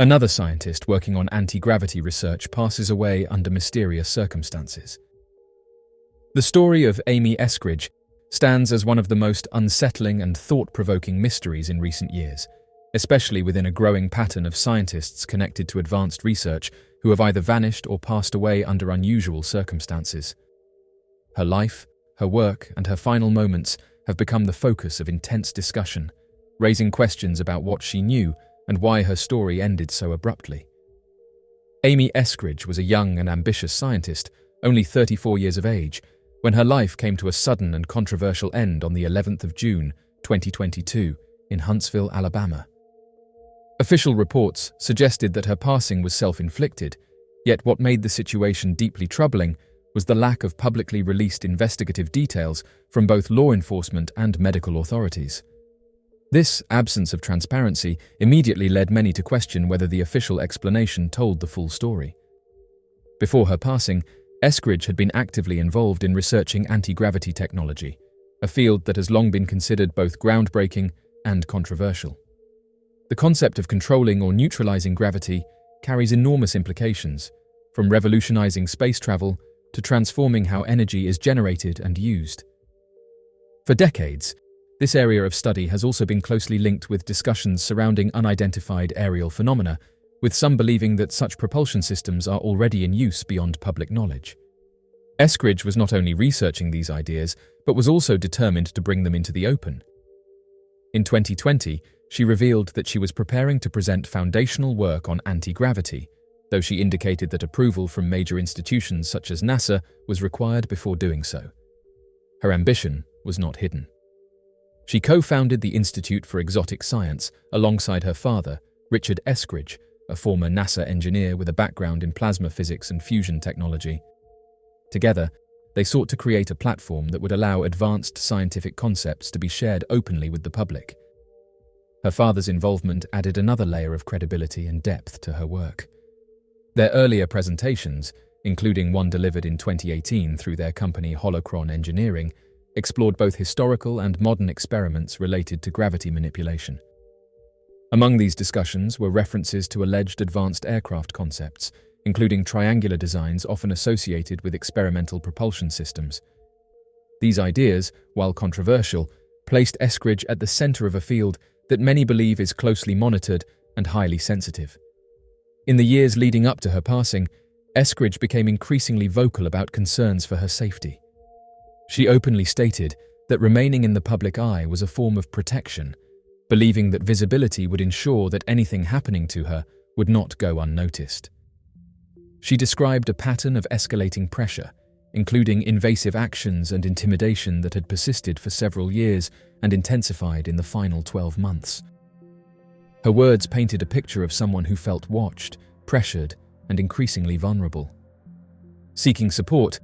Another scientist working on anti-gravity research passes away under mysterious circumstances. The story of Amy Escridge stands as one of the most unsettling and thought-provoking mysteries in recent years, especially within a growing pattern of scientists connected to advanced research who have either vanished or passed away under unusual circumstances. Her life, her work, and her final moments have become the focus of intense discussion, raising questions about what she knew and why her story ended so abruptly. Amy Escridge was a young and ambitious scientist, only 34 years of age, when her life came to a sudden and controversial end on the 11th of June, 2022, in Huntsville, Alabama. Official reports suggested that her passing was self-inflicted, yet what made the situation deeply troubling was the lack of publicly released investigative details from both law enforcement and medical authorities. This absence of transparency immediately led many to question whether the official explanation told the full story. Before her passing, Escridge had been actively involved in researching anti-gravity technology, a field that has long been considered both groundbreaking and controversial. The concept of controlling or neutralizing gravity carries enormous implications, from revolutionizing space travel to transforming how energy is generated and used. For decades, this area of study has also been closely linked with discussions surrounding unidentified aerial phenomena, with some believing that such propulsion systems are already in use beyond public knowledge. Escridge was not only researching these ideas, but was also determined to bring them into the open. In 2020, she revealed that she was preparing to present foundational work on anti-gravity, though she indicated that approval from major institutions such as NASA was required before doing so. Her ambition was not hidden. She co-founded the Institute for Exotic Science alongside her father, Richard Escridge, a former NASA engineer with a background in plasma physics and fusion technology. Together, they sought to create a platform that would allow advanced scientific concepts to be shared openly with the public. Her father's involvement added another layer of credibility and depth to her work. Their earlier presentations, including one delivered in 2018 through their company Holocron Engineering, explored both historical and modern experiments related to gravity manipulation. Among these discussions were references to alleged advanced aircraft concepts, including triangular designs often associated with experimental propulsion systems. These ideas, while controversial, placed Escridge at the center of a field that many believe is closely monitored and highly sensitive. In the years leading up to her passing, Escridge became increasingly vocal about concerns for her safety. She openly stated that remaining in the public eye was a form of protection, believing that visibility would ensure that anything happening to her would not go unnoticed. She described a pattern of escalating pressure, including invasive actions and intimidation that had persisted for several years and intensified in the final 12 months. Her words painted a picture of someone who felt watched, pressured, and increasingly vulnerable. Seeking support,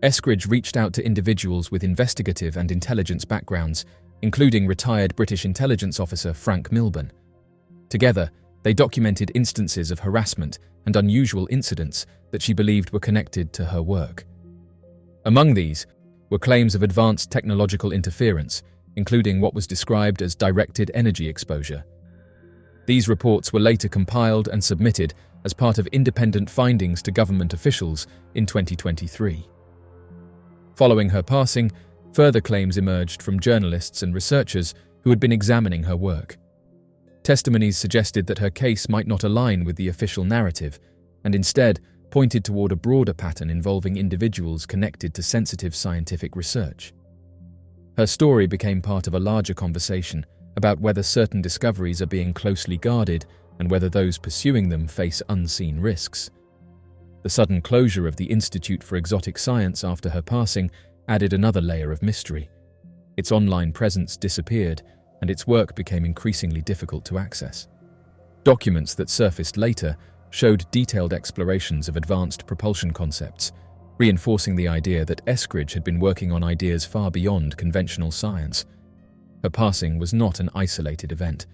Escridge reached out to individuals with investigative and intelligence backgrounds, including retired British intelligence officer Frank Milburn. Together, they documented instances of harassment and unusual incidents that she believed were connected to her work. Among these were claims of advanced technological interference, including what was described as directed energy exposure. These reports were later compiled and submitted as part of independent findings to government officials in 2023. Following her passing, further claims emerged from journalists and researchers who had been examining her work. Testimonies suggested that her case might not align with the official narrative, and instead pointed toward a broader pattern involving individuals connected to sensitive scientific research. Her story became part of a larger conversation about whether certain discoveries are being closely guarded and whether those pursuing them face unseen risks. The sudden closure of the Institute for Exotic Science after her passing added another layer of mystery. Its online presence disappeared, and its work became increasingly difficult to access. Documents that surfaced later showed detailed explorations of advanced propulsion concepts, reinforcing the idea that Escridge had been working on ideas far beyond conventional science. Her passing was not an isolated event.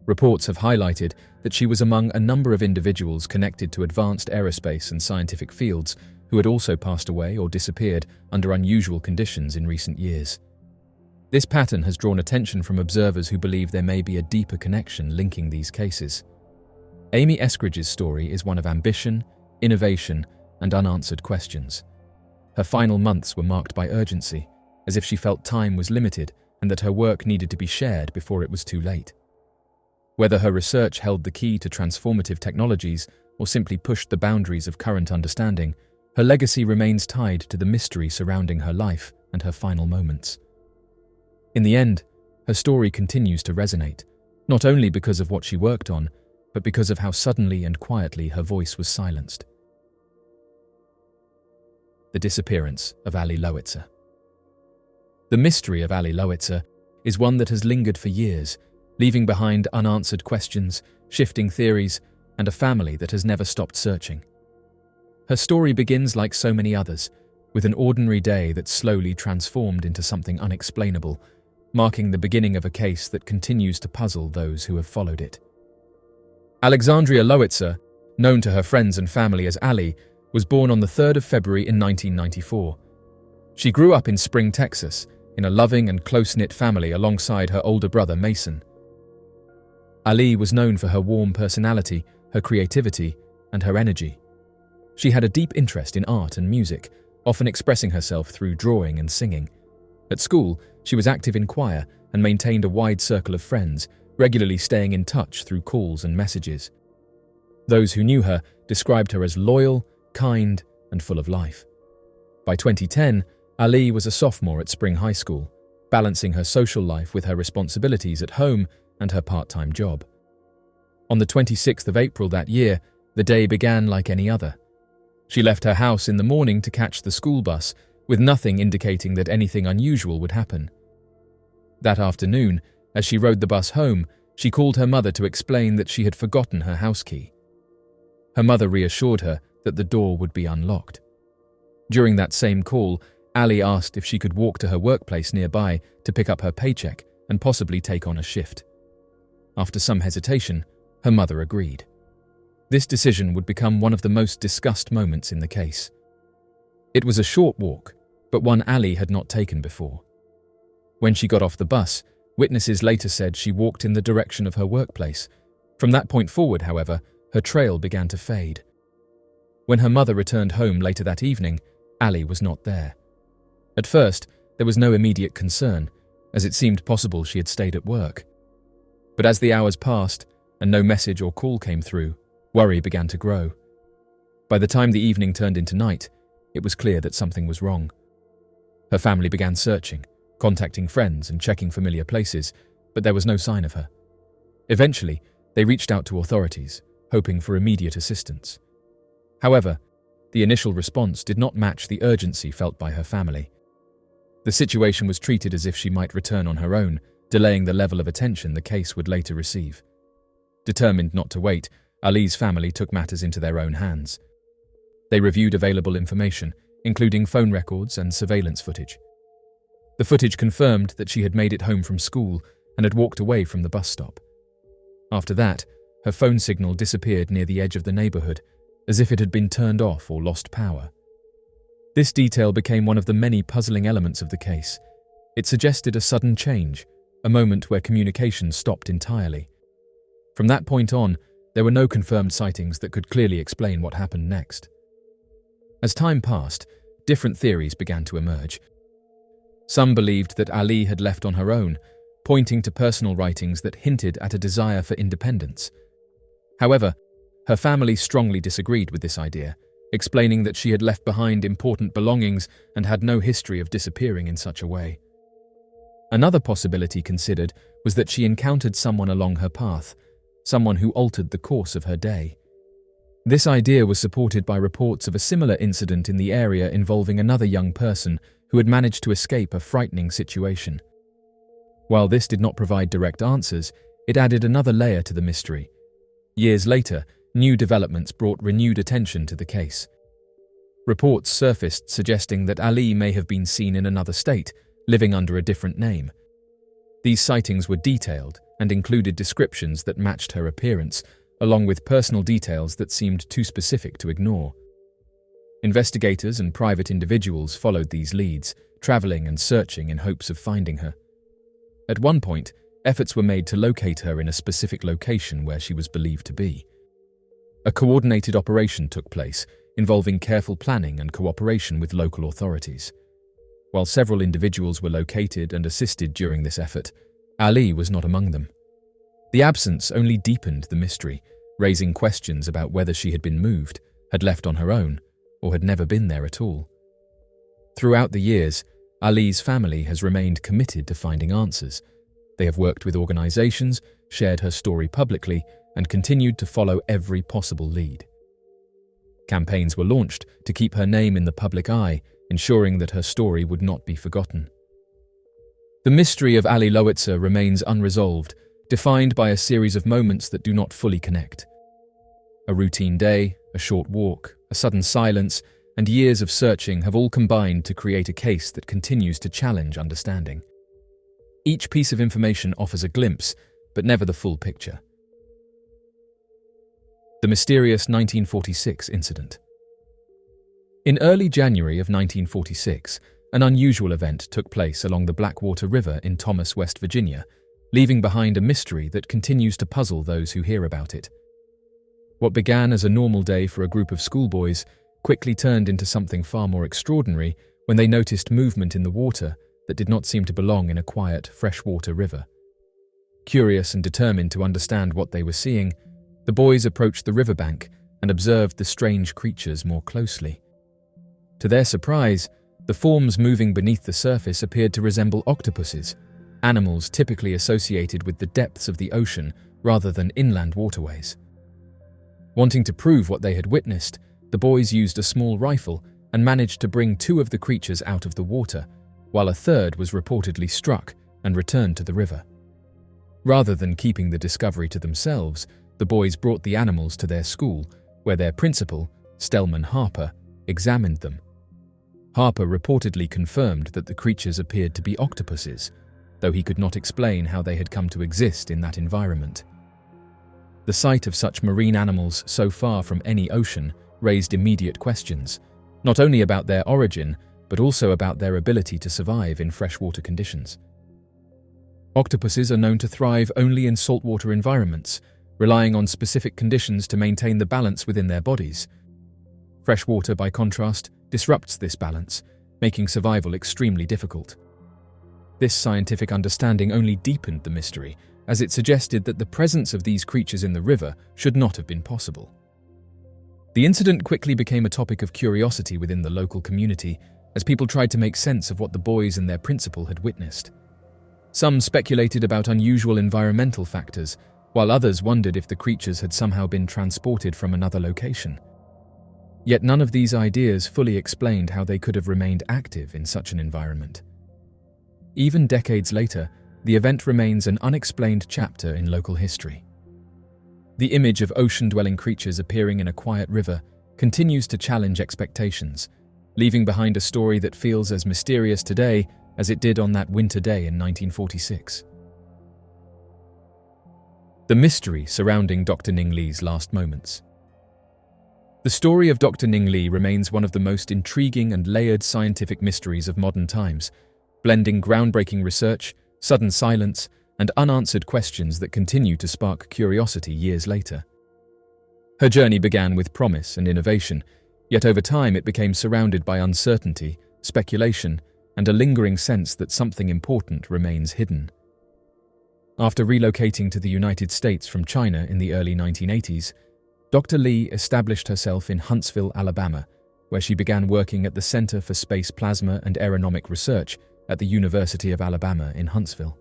Reports have highlighted that she was among a number of individuals connected to advanced aerospace and scientific fields who had also passed away or disappeared under unusual conditions in recent years. This pattern has drawn attention from observers who believe there may be a deeper connection linking these cases. Amy Eskridge's story is one of ambition, innovation, and unanswered questions. Her final months were marked by urgency, as if she felt time was limited and that her work needed to be shared before it was too late. Whether her research held the key to transformative technologies or simply pushed the boundaries of current understanding, her legacy remains tied to the mystery surrounding her life and her final moments. In the end, her story continues to resonate, not only because of what she worked on, but because of how suddenly and quietly her voice was silenced. The disappearance of Alli Lowitzer. The mystery of Alli Lowitzer is one that has lingered for years, leaving behind unanswered questions, shifting theories, and a family that has never stopped searching. Her story begins like so many others, with an ordinary day that slowly transformed into something unexplainable, marking the beginning of a case that continues to puzzle those who have followed it. Alexandria Lowitzer, known to her friends and family as Alli, was born on the 3rd of February in 1994. She grew up in Spring, Texas, in a loving and close-knit family alongside her older brother Mason. Alli was known for her warm personality, her creativity, and her energy. She had a deep interest in art and music, often expressing herself through drawing and singing. At school, she was active in choir and maintained a wide circle of friends, regularly staying in touch through calls and messages. Those who knew her described her as loyal, kind, and full of life. By 2010, Alli was a sophomore at Spring High School, balancing her social life with her responsibilities at home and her part-time job. On the 26th of April that year, the day began like any other. She left her house in the morning to catch the school bus, with nothing indicating that anything unusual would happen. That afternoon, as she rode the bus home, she called her mother to explain that she had forgotten her house key. Her mother reassured her that the door would be unlocked. During that same call, Alli asked if she could walk to her workplace nearby to pick up her paycheck and possibly take on a shift. After some hesitation, her mother agreed. This decision would become one of the most discussed moments in the case. It was a short walk, but one Alli had not taken before. When she got off the bus, witnesses later said she walked in the direction of her workplace. From that point forward, however, her trail began to fade. When her mother returned home later that evening, Alli was not there. At first, there was no immediate concern, as it seemed possible she had stayed at work. But as the hours passed and no message or call came through, worry began to grow. By the time the evening turned into night, it was clear that something was wrong. Her family began searching, contacting friends and checking familiar places, but there was no sign of her. Eventually, they reached out to authorities, hoping for immediate assistance. However, the initial response did not match the urgency felt by her family. The situation was treated as if she might return on her own, delaying the level of attention the case would later receive. Determined not to wait, Alli's family took matters into their own hands. They reviewed available information, including phone records and surveillance footage. The footage confirmed that she had made it home from school and had walked away from the bus stop. After that, her phone signal disappeared near the edge of the neighborhood, as if it had been turned off or lost power. This detail became one of the many puzzling elements of the case. It suggested a sudden change, a moment where communication stopped entirely. From that point on, there were no confirmed sightings that could clearly explain what happened next. As time passed, different theories began to emerge. Some believed that Alli had left on her own, pointing to personal writings that hinted at a desire for independence. However, her family strongly disagreed with this idea, explaining that she had left behind important belongings and had no history of disappearing in such a way. Another possibility considered was that she encountered someone along her path, someone who altered the course of her day. This idea was supported by reports of a similar incident in the area involving another young person who had managed to escape a frightening situation. While this did not provide direct answers, it added another layer to the mystery. Years later, new developments brought renewed attention to the case. Reports surfaced suggesting that Alli may have been seen in another state, living under a different name. These sightings were detailed and included descriptions that matched her appearance, along with personal details that seemed too specific to ignore. Investigators and private individuals followed these leads, traveling and searching in hopes of finding her. At one point, efforts were made to locate her in a specific location where she was believed to be. A coordinated operation took place, involving careful planning and cooperation with local authorities. While several individuals were located and assisted during this effort, Alli was not among them. The absence only deepened the mystery, raising questions about whether she had been moved, had left on her own, or had never been there at all. Throughout the years, Alli's family has remained committed to finding answers. They have worked with organizations, shared her story publicly, and continued to follow every possible lead. Campaigns were launched to keep her name in the public eye, ensuring that her story would not be forgotten. The mystery of Alli Lowitzer remains unresolved, defined by a series of moments that do not fully connect. A routine day, a short walk, a sudden silence, and years of searching have all combined to create a case that continues to challenge understanding. Each piece of information offers a glimpse, but never the full picture. The mysterious 1946 incident. In early January of 1946, an unusual event took place along the Blackwater River in Thomas, West Virginia, leaving behind a mystery that continues to puzzle those who hear about it. What began as a normal day for a group of schoolboys quickly turned into something far more extraordinary when they noticed movement in the water that did not seem to belong in a quiet, freshwater river. Curious and determined to understand what they were seeing, the boys approached the riverbank and observed the strange creatures more closely. To their surprise, the forms moving beneath the surface appeared to resemble octopuses, animals typically associated with the depths of the ocean rather than inland waterways. Wanting to prove what they had witnessed, the boys used a small rifle and managed to bring two of the creatures out of the water, while a third was reportedly struck and returned to the river. Rather than keeping the discovery to themselves, the boys brought the animals to their school, where their principal, Stelman Harper, examined them. Harper reportedly confirmed that the creatures appeared to be octopuses, though he could not explain how they had come to exist in that environment. The sight of such marine animals so far from any ocean raised immediate questions, not only about their origin, but also about their ability to survive in freshwater conditions. Octopuses are known to thrive only in saltwater environments, relying on specific conditions to maintain the balance within their bodies. Freshwater, by contrast, disrupts this balance, making survival extremely difficult. This scientific understanding only deepened the mystery, as it suggested that the presence of these creatures in the river should not have been possible. The incident quickly became a topic of curiosity within the local community, as people tried to make sense of what the boys and their principal had witnessed. Some speculated about unusual environmental factors, while others wondered if the creatures had somehow been transported from another location. Yet none of these ideas fully explained how they could have remained active in such an environment. Even decades later, the event remains an unexplained chapter in local history. The image of ocean-dwelling creatures appearing in a quiet river continues to challenge expectations, leaving behind a story that feels as mysterious today as it did on that winter day in 1946. The mystery surrounding Dr. Ning Lee's last moments. The story of Dr. Ning Lee remains one of the most intriguing and layered scientific mysteries of modern times, blending groundbreaking research, sudden silence, and unanswered questions that continue to spark curiosity years later. Her journey began with promise and innovation, yet over time it became surrounded by uncertainty, speculation, and a lingering sense that something important remains hidden. After relocating to the United States from China in the early 1980s, Dr. Lee established herself in Huntsville, Alabama, where she began working at the Center for Space Plasma and Aeronomic Research at the University of Alabama in Huntsville.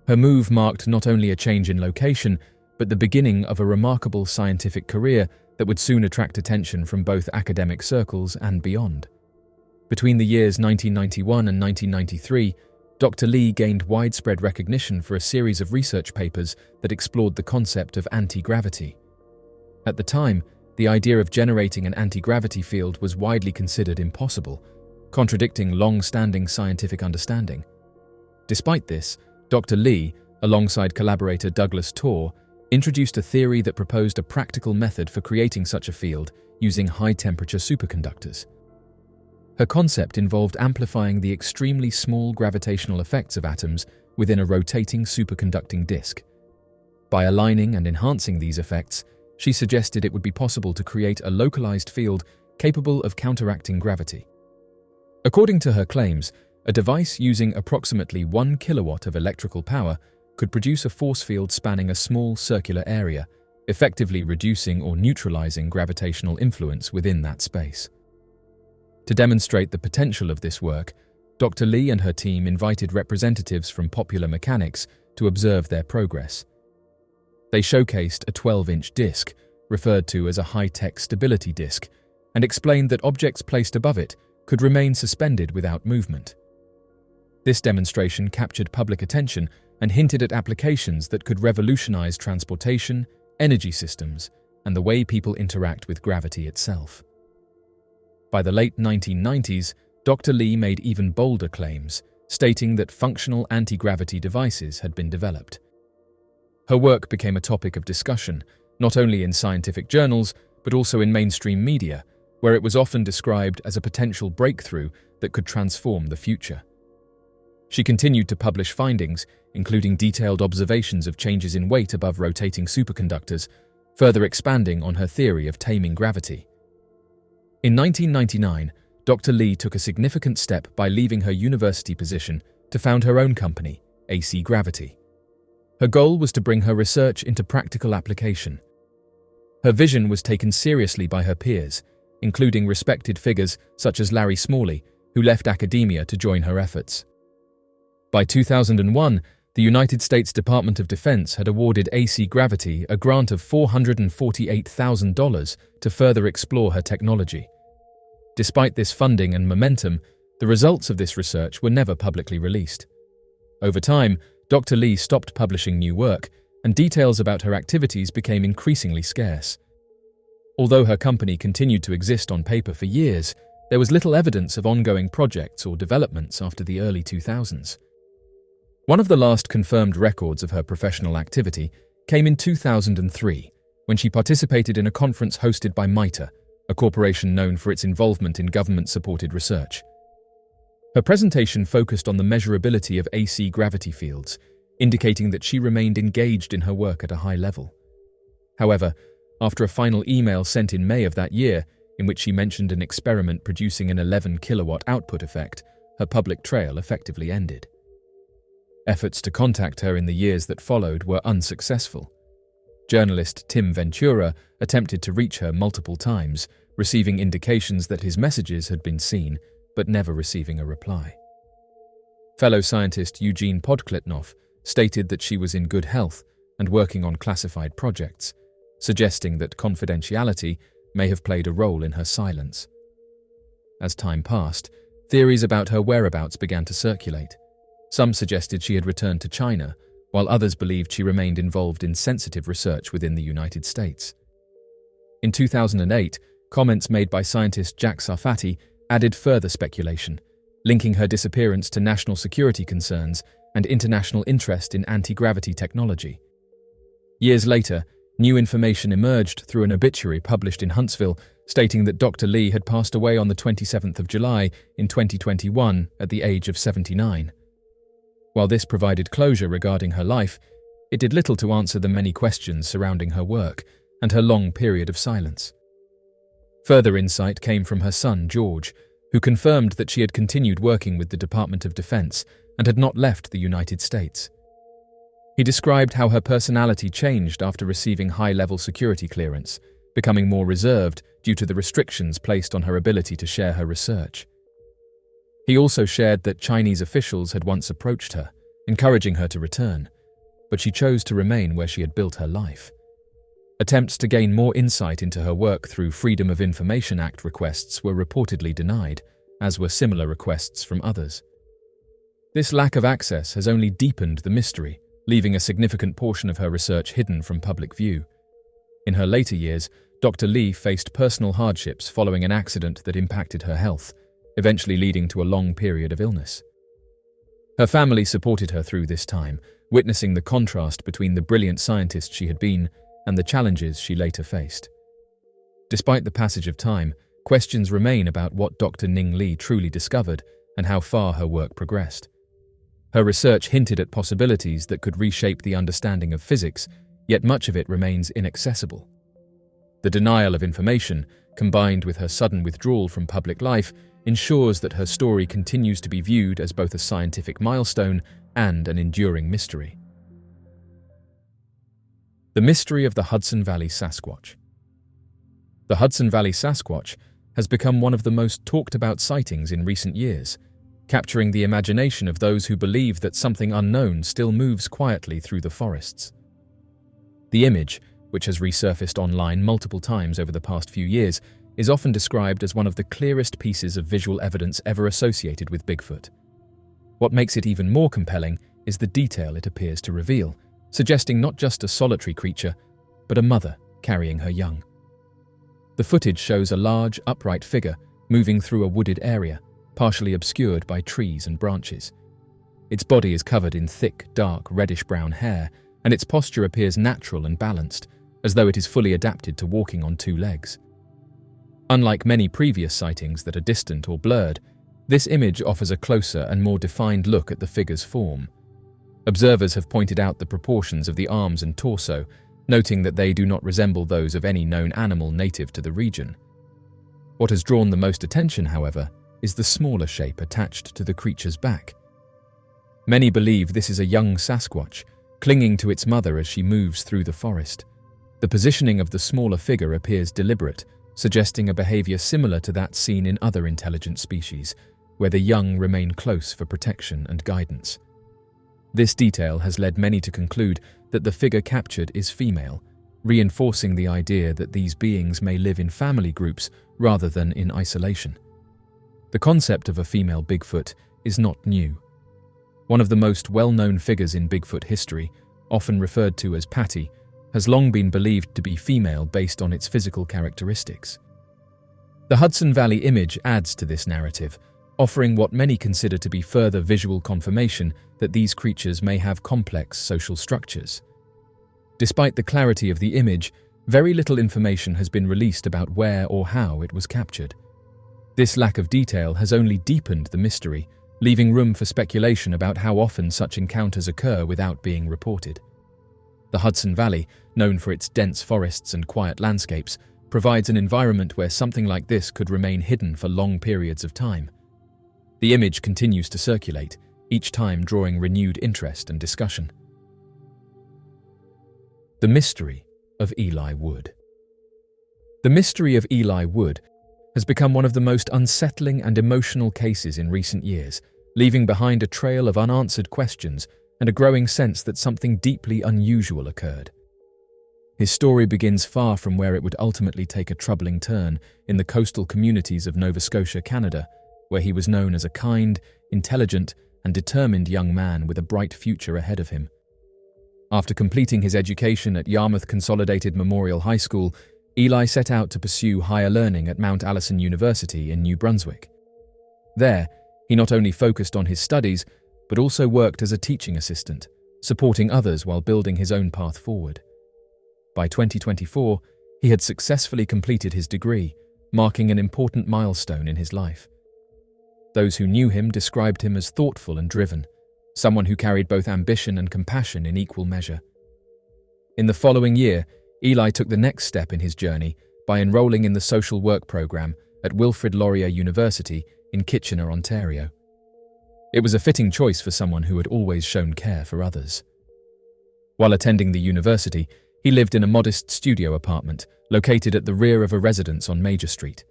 Her move marked not only a change in location, but the beginning of a remarkable scientific career that would soon attract attention from both academic circles and beyond. Between the years 1991 and 1993, Dr. Lee gained widespread recognition for a series of research papers that explored the concept of anti-gravity. At the time, the idea of generating an anti-gravity field was widely considered impossible, contradicting long-standing scientific understanding. Despite this, Dr. Lee, alongside collaborator Douglas Torr, introduced a theory that proposed a practical method for creating such a field using high-temperature superconductors. Her concept involved amplifying the extremely small gravitational effects of atoms within a rotating superconducting disk. By aligning and enhancing these effects, She suggested it would be possible to create a localized field capable of counteracting gravity. According to her claims, a device using approximately 1 kilowatt of electrical power could produce a force field spanning a small circular area, effectively reducing or neutralizing gravitational influence within that space. To demonstrate the potential of this work, Dr. Lee and her team invited representatives from Popular Mechanics to observe their progress. They showcased a 12-inch disc, referred to as a high-tech stability disc, and explained that objects placed above it could remain suspended without movement. This demonstration captured public attention and hinted at applications that could revolutionize transportation, energy systems, and the way people interact with gravity itself. By the late 1990s, Dr. Lee made even bolder claims, stating that functional anti-gravity devices had been developed. Her work became a topic of discussion, not only in scientific journals, but also in mainstream media, where it was often described as a potential breakthrough that could transform the future. She continued to publish findings, including detailed observations of changes in weight above rotating superconductors, further expanding on her theory of taming gravity. In 1999, Dr. Lee took a significant step by leaving her university position to found her own company, AC Gravity. Her goal was to bring her research into practical application. Her vision was taken seriously by her peers, including respected figures such as Larry Smalley, who left academia to join her efforts. By 2001, the United States Department of Defense had awarded AC Gravity a grant of $448,000 to further explore her technology. Despite this funding and momentum, the results of this research were never publicly released. Over time, Dr. Lee stopped publishing new work, and details about her activities became increasingly scarce. Although her company continued to exist on paper for years, there was little evidence of ongoing projects or developments after the early 2000s. One of the last confirmed records of her professional activity came in 2003, when she participated in a conference hosted by MITRE, a corporation known for its involvement in government-supported research. Her presentation focused on the measurability of AC gravity fields, indicating that she remained engaged in her work at a high level. However, after a final email sent in May of that year, in which she mentioned an experiment producing an 11-kilowatt output effect, her public trail effectively ended. Efforts to contact her in the years that followed were unsuccessful. Journalist Tim Ventura attempted to reach her multiple times, receiving indications that his messages had been seen, but never receiving a reply. Fellow scientist Eugene Podkletnov stated that she was in good health and working on classified projects, suggesting that confidentiality may have played a role in her silence. As time passed, theories about her whereabouts began to circulate. Some suggested she had returned to China, while others believed she remained involved in sensitive research within the United States. In 2008, comments made by scientist Jack Sarfati added further speculation, linking her disappearance to national security concerns and international interest in anti-gravity technology. Years later, new information emerged through an obituary published in Huntsville stating that Dr. Lee had passed away on the 27th of July in 2021 at the age of 79. While this provided closure regarding her life, it did little to answer the many questions surrounding her work and her long period of silence. Further insight came from her son, George, who confirmed that she had continued working with the Department of Defense and had not left the United States. He described how her personality changed after receiving high-level security clearance, becoming more reserved due to the restrictions placed on her ability to share her research. He also shared that Chinese officials had once approached her, encouraging her to return, but she chose to remain where she had built her life. Attempts to gain more insight into her work through Freedom of Information Act requests were reportedly denied, as were similar requests from others. This lack of access has only deepened the mystery, leaving a significant portion of her research hidden from public view. In her later years, Dr. Lee faced personal hardships following an accident that impacted her health, eventually leading to a long period of illness. Her family supported her through this time, witnessing the contrast between the brilliant scientist she had been and the challenges she later faced. Despite the passage of time, questions remain about what Dr. Ning Lee truly discovered and how far her work progressed. Her research hinted at possibilities that could reshape the understanding of physics, yet much of it remains inaccessible. The denial of information, combined with her sudden withdrawal from public life, ensures that her story continues to be viewed as both a scientific milestone and an enduring mystery. The mystery of the Hudson Valley Sasquatch. The Hudson Valley Sasquatch has become one of the most talked-about sightings in recent years, capturing the imagination of those who believe that something unknown still moves quietly through the forests. The image, which has resurfaced online multiple times over the past few years, is often described as one of the clearest pieces of visual evidence ever associated with Bigfoot. What makes it even more compelling is the detail it appears to reveal, suggesting not just a solitary creature, but a mother carrying her young. The footage shows a large, upright figure moving through a wooded area, partially obscured by trees and branches. Its body is covered in thick, dark, reddish-brown hair, and its posture appears natural and balanced, as though it is fully adapted to walking on two legs. Unlike many previous sightings that are distant or blurred, this image offers a closer and more defined look at the figure's form. Observers have pointed out the proportions of the arms and torso, noting that they do not resemble those of any known animal native to the region. What has drawn the most attention, however, is the smaller shape attached to the creature's back. Many believe this is a young Sasquatch, clinging to its mother as she moves through the forest. The positioning of the smaller figure appears deliberate, suggesting a behavior similar to that seen in other intelligent species, where the young remain close for protection and guidance. This detail has led many to conclude that the figure captured is female, reinforcing the idea that these beings may live in family groups rather than in isolation. The concept of a female Bigfoot is not new. One of the most well-known figures in Bigfoot history, often referred to as Patty, has long been believed to be female based on its physical characteristics. The Hudson Valley image adds to this narrative, offering what many consider to be further visual confirmation that these creatures may have complex social structures. Despite the clarity of the image, very little information has been released about where or how it was captured. This lack of detail has only deepened the mystery, leaving room for speculation about how often such encounters occur without being reported. The Hudson Valley, known for its dense forests and quiet landscapes, provides an environment where something like this could remain hidden for long periods of time. The image continues to circulate, each time drawing renewed interest and discussion. The mystery of Eli Wood. The mystery of Eli Wood has become one of the most unsettling and emotional cases in recent years, leaving behind a trail of unanswered questions and a growing sense that something deeply unusual occurred. His story begins far from where it would ultimately take a troubling turn in the coastal communities of Nova Scotia, Canada, where he was known as a kind, intelligent, and determined young man with a bright future ahead of him. After completing his education at Yarmouth Consolidated Memorial High School, Eli set out to pursue higher learning at Mount Allison University in New Brunswick. There, he not only focused on his studies, but also worked as a teaching assistant, supporting others while building his own path forward. By 2024, he had successfully completed his degree, marking an important milestone in his life. Those who knew him described him as thoughtful and driven, someone who carried both ambition and compassion in equal measure. In the following year, Eli took the next step in his journey by enrolling in the social work program at Wilfrid Laurier University in Kitchener, Ontario. It was a fitting choice for someone who had always shown care for others. While attending the university, he lived in a modest studio apartment located at the rear of a residence on Major Street.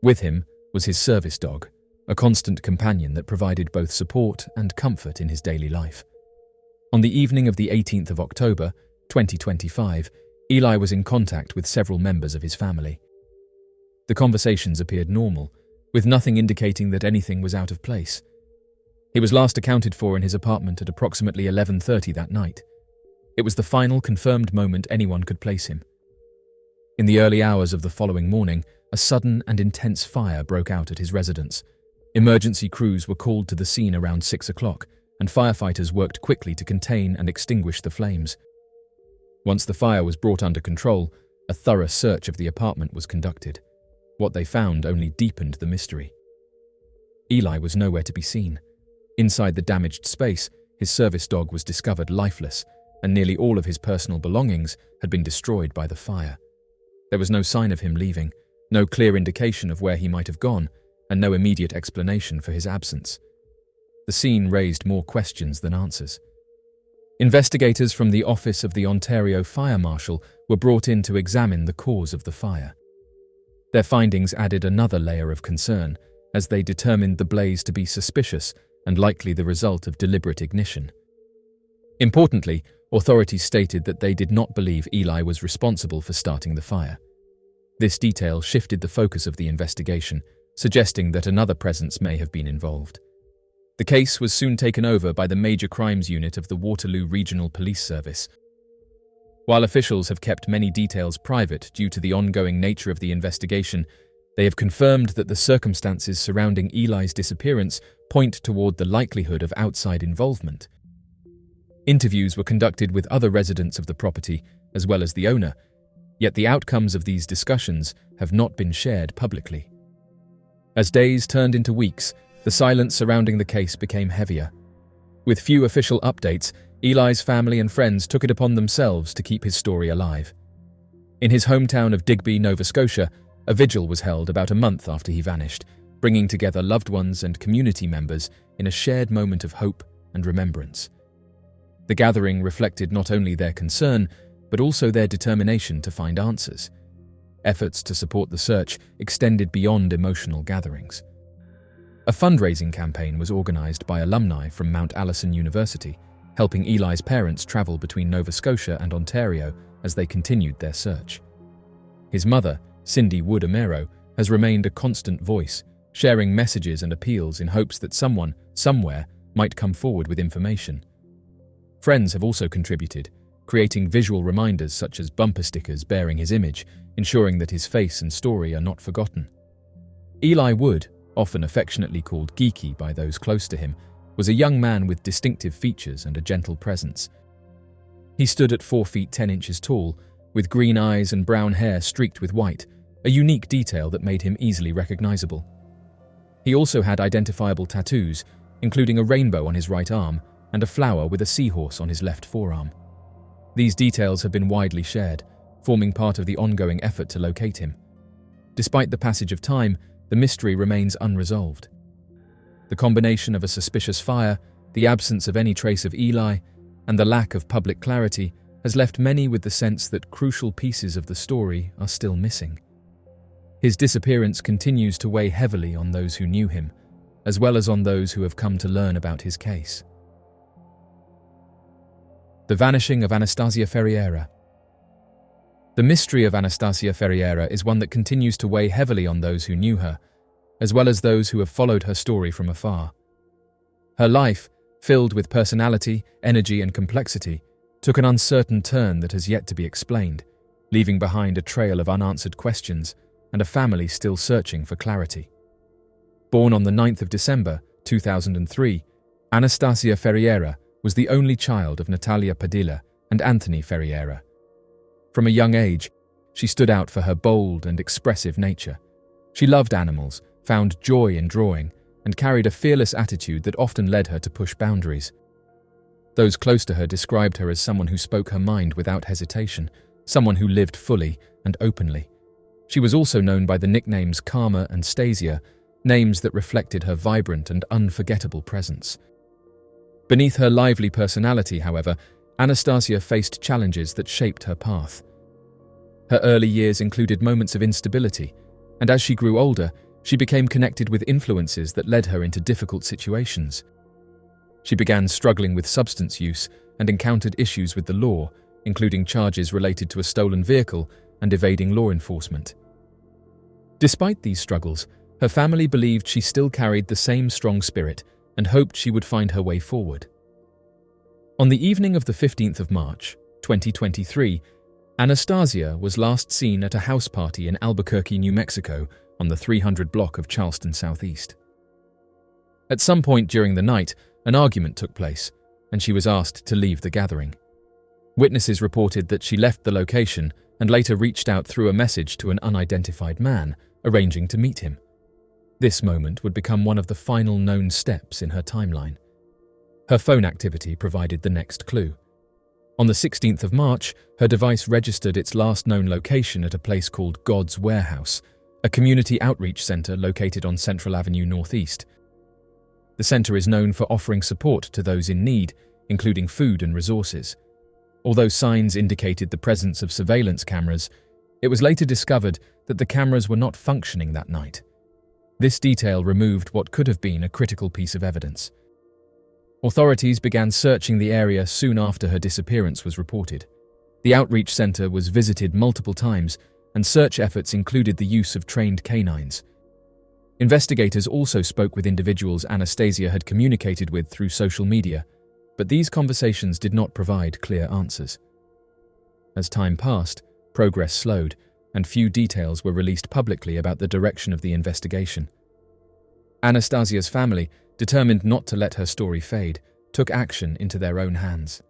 With him was his service dog, a constant companion that provided both support and comfort in his daily life. On the evening of the 18th of October, 2025, Eli was in contact with several members of his family. The conversations appeared normal, with nothing indicating that anything was out of place. He was last accounted for in his apartment at approximately 11:30 that night. It was the final confirmed moment anyone could place him. In the early hours of the following morning, a sudden and intense fire broke out at his residence. Emergency crews were called to the scene around 6 o'clock, and firefighters worked quickly to contain and extinguish the flames. Once the fire was brought under control, a thorough search of the apartment was conducted. What they found only deepened the mystery. Eli was nowhere to be seen. Inside the damaged space, his service dog was discovered lifeless, and nearly all of his personal belongings had been destroyed by the fire. There was no sign of him leaving, no clear indication of where he might have gone, and no immediate explanation for his absence. The scene raised more questions than answers. Investigators from the Office of the Ontario Fire Marshal were brought in to examine the cause of the fire. Their findings added another layer of concern, as they determined the blaze to be suspicious and likely the result of deliberate ignition. Importantly, authorities stated that they did not believe Eli was responsible for starting the fire. This detail shifted the focus of the investigation, suggesting that another presence may have been involved. The case was soon taken over by the Major Crimes Unit of the Waterloo Regional Police Service. While officials have kept many details private due to the ongoing nature of the investigation, they have confirmed that the circumstances surrounding Eli's disappearance point toward the likelihood of outside involvement. Interviews were conducted with other residents of the property, as well as the owner, yet the outcomes of these discussions have not been shared publicly. As days turned into weeks, the silence surrounding the case became heavier. With few official updates, Eli's family and friends took it upon themselves to keep his story alive. In his hometown of Digby, Nova Scotia, a vigil was held about a month after he vanished, bringing together loved ones and community members in a shared moment of hope and remembrance. The gathering reflected not only their concern, but also their determination to find answers. Efforts to support the search extended beyond emotional gatherings. A fundraising campaign was organized by alumni from Mount Allison University, helping Eli's parents travel between Nova Scotia and Ontario as they continued their search. His mother, Cindy Wood Amero, has remained a constant voice, sharing messages and appeals in hopes that someone, somewhere, might come forward with information. Friends have also contributed, creating visual reminders such as bumper stickers bearing his image, ensuring that his face and story are not forgotten. Eli Wood, often affectionately called Geeky by those close to him, was a young man with distinctive features and a gentle presence. He stood at 4 feet 10 inches tall, with green eyes and brown hair streaked with white, a unique detail that made him easily recognizable. He also had identifiable tattoos, including a rainbow on his right arm and a flower with a seahorse on his left forearm. These details have been widely shared, forming part of the ongoing effort to locate him. Despite the passage of time, the mystery remains unresolved. The combination of a suspicious fire, the absence of any trace of Eli, and the lack of public clarity has left many with the sense that crucial pieces of the story are still missing. His disappearance continues to weigh heavily on those who knew him, as well as on those who have come to learn about his case. The vanishing of Anastasia Ferreira. The mystery of Anastasia Ferreira is one that continues to weigh heavily on those who knew her, as well as those who have followed her story from afar. Her life, filled with personality, energy, and complexity, took an uncertain turn that has yet to be explained, leaving behind a trail of unanswered questions and a family still searching for clarity. Born on the 9th of December, 2003, Anastasia Ferreira was the only child of Natalia Padilla and Anthony Ferreira. From a young age, she stood out for her bold and expressive nature. She loved animals, found joy in drawing, and carried a fearless attitude that often led her to push boundaries. Those close to her described her as someone who spoke her mind without hesitation, someone who lived fully and openly. She was also known by the nicknames Karma and Stasia, names that reflected her vibrant and unforgettable presence. Beneath her lively personality, however, Anastasia faced challenges that shaped her path. Her early years included moments of instability, and as she grew older, she became connected with influences that led her into difficult situations. She began struggling with substance use and encountered issues with the law, including charges related to a stolen vehicle and evading law enforcement. Despite these struggles, her family believed she still carried the same strong spirit and hoped she would find her way forward. On the evening of the 15th of March, 2023, Anastasia was last seen at a house party in Albuquerque, New Mexico, on the 300 block of Charleston Southeast. At some point during the night, an argument took place, and she was asked to leave the gathering. Witnesses reported that she left the location and later reached out through a message to an unidentified man, arranging to meet him. This moment would become one of the final known steps in her timeline. Her phone activity provided the next clue. On the 16th of March, her device registered its last known location at a place called God's Warehouse, a community outreach center located on Central Avenue Northeast. The center is known for offering support to those in need, including food and resources. Although signs indicated the presence of surveillance cameras, it was later discovered that the cameras were not functioning that night. This detail removed what could have been a critical piece of evidence. Authorities began searching the area soon after her disappearance was reported. The outreach center was visited multiple times, and search efforts included the use of trained canines. Investigators also spoke with individuals Anastasia had communicated with through social media, but these conversations did not provide clear answers. As time passed, progress slowed, and few details were released publicly about the direction of the investigation. Anastasia's family, determined not to let her story fade, took action into their own hands.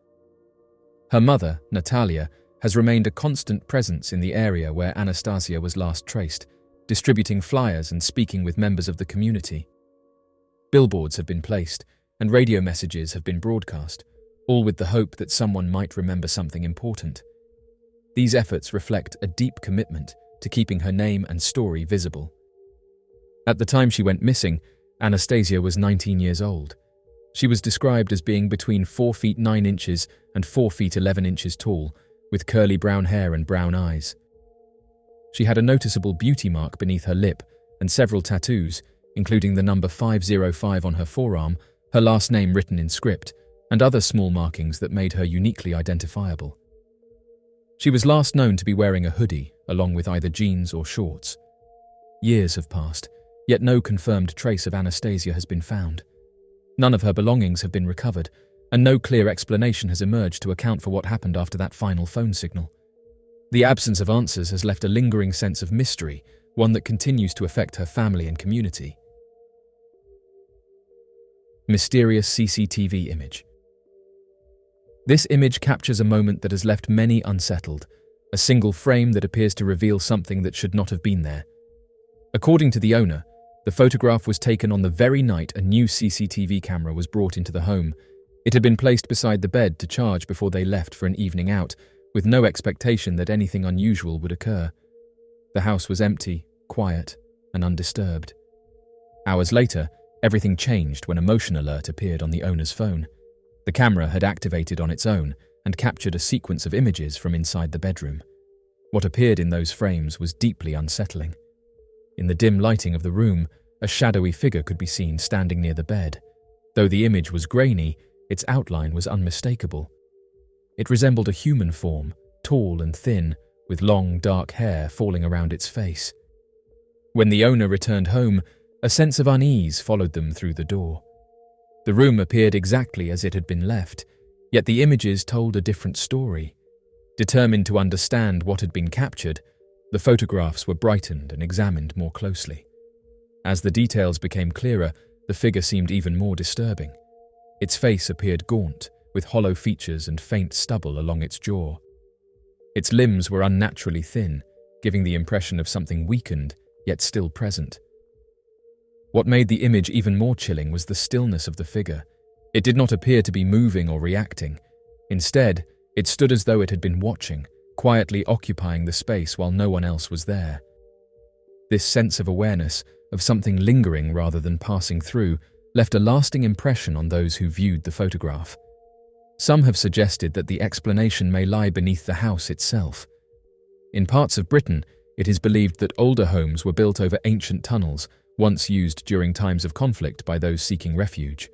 Her mother, Natalia, has remained a constant presence in the area where Anastasia was last traced, distributing flyers and speaking with members of the community. Billboards have been placed, and radio messages have been broadcast, all with the hope that someone might remember something important. These efforts reflect a deep commitment to keeping her name and story visible. At the time she went missing, Anastasia was 19 years old. She was described as being between 4 feet 9 inches and 4 feet 11 inches tall, with curly brown hair and brown eyes. She had a noticeable beauty mark beneath her lip and several tattoos, including the number 505 on her forearm, her last name written in script, and other small markings that made her uniquely identifiable. She was last known to be wearing a hoodie, along with either jeans or shorts. Years have passed, yet no confirmed trace of Anastasia has been found. None of her belongings have been recovered, and no clear explanation has emerged to account for what happened after that final phone signal. The absence of answers has left a lingering sense of mystery, one that continues to affect her family and community. Mysterious CCTV image. This image captures a moment that has left many unsettled, a single frame that appears to reveal something that should not have been there. According to the owner, the photograph was taken on the very night a new CCTV camera was brought into the home. It had been placed beside the bed to charge before they left for an evening out, with no expectation that anything unusual would occur. The house was empty, quiet, and undisturbed. Hours later, everything changed when a motion alert appeared on the owner's phone. The camera had activated on its own and captured a sequence of images from inside the bedroom. What appeared in those frames was deeply unsettling. In the dim lighting of the room, a shadowy figure could be seen standing near the bed. Though the image was grainy, its outline was unmistakable. It resembled a human form, tall and thin, with long, dark hair falling around its face. When the owner returned home, a sense of unease followed them through the door. The room appeared exactly as it had been left, yet the images told a different story. Determined to understand what had been captured, the photographs were brightened and examined more closely. As the details became clearer, the figure seemed even more disturbing. Its face appeared gaunt, with hollow features and faint stubble along its jaw. Its limbs were unnaturally thin, giving the impression of something weakened, yet still present. What made the image even more chilling was the stillness of the figure. It did not appear to be moving or reacting. Instead, it stood as though it had been watching, quietly occupying the space while no one else was there. This sense of awareness, of something lingering rather than passing through, left a lasting impression on those who viewed the photograph. Some have suggested that the explanation may lie beneath the house itself. In parts of Britain, it is believed that older homes were built over ancient tunnels, once used during times of conflict by those seeking refuge.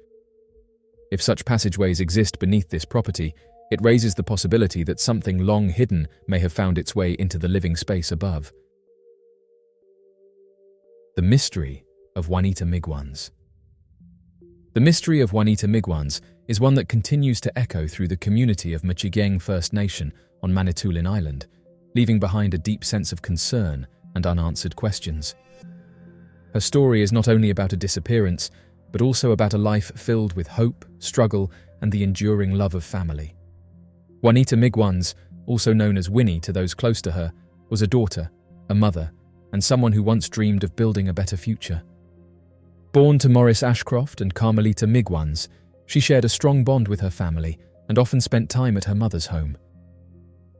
If such passageways exist beneath this property, it raises the possibility that something long hidden may have found its way into the living space above. The mystery of Wanita Migwans. The mystery of Wanita Migwans is one that continues to echo through the community of Michigang First Nation on Manitoulin Island, leaving behind a deep sense of concern and unanswered questions. Her story is not only about a disappearance, but also about a life filled with hope, struggle, and the enduring love of family. Wanita Migwans, also known as Winnie to those close to her, was a daughter, a mother, and someone who once dreamed of building a better future. Born to Maurice Ashcroft and Carmelita Migwans, she shared a strong bond with her family, and often spent time at her mother's home.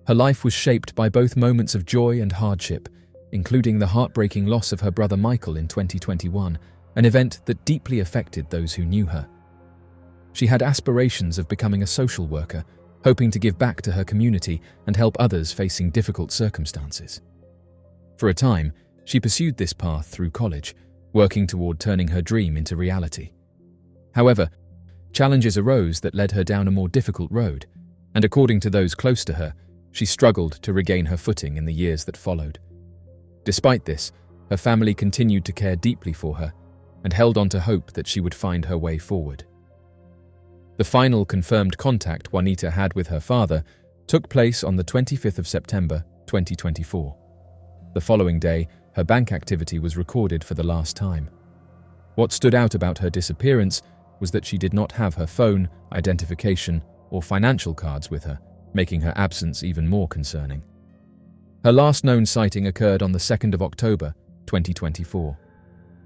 Her life was shaped by both moments of joy and hardship, including the heartbreaking loss of her brother Michael in 2021, an event that deeply affected those who knew her. She had aspirations of becoming a social worker, hoping to give back to her community and help others facing difficult circumstances. For a time, she pursued this path through college, working toward turning her dream into reality. However, challenges arose that led her down a more difficult road, and according to those close to her, she struggled to regain her footing in the years that followed. Despite this, her family continued to care deeply for her and held on to hope that she would find her way forward. The final confirmed contact Wanita had with her father took place on the 25th of September, 2024. The following day, her bank activity was recorded for the last time. What stood out about her disappearance was that she did not have her phone, identification, or financial cards with her, making her absence even more concerning. Her last known sighting occurred on the 2nd of October, 2024.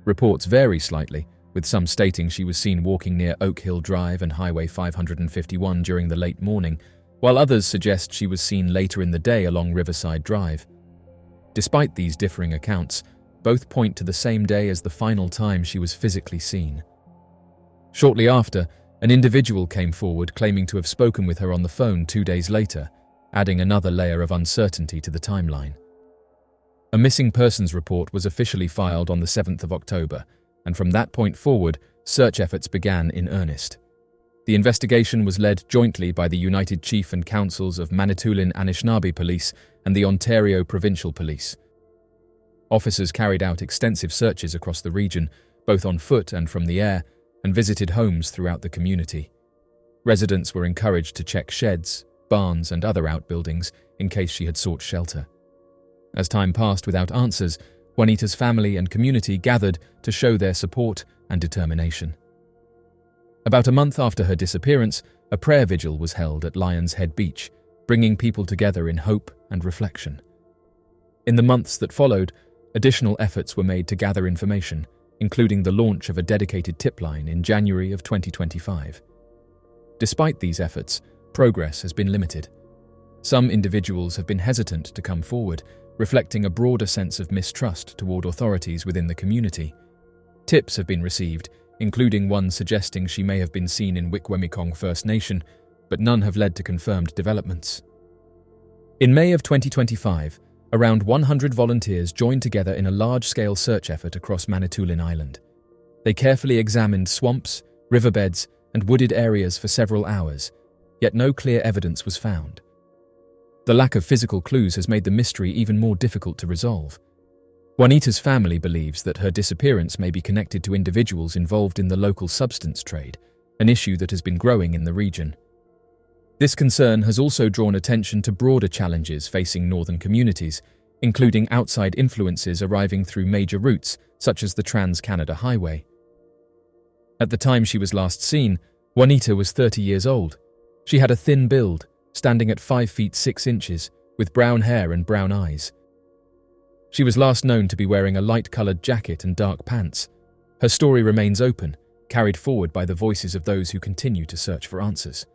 Reports vary slightly, with some stating she was seen walking near Oak Hill Drive and Highway 551 during the late morning, while others suggest she was seen later in the day along Riverside Drive. Despite these differing accounts, both point to the same day as the final time she was physically seen. Shortly after, an individual came forward claiming to have spoken with her on the phone 2 days later, adding another layer of uncertainty to the timeline. A missing persons report was officially filed on the 7th of October, and from that point forward, search efforts began in earnest. The investigation was led jointly by the United Chief and Councils of Manitoulin Anishinaabe Police and the Ontario Provincial Police. Officers carried out extensive searches across the region, both on foot and from the air, and visited homes throughout the community. Residents were encouraged to check sheds, barns, and other outbuildings in case she had sought shelter. As time passed without answers, Wanita's family and community gathered to show their support and determination. About a month after her disappearance, a prayer vigil was held at Lions Head Beach, bringing people together in hope and reflection. In the months that followed, additional efforts were made to gather information, including the launch of a dedicated tip line in January of 2025. Despite these efforts, progress has been limited. Some individuals have been hesitant to come forward, reflecting a broader sense of mistrust toward authorities within the community. Tips have been received, including one suggesting she may have been seen in Wikwemikong First Nation, but none have led to confirmed developments. In May of 2025, around 100 volunteers joined together in a large-scale search effort across Manitoulin Island. They carefully examined swamps, riverbeds, and wooded areas for several hours, yet no clear evidence was found. The lack of physical clues has made the mystery even more difficult to resolve. Wanita's family believes that her disappearance may be connected to individuals involved in the local substance trade, an issue that has been growing in the region. This concern has also drawn attention to broader challenges facing northern communities, including outside influences arriving through major routes such as the Trans-Canada Highway. At the time she was last seen, Wanita was 30 years old. She had a thin build, standing at 5 feet 6 inches, with brown hair and brown eyes. She was last known to be wearing a light-colored jacket and dark pants. Her story remains open, carried forward by the voices of those who continue to search for answers.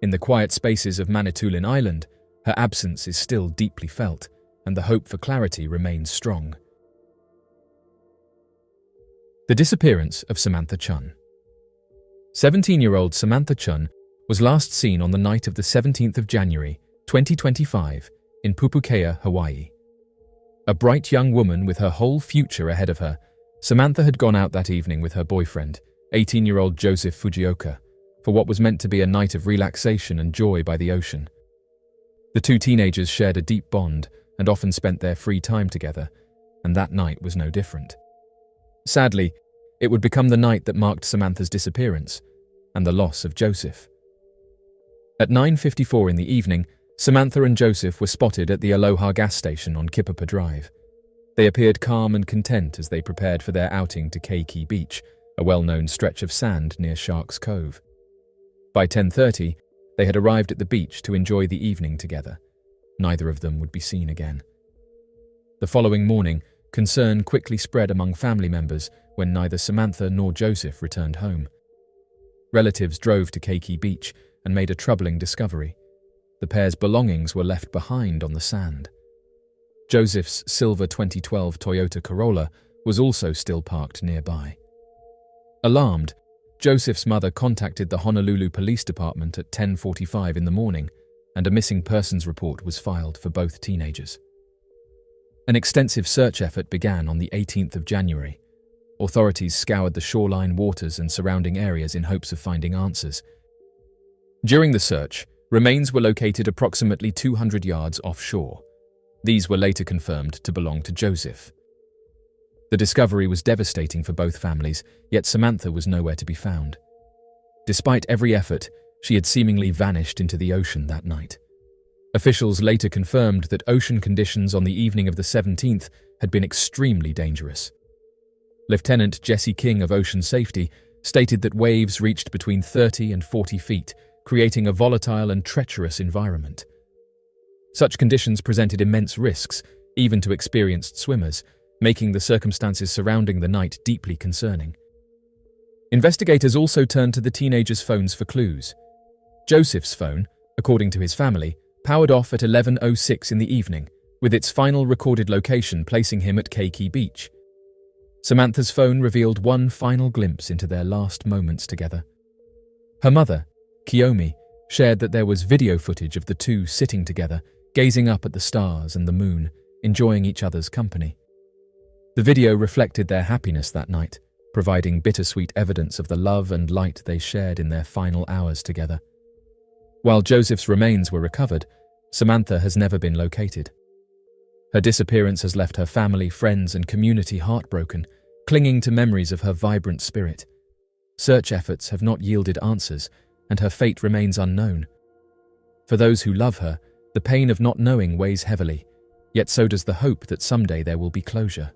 In the quiet spaces of Manitoulin Island, her absence is still deeply felt, and the hope for clarity remains strong. The disappearance of Samantha Chun. 17-year-old Samantha Chun was last seen on the night of the 17th of January, 2025, in Pupukea, Hawaii. A bright young woman with her whole future ahead of her, Samantha had gone out that evening with her boyfriend, 18-year-old Joseph Fujioka, for what was meant to be a night of relaxation and joy by the ocean. The two teenagers shared a deep bond and often spent their free time together, and that night was no different. Sadly, it would become the night that marked Samantha's disappearance and the loss of Joseph. At 9:54 in the evening, Samantha and Joseph were spotted at the Aloha gas station on Kipapa Drive. They appeared calm and content as they prepared for their outing to Keiki Beach, a well-known stretch of sand near Sharks Cove. By 10:30, they had arrived at the beach to enjoy the evening together. Neither of them would be seen again. The following morning, concern quickly spread among family members when neither Samantha nor Joseph returned home. Relatives drove to Keiki Beach and made a troubling discovery. The pair's belongings were left behind on the sand. Joseph's silver 2012 Toyota Corolla was also still parked nearby. Alarmed, Joseph's mother contacted the Honolulu Police Department at 10:45 in the morning, and a missing persons report was filed for both teenagers. An extensive search effort began on the 18th of January. Authorities scoured the shoreline waters and surrounding areas in hopes of finding answers. During the search, remains were located approximately 200 yards offshore. These were later confirmed to belong to Joseph. The discovery was devastating for both families, yet Samantha was nowhere to be found. Despite every effort, she had seemingly vanished into the ocean that night. Officials later confirmed that ocean conditions on the evening of the 17th had been extremely dangerous. Lieutenant Jesse King of Ocean Safety stated that waves reached between 30 and 40 feet, creating a volatile and treacherous environment. Such conditions presented immense risks, even to experienced swimmers, making the circumstances surrounding the night deeply concerning. Investigators also turned to the teenagers' phones for clues. Joseph's phone, according to his family, powered off at 11:06 in the evening, with its final recorded location placing him at Keiki Beach. Samantha's phone revealed one final glimpse into their last moments together. Her mother, Kiyomi, shared that there was video footage of the two sitting together, gazing up at the stars and the moon, enjoying each other's company. The video reflected their happiness that night, providing bittersweet evidence of the love and light they shared in their final hours together. While Joseph's remains were recovered, Samantha has never been located. Her disappearance has left her family, friends, and community heartbroken, clinging to memories of her vibrant spirit. Search efforts have not yielded answers, and her fate remains unknown. For those who love her, the pain of not knowing weighs heavily, yet so does the hope that someday there will be closure.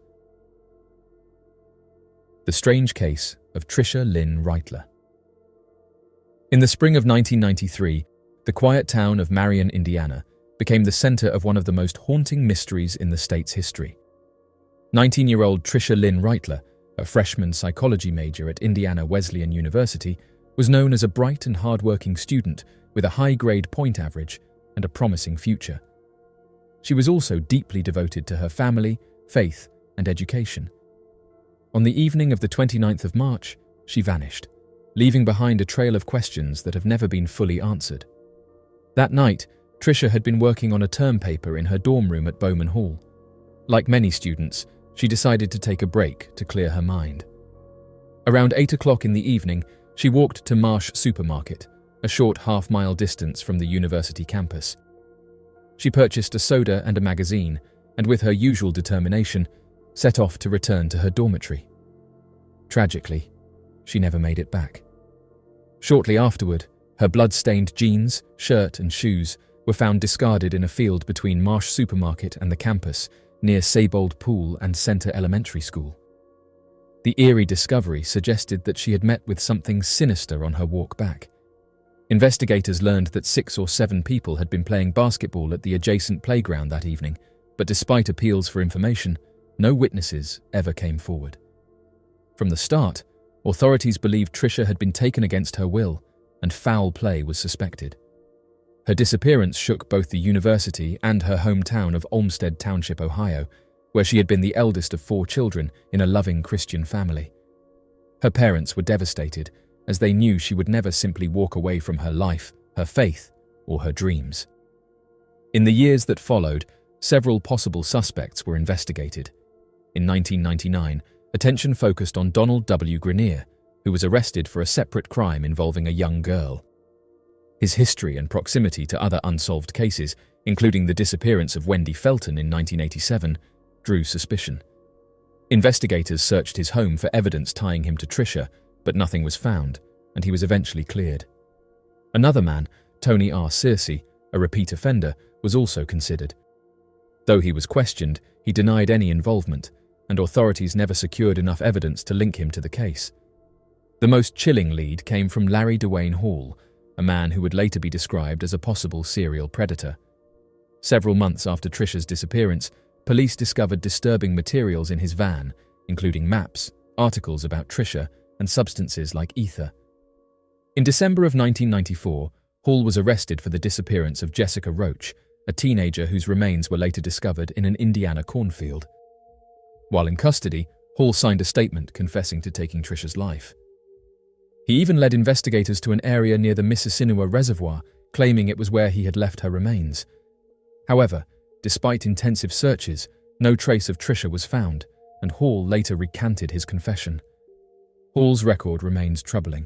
The strange case of Trisha Lynn Writler. In the spring of 1993, the quiet town of Marion, Indiana, became the center of one of the most haunting mysteries in the state's history. 19-year-old Trisha Lynn Writler, a freshman psychology major at Indiana Wesleyan University, was known as a bright and hardworking student with a high-grade point average and a promising future. She was also deeply devoted to her family, faith, and education. On the evening of the 29th of March, she vanished, leaving behind a trail of questions that have never been fully answered. That night, Trisha had been working on a term paper in her dorm room at Bowman Hall. Like many students, she decided to take a break to clear her mind. Around 8 o'clock in the evening, she walked to Marsh Supermarket, a short half-mile distance from the university campus. She purchased a soda and a magazine, and with her usual determination, set off to return to her dormitory. Tragically, she never made it back. Shortly afterward, her blood-stained jeans, shirt, and shoes were found discarded in a field between Marsh Supermarket and the campus, near Saybold Pool and Center Elementary School. The eerie discovery suggested that she had met with something sinister on her walk back. Investigators learned that 6 or 7 people had been playing basketball at the adjacent playground that evening, but despite appeals for information, no witnesses ever came forward. From the start, authorities believed Trisha had been taken against her will, and foul play was suspected. Her disappearance shook both the university and her hometown of Olmsted Township, Ohio, where she had been the eldest of 4 children in a loving Christian family. Her parents were devastated, as they knew she would never simply walk away from her life, her faith, or her dreams. In the years that followed, several possible suspects were investigated. In 1999, attention focused on Donald W. Grenier, who was arrested for a separate crime involving a young girl. His history and proximity to other unsolved cases, including the disappearance of Wendy Felton in 1987, drew suspicion. Investigators searched his home for evidence tying him to Trisha, but nothing was found, and he was eventually cleared. Another man, Tony R. Searcy, a repeat offender, was also considered. Though he was questioned, he denied any involvement, and authorities never secured enough evidence to link him to the case. The most chilling lead came from Larry Dwayne Hall, a man who would later be described as a possible serial predator. Several months after Trisha's disappearance, police discovered disturbing materials in his van, including maps, articles about Trisha, and substances like ether. In December of 1994, Hall was arrested for the disappearance of Jessica Roach, a teenager whose remains were later discovered in an Indiana cornfield. While in custody, Hall signed a statement confessing to taking Trisha's life. He even led investigators to an area near the Mississinewa Reservoir, claiming it was where he had left her remains. However, despite intensive searches, no trace of Trisha was found, and Hall later recanted his confession. Hall's record remains troubling.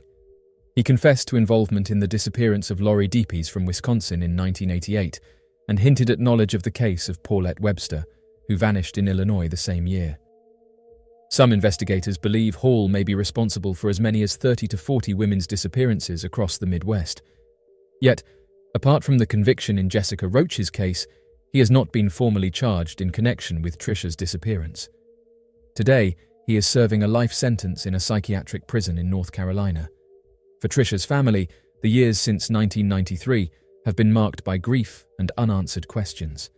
He confessed to involvement in the disappearance of Lori Deepies from Wisconsin in 1988 and hinted at knowledge of the case of Paulette Webster, who vanished in Illinois the same year. Some investigators believe Hall may be responsible for as many as 30 to 40 women's disappearances across the Midwest. Yet, apart from the conviction in Jessica Roach's case, he has not been formally charged in connection with Trisha's disappearance. Today, he is serving a life sentence in a psychiatric prison in North Carolina. For Trisha's family, the years since 1993 have been marked by grief and unanswered questions.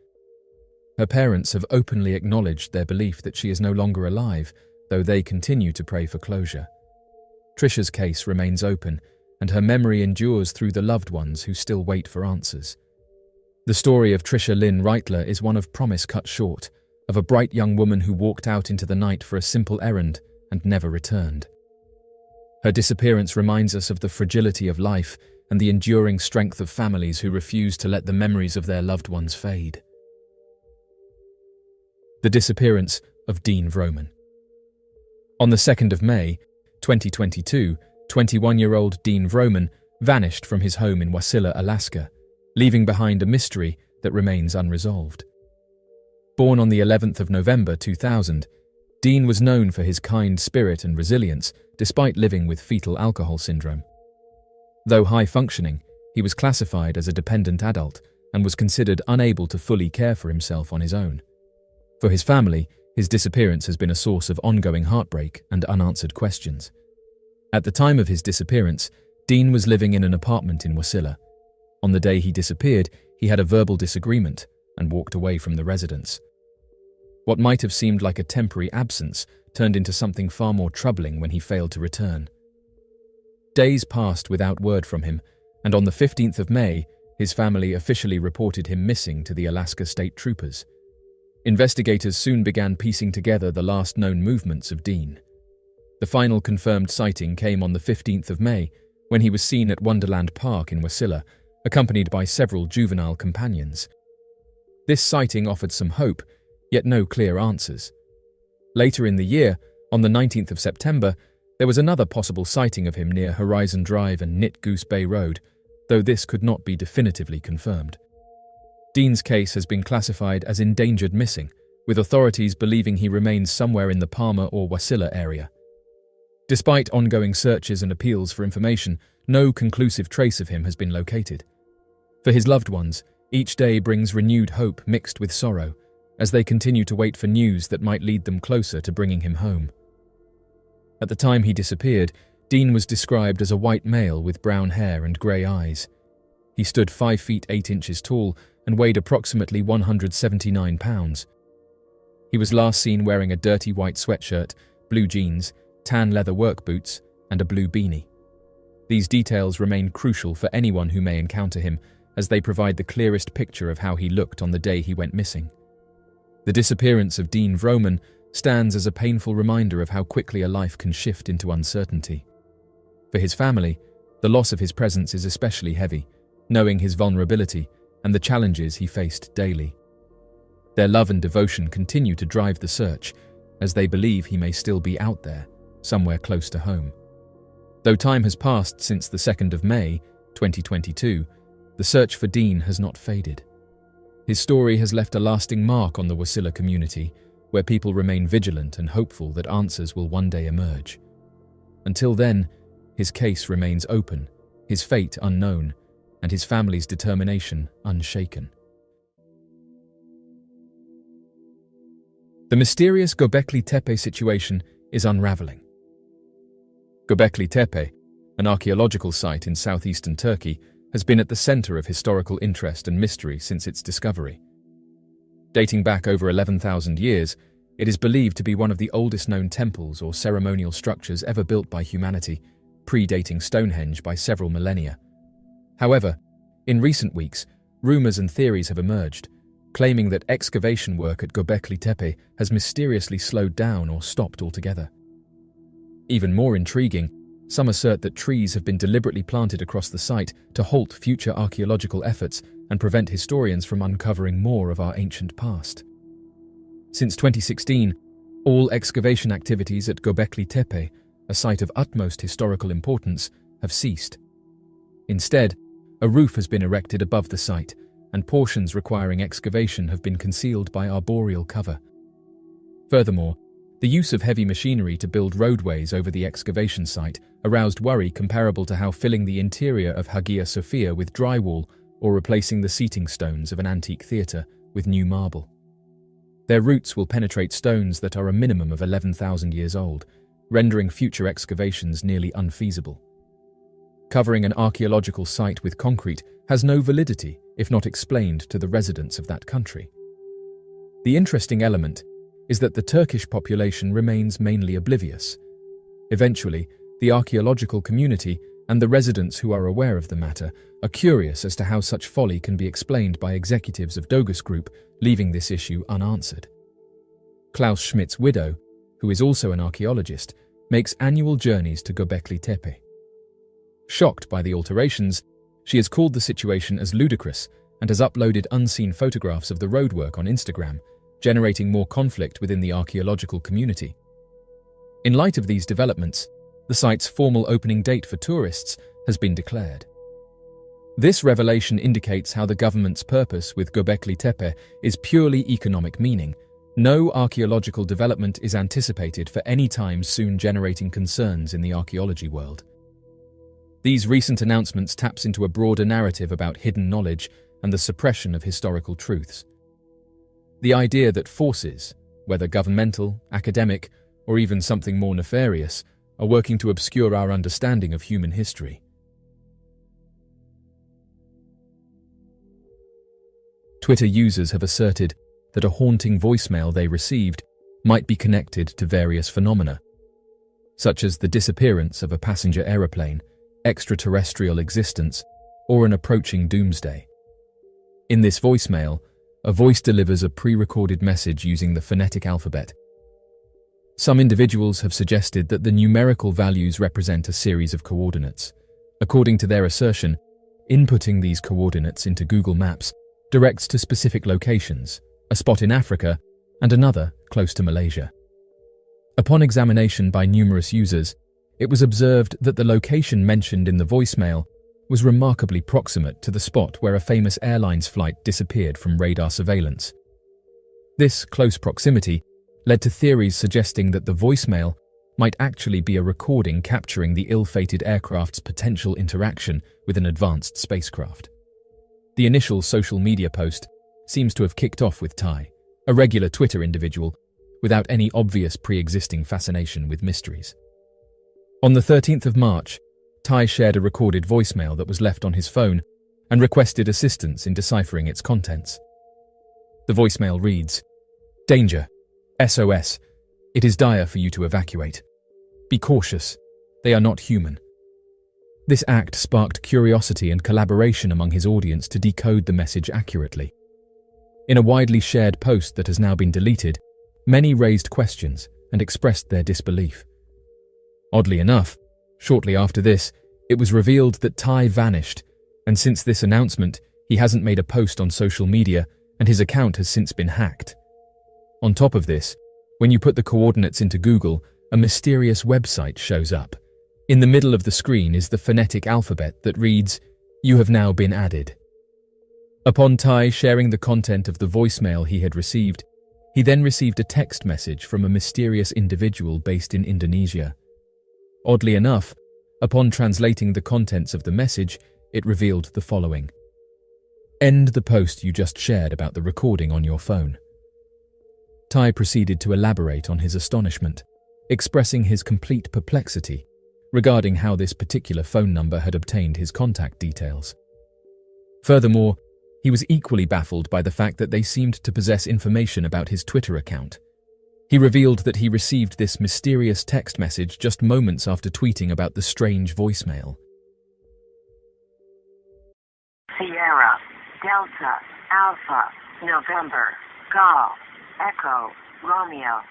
Her parents have openly acknowledged their belief that she is no longer alive, though they continue to pray for closure. Trisha's case remains open, and her memory endures through the loved ones who still wait for answers. The story of Trisha Lynn Writler is one of promise cut short, of a bright young woman who walked out into the night for a simple errand and never returned. Her disappearance reminds us of the fragility of life and the enduring strength of families who refuse to let the memories of their loved ones fade. The disappearance of Dean Vroman. On the 2nd of May, 2022, 21-year-old Dean Vroman vanished from his home in Wasilla, Alaska, leaving behind a mystery that remains unresolved. Born on the 11th of November 2000, Dean was known for his kind spirit and resilience despite living with fetal alcohol syndrome. Though high-functioning, he was classified as a dependent adult and was considered unable to fully care for himself on his own. For his family, his disappearance has been a source of ongoing heartbreak and unanswered questions. At the time of his disappearance, Dean was living in an apartment in Wasilla. On the day he disappeared, he had a verbal disagreement and walked away from the residence. What might have seemed like a temporary absence turned into something far more troubling when he failed to return. Days passed without word from him, and on the 15th of May, his family officially reported him missing to the Alaska State Troopers. Investigators soon began piecing together the last known movements of Dean. The final confirmed sighting came on the 15th of May, when he was seen at Wonderland Park in Wasilla, accompanied by several juvenile companions. This sighting offered some hope, yet no clear answers. Later in the year, on the 19th of September, there was another possible sighting of him near Horizon Drive and Knit Goose Bay Road, though this could not be definitively confirmed. Dean's case has been classified as endangered missing, with authorities believing he remains somewhere in the Palmer or Wasilla area. Despite ongoing searches and appeals for information, no conclusive trace of him has been located. For his loved ones, each day brings renewed hope mixed with sorrow, as they continue to wait for news that might lead them closer to bringing him home. At the time he disappeared, Dean was described as a white male with brown hair and grey eyes. He stood 5 feet 8 inches tall and weighed approximately 179 pounds. He was last seen wearing a dirty white sweatshirt, blue jeans, tan leather work boots, and a blue beanie. These details remain crucial for anyone who may encounter him, as they provide the clearest picture of how he looked on the day he went missing. The disappearance of Dean Vroman stands as a painful reminder of how quickly a life can shift into uncertainty. For his family, the loss of his presence is especially heavy, knowing his vulnerability and the challenges he faced daily. Their love and devotion continue to drive the search, as they believe he may still be out there, somewhere close to home. Though time has passed since the 2nd of May, 2022, the search for Dean has not faded. His story has left a lasting mark on the Wasilla community, where people remain vigilant and hopeful that answers will one day emerge. Until then, his case remains open, his fate unknown, and his family's determination unshaken. The mysterious Gobekli Tepe situation is unraveling. Gobekli Tepe, an archaeological site in southeastern Turkey, has been at the center of historical interest and mystery since its discovery. Dating back over 11,000 years, it is believed to be one of the oldest known temples or ceremonial structures ever built by humanity, predating Stonehenge by several millennia. However, In recent weeks, rumors and theories have emerged, claiming that excavation work at Gobeclete has mysteriously slowed down or stopped altogether. Even more intriguing, some assert that trees have been deliberately planted across the site to halt future archaeological efforts and prevent historians from uncovering more of our ancient past. Since 2016, all excavation activities at Gobekli Tepe, a site of utmost historical importance, have ceased. Instead, a roof has been erected above the site, and portions requiring excavation have been concealed by arboreal cover. Furthermore, the use of heavy machinery to build roadways over the excavation site aroused worry comparable to how filling the interior of Hagia Sophia with drywall or replacing the seating stones of an antique theatre with new marble. Their roots will penetrate stones that are a minimum of 11,000 years old, rendering future excavations nearly unfeasible. Covering an archaeological site with concrete has no validity if not explained to the residents of that country. The interesting element is that the Turkish population remains mainly oblivious. Eventually, the archaeological community and the residents who are aware of the matter are curious as to how such folly can be explained by executives of Dogus Group, leaving this issue unanswered. Klaus Schmidt's widow, who is also an archaeologist, makes annual journeys to Gobekli Tepe. Shocked by the alterations, she has called the situation as ludicrous and has uploaded unseen photographs of the roadwork on Instagram, generating more conflict within the archaeological community. In light of these developments, the site's formal opening date for tourists has been declared. This revelation indicates how the government's purpose with Gobekli Tepe is purely economic, meaning no archaeological development is anticipated for any time soon, generating concerns in the archaeology world. These recent announcements taps into a broader narrative about hidden knowledge and the suppression of historical truths. The idea that forces, whether governmental, academic, or even something more nefarious, are working to obscure our understanding of human history. Twitter users have asserted that a haunting voicemail they received might be connected to various phenomena, such as the disappearance of a passenger aeroplane, extraterrestrial existence, or an approaching doomsday. In this voicemail, a voice delivers a pre-recorded message using the phonetic alphabet. Some individuals have suggested that the numerical values represent a series of coordinates. According to their assertion, inputting these coordinates into Google Maps directs to specific locations, a spot in Africa and another close to Malaysia. Upon examination by numerous users, it was observed that the location mentioned in the voicemail was remarkably proximate to the spot where a famous airline's flight disappeared from radar surveillance. This close proximity led to theories suggesting that the voicemail might actually be a recording capturing the ill-fated aircraft's potential interaction with an advanced spacecraft. The initial social media post seems to have kicked off with Ty, a regular Twitter individual, without any obvious pre-existing fascination with mysteries. On the 13th of March, Ty shared a recorded voicemail that was left on his phone and requested assistance in deciphering its contents. The voicemail reads, "Danger. SOS. It is dire for you to evacuate. Be cautious. They are not human." This act sparked curiosity and collaboration among his audience to decode the message accurately. In a widely shared post that has now been deleted, many raised questions and expressed their disbelief. Oddly enough, shortly after this, it was revealed that Ty vanished, and since this announcement, he hasn't made a post on social media and his account has since been hacked. On top of this, when you put the coordinates into Google, a mysterious website shows up. In the middle of the screen is the phonetic alphabet that reads, "You have now been added." Upon Ty sharing the content of the voicemail he had received, he then received a text message from a mysterious individual based in Indonesia. Oddly enough, upon translating the contents of the message, it revealed the following: "End the post you just shared about the recording on your phone." Ty proceeded to elaborate on his astonishment, expressing his complete perplexity regarding how this particular phone number had obtained his contact details. Furthermore, he was equally baffled by the fact that they seemed to possess information about his Twitter account. He revealed that he received this mysterious text message just moments after tweeting about the strange voicemail. Yeah, Delta, Alpha, November, Golf, Echo, Romeo,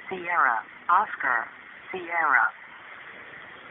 Sierra, Oscar, Sierra.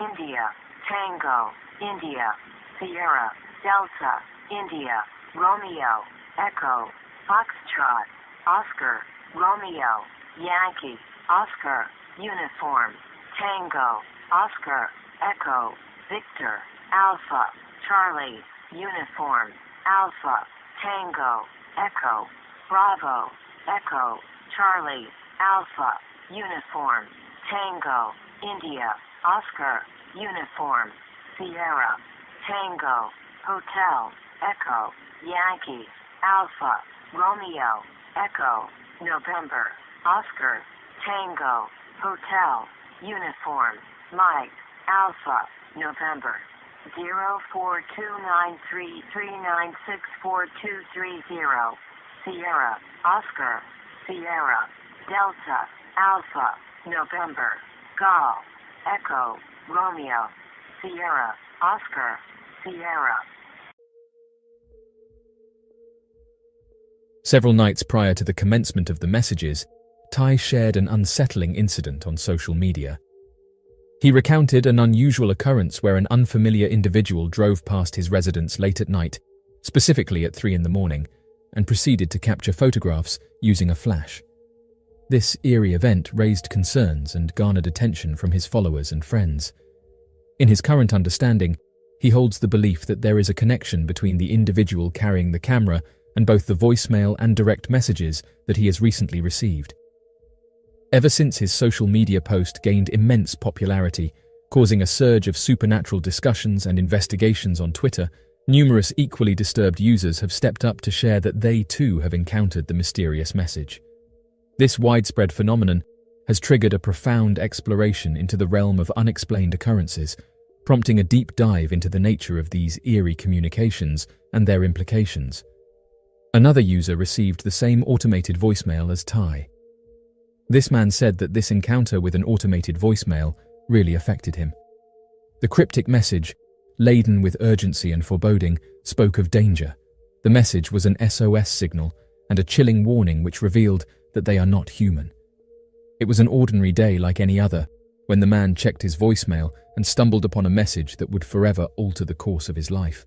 India, Tango, India, Sierra, Delta, India, Romeo, Echo, Foxtrot, Oscar, Romeo, Yankee, Oscar, Uniform, Tango, Oscar, Echo, Victor, Alpha, Charlie, Uniform, Alpha, Tango, Echo, Bravo, Echo, Charlie, Alpha, Uniform, Tango, India, Oscar, Uniform, Sierra, Tango, Hotel, Echo, Yankee, Alpha, Romeo, Echo, November, Oscar, Tango, Hotel, Uniform, Mike, Alpha, November, 042933964230, Sierra, Oscar, Sierra, Delta, Alpha, November, Golf, Echo, Romeo, Sierra, Oscar, Sierra. Several nights prior to the commencement of the messages, Ty shared an unsettling incident on social media. He recounted an unusual occurrence where an unfamiliar individual drove past his residence late at night, specifically at 3 a.m, and proceeded to capture photographs using a flash. This eerie event raised concerns and garnered attention from his followers and friends. In his current understanding, he holds the belief that there is a connection between the individual carrying the camera and both the voicemail and direct messages that he has recently received. Ever since his social media post gained immense popularity, causing a surge of supernatural discussions and investigations on Twitter, numerous equally disturbed users have stepped up to share that they too have encountered the mysterious message. This widespread phenomenon has triggered a profound exploration into the realm of unexplained occurrences, prompting a deep dive into the nature of these eerie communications and their implications. Another user received the same automated voicemail as Ty. This man said that this encounter with an automated voicemail really affected him. The cryptic message, laden with urgency and foreboding, spoke of danger. The message was an SOS signal and a chilling warning which revealed that they are not human. It was an ordinary day like any other, when the man checked his voicemail and stumbled upon a message that would forever alter the course of his life.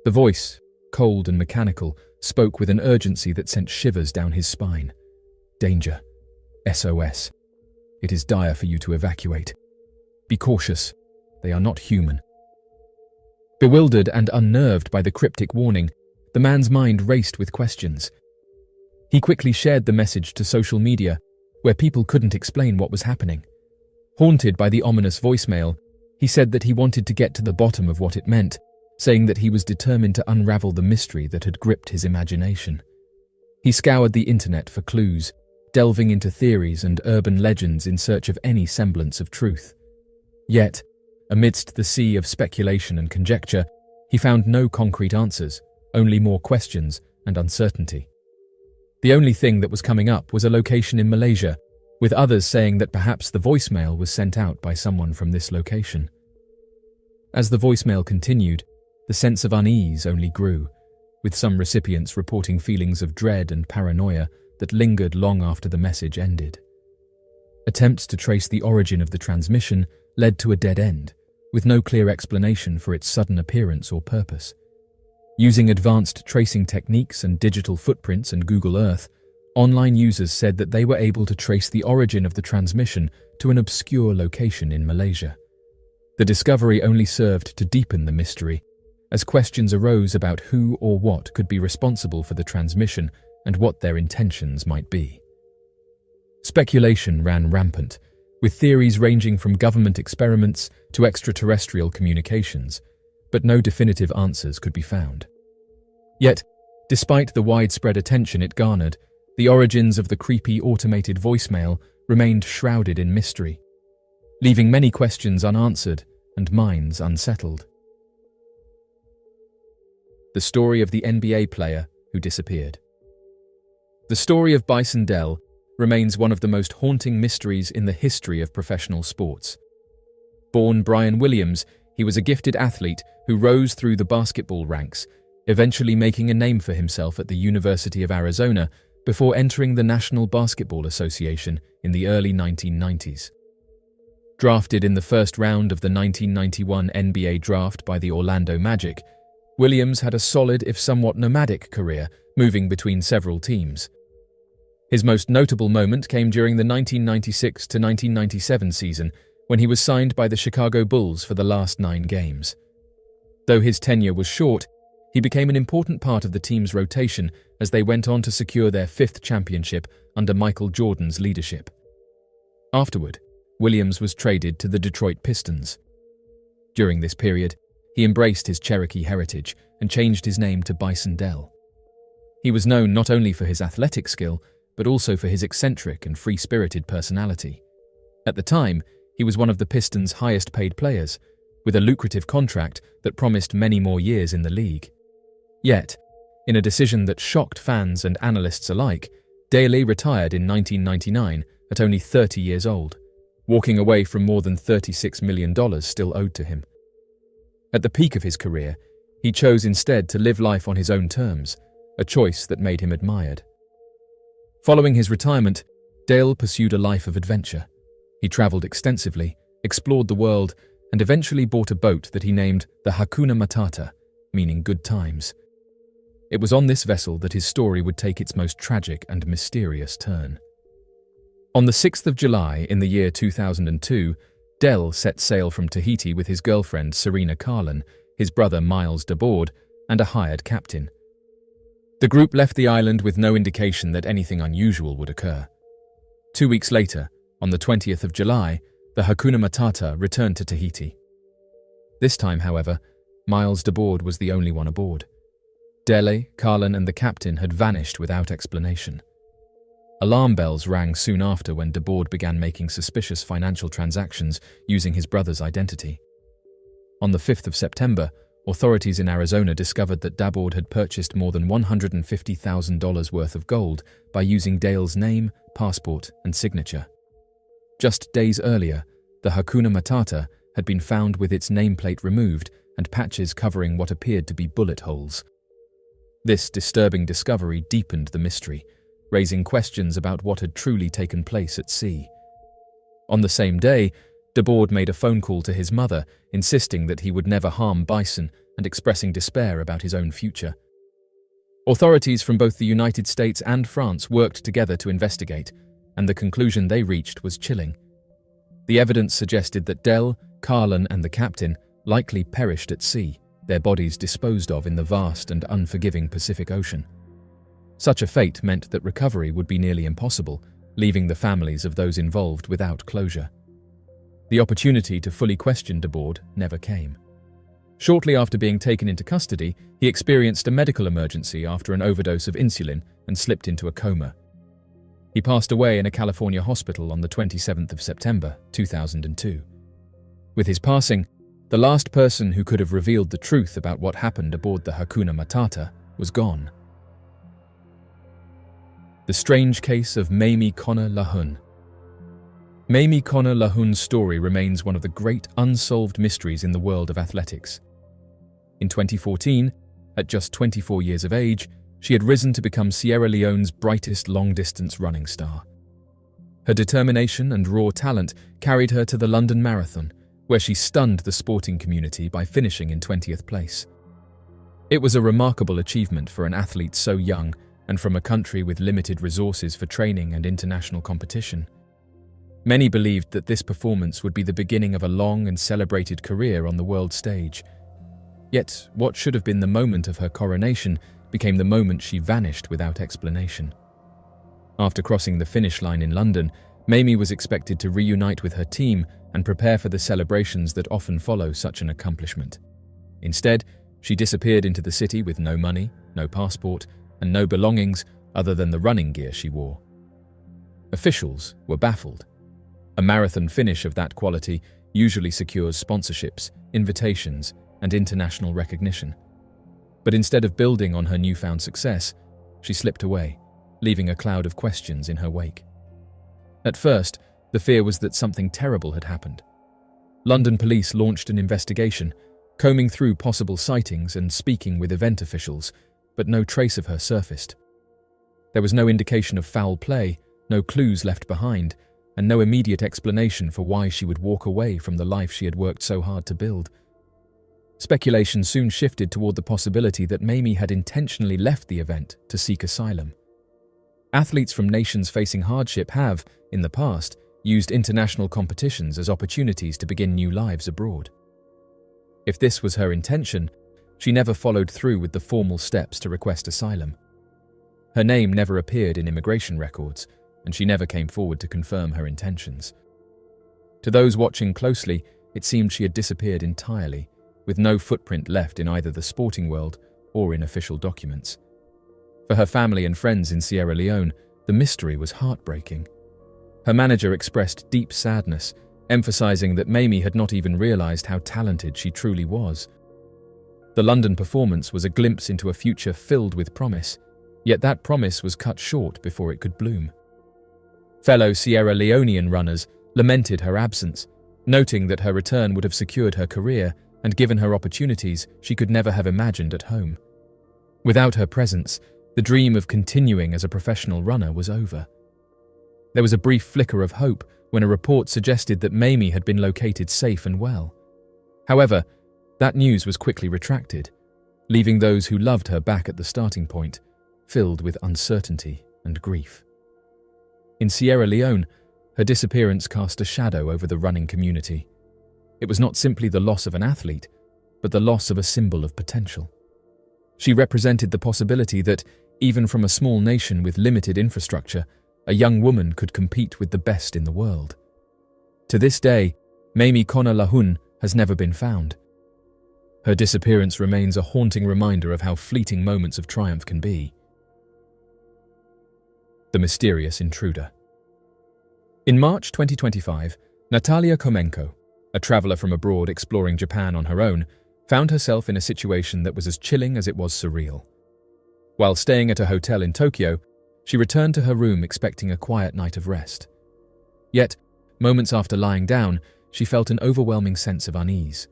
The voice, cold and mechanical, spoke with an urgency that sent shivers down his spine. Danger. SOS. It is dire for you to evacuate. Be cautious. They are not human. Bewildered and unnerved by the cryptic warning, the man's mind raced with questions. He quickly shared the message to social media, where people couldn't explain what was happening. Haunted by the ominous voicemail, he said that he wanted to get to the bottom of what it meant, saying that he was determined to unravel the mystery that had gripped his imagination. He scoured the internet for clues, delving into theories and urban legends in search of any semblance of truth. Yet, amidst the sea of speculation and conjecture, he found no concrete answers, only more questions and uncertainty. The only thing that was coming up was a location in Malaysia, with others saying that perhaps the voicemail was sent out by someone from this location. As the voicemail continued, the sense of unease only grew, with some recipients reporting feelings of dread and paranoia that lingered long after the message ended. Attempts to trace the origin of the transmission led to a dead end, with no clear explanation for its sudden appearance or purpose. Using advanced tracing techniques and digital footprints and Google Earth, online users said that they were able to trace the origin of the transmission to an obscure location in Malaysia. The discovery only served to deepen the mystery, as questions arose about who or what could be responsible for the transmission and what their intentions might be. Speculation ran rampant, with theories ranging from government experiments to extraterrestrial communications, but no definitive answers could be found. Yet, despite the widespread attention it garnered, the origins of the creepy automated voicemail remained shrouded in mystery, leaving many questions unanswered and minds unsettled. The story of the NBA player who disappeared. The story of Bison Dele remains one of the most haunting mysteries in the history of professional sports. Born Brian Williams, he was a gifted athlete who rose through the basketball ranks, eventually making a name for himself at the University of Arizona before entering the National Basketball Association in the early 1990s. Drafted in the first round of the 1991 NBA draft by the Orlando Magic, Williams had a solid if somewhat nomadic career, moving between several teams. His most notable moment came during the 1996 to 1997 season when he was signed by the Chicago Bulls for the last 9 games. Though his tenure was short, he became an important part of the team's rotation as they went on to secure their 5th championship under Michael Jordan's leadership. Afterward, Williams was traded to the Detroit Pistons. During this period, he embraced his Cherokee heritage and changed his name to Bison Dele. He was known not only for his athletic skill, but also for his eccentric and free-spirited personality. At the time, he was one of the Pistons' highest-paid players, with a lucrative contract that promised many more years in the league. Yet, in a decision that shocked fans and analysts alike, Dele retired in 1999 at only 30 years old, walking away from more than $36 million still owed to him. At the peak of his career, he chose instead to live life on his own terms, a choice that made him admired. Following his retirement, Dele pursued a life of adventure. He traveled extensively, explored the world, and eventually bought a boat that he named the Hakuna Matata, meaning good times. It was on this vessel that his story would take its most tragic and mysterious turn. On the 6th of July in the year 2002, Dele set sail from Tahiti with his girlfriend Serena Carlin, his brother Miles DeBoard, and a hired captain. The group left the island with no indication that anything unusual would occur. 2 weeks later, on the 20th of July, the Hakuna Matata returned to Tahiti. This time, however, Miles DeBoard was the only one aboard. Dele, Carlin, and the captain had vanished without explanation. Alarm bells rang soon after when DeBoard began making suspicious financial transactions using his brother's identity. On the 5th of September, authorities in Arizona discovered that DeBoard had purchased more than $150,000 worth of gold by using Dale's name, passport, and signature. Just days earlier, the Hakuna Matata had been found with its nameplate removed and patches covering what appeared to be bullet holes. This disturbing discovery deepened the mystery, raising questions about what had truly taken place at sea. On the same day, DeBoard made a phone call to his mother, insisting that he would never harm Bison and expressing despair about his own future. Authorities from both the United States and France worked together to investigate, and the conclusion they reached was chilling. The evidence suggested that Dele, Carlin, and the captain likely perished at sea, their bodies disposed of in the vast and unforgiving Pacific Ocean. Such a fate meant that recovery would be nearly impossible, leaving the families of those involved without closure. The opportunity to fully question DeBoard never came. Shortly after being taken into custody, he experienced a medical emergency after an overdose of insulin and slipped into a coma. He passed away in a California hospital on the 27th of September, 2002. With his passing, the last person who could have revealed the truth about what happened aboard the Hakuna Matata was gone. The strange case of Mamie Connor Lahun. Mamie Connor Lahun's story remains one of the great unsolved mysteries in the world of athletics. In 2014, at just 24 years of age, she had risen to become Sierra Leone's brightest long-distance running star. Her determination and raw talent carried her to the London Marathon, where she stunned the sporting community by finishing in 20th place. It was a remarkable achievement for an athlete so young and from a country with limited resources for training and international competition. Many believed that this performance would be the beginning of a long and celebrated career on the world stage. Yet, what should have been the moment of her coronation became the moment she vanished without explanation. After crossing the finish line in London, Mamie was expected to reunite with her team and prepare for the celebrations that often follow such an accomplishment. Instead, she disappeared into the city with no money, no passport, and no belongings other than the running gear she wore. Officials were baffled. A marathon finish of that quality usually secures sponsorships, invitations, and international recognition. But instead of building on her newfound success, she slipped away, leaving a cloud of questions in her wake. At first, the fear was that something terrible had happened. London police launched an investigation, combing through possible sightings and speaking with event officials, but no trace of her surfaced. There was no indication of foul play, no clues left behind, and no immediate explanation for why she would walk away from the life she had worked so hard to build. Speculation soon shifted toward the possibility that Mamie had intentionally left the event to seek asylum. Athletes from nations facing hardship have, in the past, used international competitions as opportunities to begin new lives abroad. If this was her intention, she never followed through with the formal steps to request asylum. Her name never appeared in immigration records, and she never came forward to confirm her intentions. To those watching closely, it seemed she had disappeared entirely, with no footprint left in either the sporting world or in official documents. For her family and friends in Sierra Leone, the mystery was heartbreaking. Her manager expressed deep sadness, emphasizing that Mamie had not even realized how talented she truly was. The London performance was a glimpse into a future filled with promise, yet that promise was cut short before it could bloom. Fellow Sierra Leonean runners lamented her absence, noting that her return would have secured her career and given her opportunities she could never have imagined at home. Without her presence, the dream of continuing as a professional runner was over. There was a brief flicker of hope when a report suggested that Mamie had been located safe and well. However, that news was quickly retracted, leaving those who loved her back at the starting point, filled with uncertainty and grief. In Sierra Leone, her disappearance cast a shadow over the running community. It was not simply the loss of an athlete, but the loss of a symbol of potential. She represented the possibility that, even from a small nation with limited infrastructure, a young woman could compete with the best in the world. To this day, Mamie Kona Lahun has never been found. Her disappearance remains a haunting reminder of how fleeting moments of triumph can be. The mysterious intruder. In March 2025, Natalia Komenko, a traveler from abroad exploring Japan on her own, found herself in a situation that was as chilling as it was surreal. While staying at a hotel in Tokyo, she returned to her room expecting a quiet night of rest. Yet, moments after lying down, she felt an overwhelming sense of unease.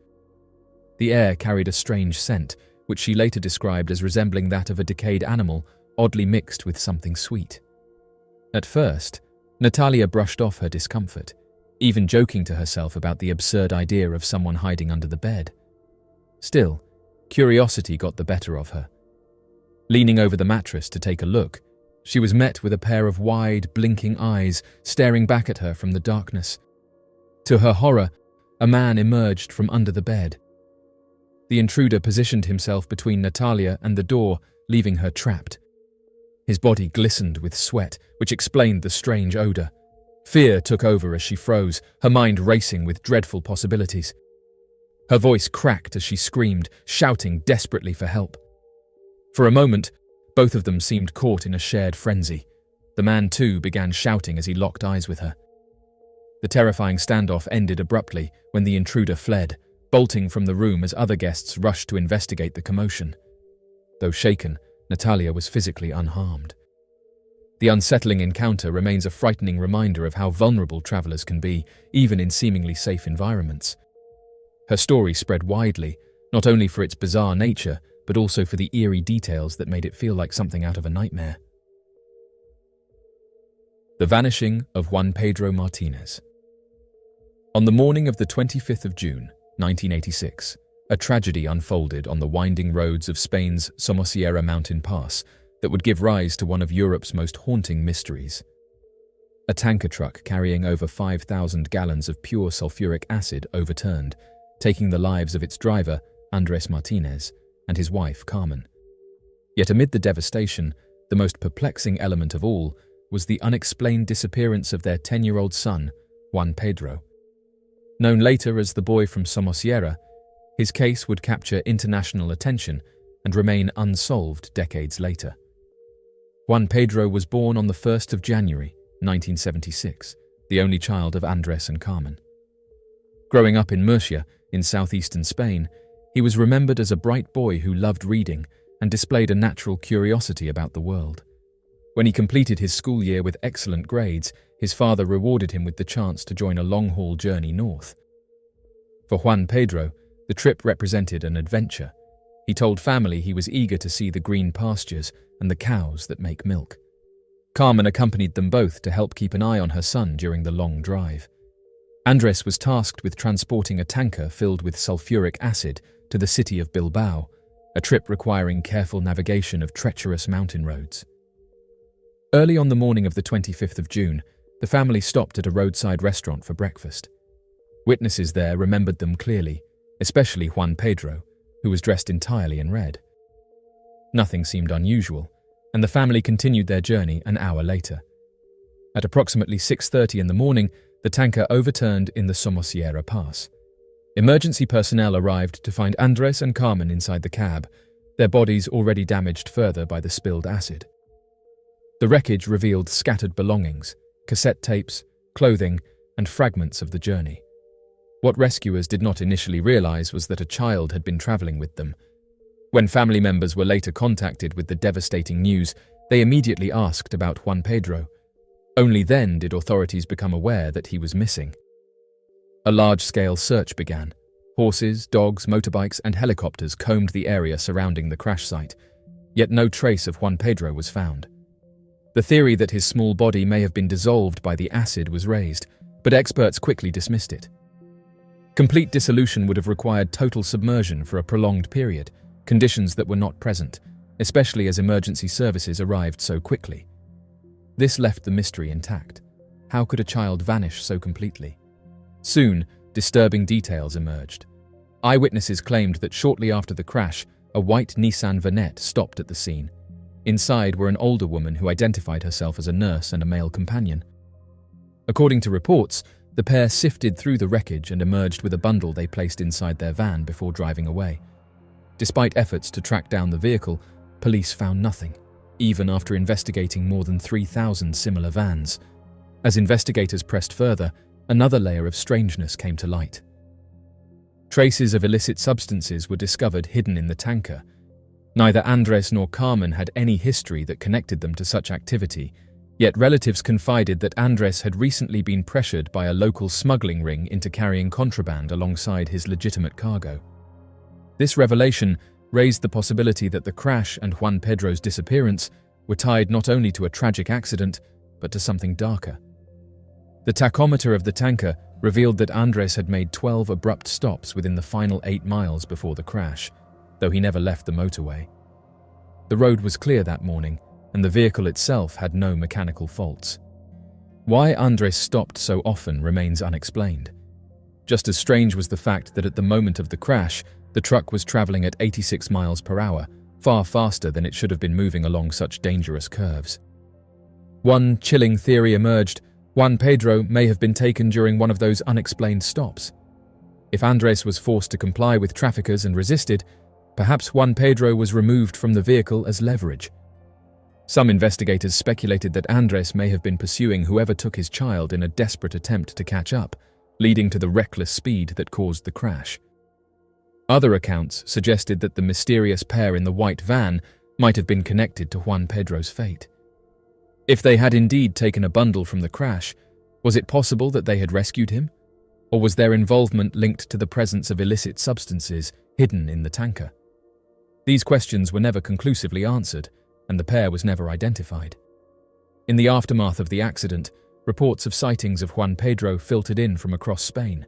The air carried a strange scent, which she later described as resembling that of a decayed animal, oddly mixed with something sweet. At first, Natalia brushed off her discomfort, even joking to herself about the absurd idea of someone hiding under the bed. Still, curiosity got the better of her. Leaning over the mattress to take a look, she was met with a pair of wide, blinking eyes staring back at her from the darkness. To her horror, a man emerged from under the bed. The intruder positioned himself between Natalia and the door, leaving her trapped. His body glistened with sweat, which explained the strange odor. Fear took over as she froze, her mind racing with dreadful possibilities. Her voice cracked as she screamed, shouting desperately for help. For a moment, both of them seemed caught in a shared frenzy. The man, too, began shouting as he locked eyes with her. The terrifying standoff ended abruptly when the intruder fled, bolting from the room as other guests rushed to investigate the commotion. Though shaken, Natalia was physically unharmed. The unsettling encounter remains a frightening reminder of how vulnerable travelers can be, even in seemingly safe environments. Her story spread widely, not only for its bizarre nature, but also for the eerie details that made it feel like something out of a nightmare. The vanishing of Juan Pedro Martinez. On the morning of the 25th of June, 1986, a tragedy unfolded on the winding roads of Spain's Somosierra mountain pass that would give rise to one of Europe's most haunting mysteries. A tanker truck carrying over 5,000 gallons of pure sulfuric acid overturned, taking the lives of its driver, Andres Martinez, and his wife, Carmen. Yet amid the devastation, the most perplexing element of all was the unexplained disappearance of their 10-year-old son, Juan Pedro. Known later as the boy from Somosierra, his case would capture international attention and remain unsolved decades later. Juan Pedro was born on the 1st of January, 1976, the only child of Andres and Carmen. Growing up in Murcia, in southeastern Spain, he was remembered as a bright boy who loved reading and displayed a natural curiosity about the world. When he completed his school year with excellent grades, his father rewarded him with the chance to join a long-haul journey north. For Juan Pedro, The trip represented an adventure. He told family he was eager to see the green pastures and the cows that make milk. Carmen accompanied them both to help keep an eye on her son during the long drive. Andres was tasked with transporting a tanker filled with sulfuric acid to the city of Bilbao, a trip requiring careful navigation of treacherous mountain roads. Early on the morning of the 25th of June, the family stopped at a roadside restaurant for breakfast. Witnesses there remembered them clearly, especially Juan Pedro, who was dressed entirely in red. Nothing seemed unusual, and the family continued their journey an hour later. At approximately 6:30 in the morning, the tanker overturned in the Somosierra Pass. Emergency personnel arrived to find Andres and Carmen inside the cab, their bodies already damaged further by the spilled acid. The wreckage revealed scattered belongings, cassette tapes, clothing, and fragments of the journey. What rescuers did not initially realize was that a child had been traveling with them. When family members were later contacted with the devastating news, they immediately asked about Juan Pedro. Only then did authorities become aware that he was missing. A large-scale search began. Horses, dogs, motorbikes, and helicopters combed the area surrounding the crash site, yet no trace of Juan Pedro was found. The theory that his small body may have been dissolved by the acid was raised, but experts quickly dismissed it. Complete dissolution would have required total submersion for a prolonged period, conditions that were not present, especially as emergency services arrived so quickly. This left the mystery intact. How could a child vanish so completely? Soon, disturbing details emerged. Eyewitnesses claimed that shortly after the crash, a white Nissan Vanette stopped at the scene. Inside were an older woman who identified herself as a nurse and a male companion. According to reports, the pair sifted through the wreckage and emerged with a bundle they placed inside their van before driving away. Despite efforts to track down the vehicle, police found nothing, even after investigating more than 3,000 similar vans. As investigators pressed further, another layer of strangeness came to light. Traces of illicit substances were discovered hidden in the tanker. Neither Andres nor Carmen had any history that connected them to such activity, yet relatives confided that Andres had recently been pressured by a local smuggling ring into carrying contraband alongside his legitimate cargo. This revelation raised the possibility that the crash and Juan Pedro's disappearance were tied not only to a tragic accident, but to something darker. The tachometer of the tanker revealed that Andres had made 12 abrupt stops within the final 8 miles before the crash, though he never left the motorway. The road was clear that morning, and the vehicle itself had no mechanical faults. Why Andres stopped so often remains unexplained. Just as strange was the fact that at the moment of the crash, the truck was traveling at 86 miles per hour, far faster than it should have been moving along such dangerous curves. One chilling theory emerged: Juan Pedro may have been taken during one of those unexplained stops. If Andres was forced to comply with traffickers and resisted, perhaps Juan Pedro was removed from the vehicle as leverage. Some investigators speculated that Andres may have been pursuing whoever took his child in a desperate attempt to catch up, leading to the reckless speed that caused the crash. Other accounts suggested that the mysterious pair in the white van might have been connected to Juan Pedro's fate. If they had indeed taken a bundle from the crash, was it possible that they had rescued him? Or was their involvement linked to the presence of illicit substances hidden in the tanker? These questions were never conclusively answered, and the pair was never identified. In the aftermath of the accident, reports of sightings of Juan Pedro filtered in from across Spain.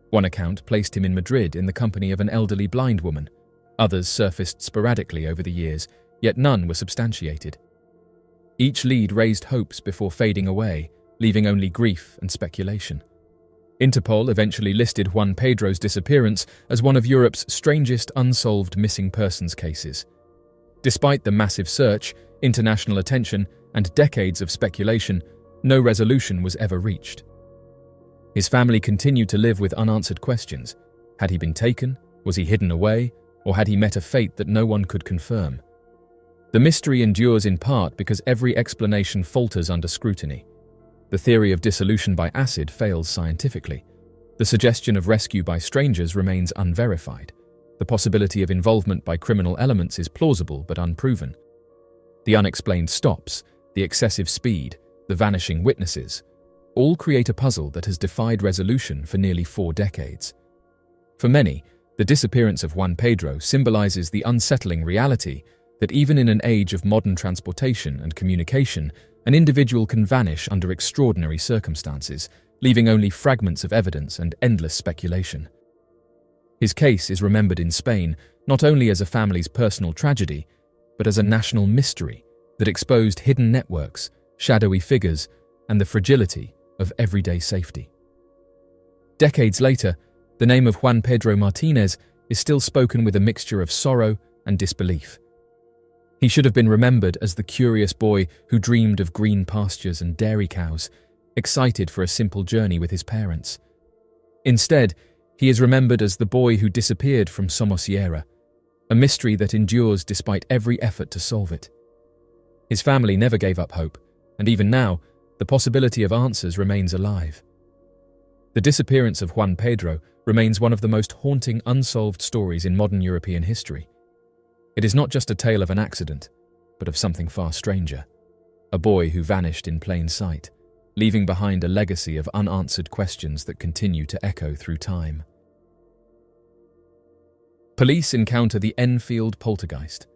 One account placed him in Madrid in the company of an elderly blind woman. Others surfaced sporadically over the years, yet none were substantiated. Each lead raised hopes before fading away, leaving only grief and speculation. Interpol eventually listed Juan Pedro's disappearance as one of Europe's strangest unsolved missing persons cases. Despite the massive search, international attention, and decades of speculation, no resolution was ever reached. His family continued to live with unanswered questions. Had he been taken? Was he hidden away? Or had he met a fate that no one could confirm? The mystery endures in part because every explanation falters under scrutiny. The theory of dissolution by acid fails scientifically. The suggestion of rescue by strangers remains unverified. The possibility of involvement by criminal elements is plausible but unproven. The unexplained stops, the excessive speed, the vanishing witnesses, all create a puzzle that has defied resolution for nearly 4 decades. For many, The disappearance of Juan Pedro symbolizes the unsettling reality that even in an age of modern transportation and communication, an individual can vanish under extraordinary circumstances, leaving only fragments of evidence and endless speculation. His case is remembered in Spain not only as a family's personal tragedy, but as a national mystery that exposed hidden networks, shadowy figures, and the fragility of everyday safety. Decades later, the name of Juan Pedro Martinez is still spoken with a mixture of sorrow and disbelief. He should have been remembered as the curious boy who dreamed of green pastures and dairy cows, excited for a simple journey with his parents. Instead, he is remembered as the boy who disappeared from Somosierra, a mystery that endures despite every effort to solve it. His family never gave up hope, and even now, the possibility of answers remains alive. The disappearance of Juan Pedro remains one of the most haunting unsolved stories in modern European history. It is not just a tale of an accident, but of something far stranger. A boy who vanished in plain sight, leaving behind a legacy of unanswered questions that continue to echo through time. Police encounter the Enfield Poltergeist.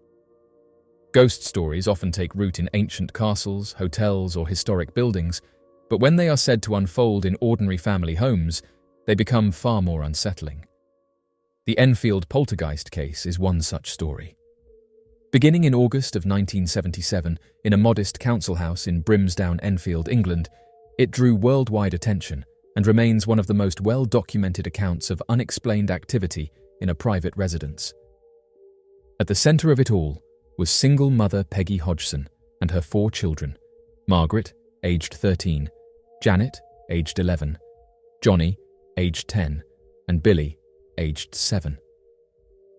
Ghost stories often take root in ancient castles, hotels, or historic buildings, but when they are said to unfold in ordinary family homes, they become far more unsettling. The Enfield Poltergeist case is one such story. Beginning in August of 1977, in a modest council house in Brimsdown, Enfield, England, it drew worldwide attention and remains one of the most well-documented accounts of unexplained activity in a private residence. At the centre of it all was single mother Peggy Hodgson and her 4 children, Margaret, aged 13, Janet, aged 11, Johnny, aged 10, and Billy, aged 7.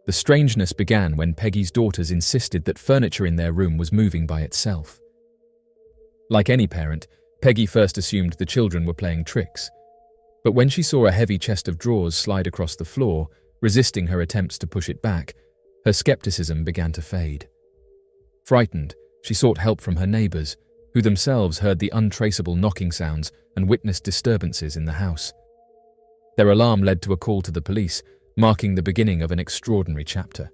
The strangeness began when Peggy's daughters insisted that furniture in their room was moving by itself. Like any parent, Peggy first assumed the children were playing tricks, but when she saw a heavy chest of drawers slide across the floor, resisting her attempts to push it back, her skepticism began to fade. Frightened, she sought help from her neighbours, who themselves heard the untraceable knocking sounds and witnessed disturbances in the house. Their alarm led to a call to the police, marking the beginning of an extraordinary chapter.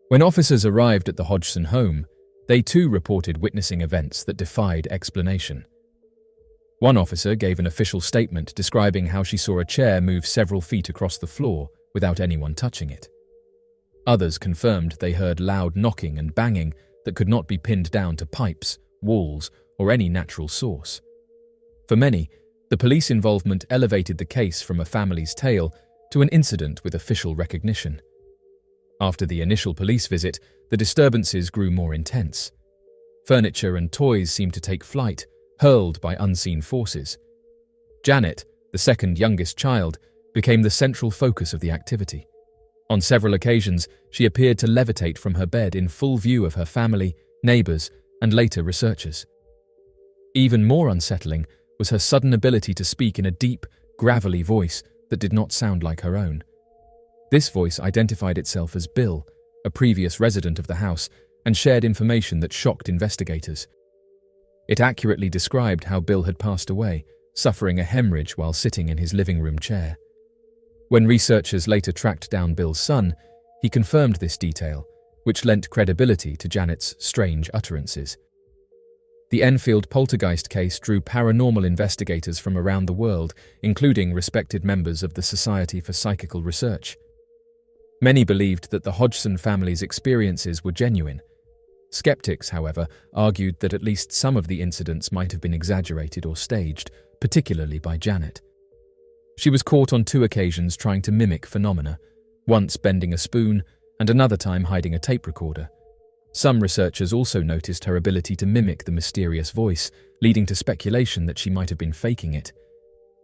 When officers arrived at the Hodgson home, they too reported witnessing events that defied explanation. One officer gave an official statement describing how she saw a chair move several feet across the floor without anyone touching it. Others confirmed they heard loud knocking and banging that could not be pinned down to pipes, walls, or any natural source. For many, the police involvement elevated the case from a family's tale to an incident with official recognition. After the initial police visit, the disturbances grew more intense. Furniture and toys seemed to take flight, hurled by unseen forces. Janet, the second youngest child, became the central focus of the activity. On several occasions, she appeared to levitate from her bed in full view of her family, neighbours, and later researchers. Even more unsettling was her sudden ability to speak in a deep, gravelly voice that did not sound like her own. This voice identified itself as Bill, a previous resident of the house, and shared information that shocked investigators. It accurately described how Bill had passed away, suffering a hemorrhage while sitting in his living room chair. When researchers later tracked down Bill's son, he confirmed this detail, which lent credibility to Janet's strange utterances. The Enfield Poltergeist case drew paranormal investigators from around the world, including respected members of the Society for Psychical Research. Many believed that the Hodgson family's experiences were genuine. Skeptics, however, argued that at least some of the incidents might have been exaggerated or staged, particularly by Janet. She was caught on 2 occasions trying to mimic phenomena, once bending a spoon and another time hiding a tape recorder. Some researchers also noticed her ability to mimic the mysterious voice, leading to speculation that she might have been faking it.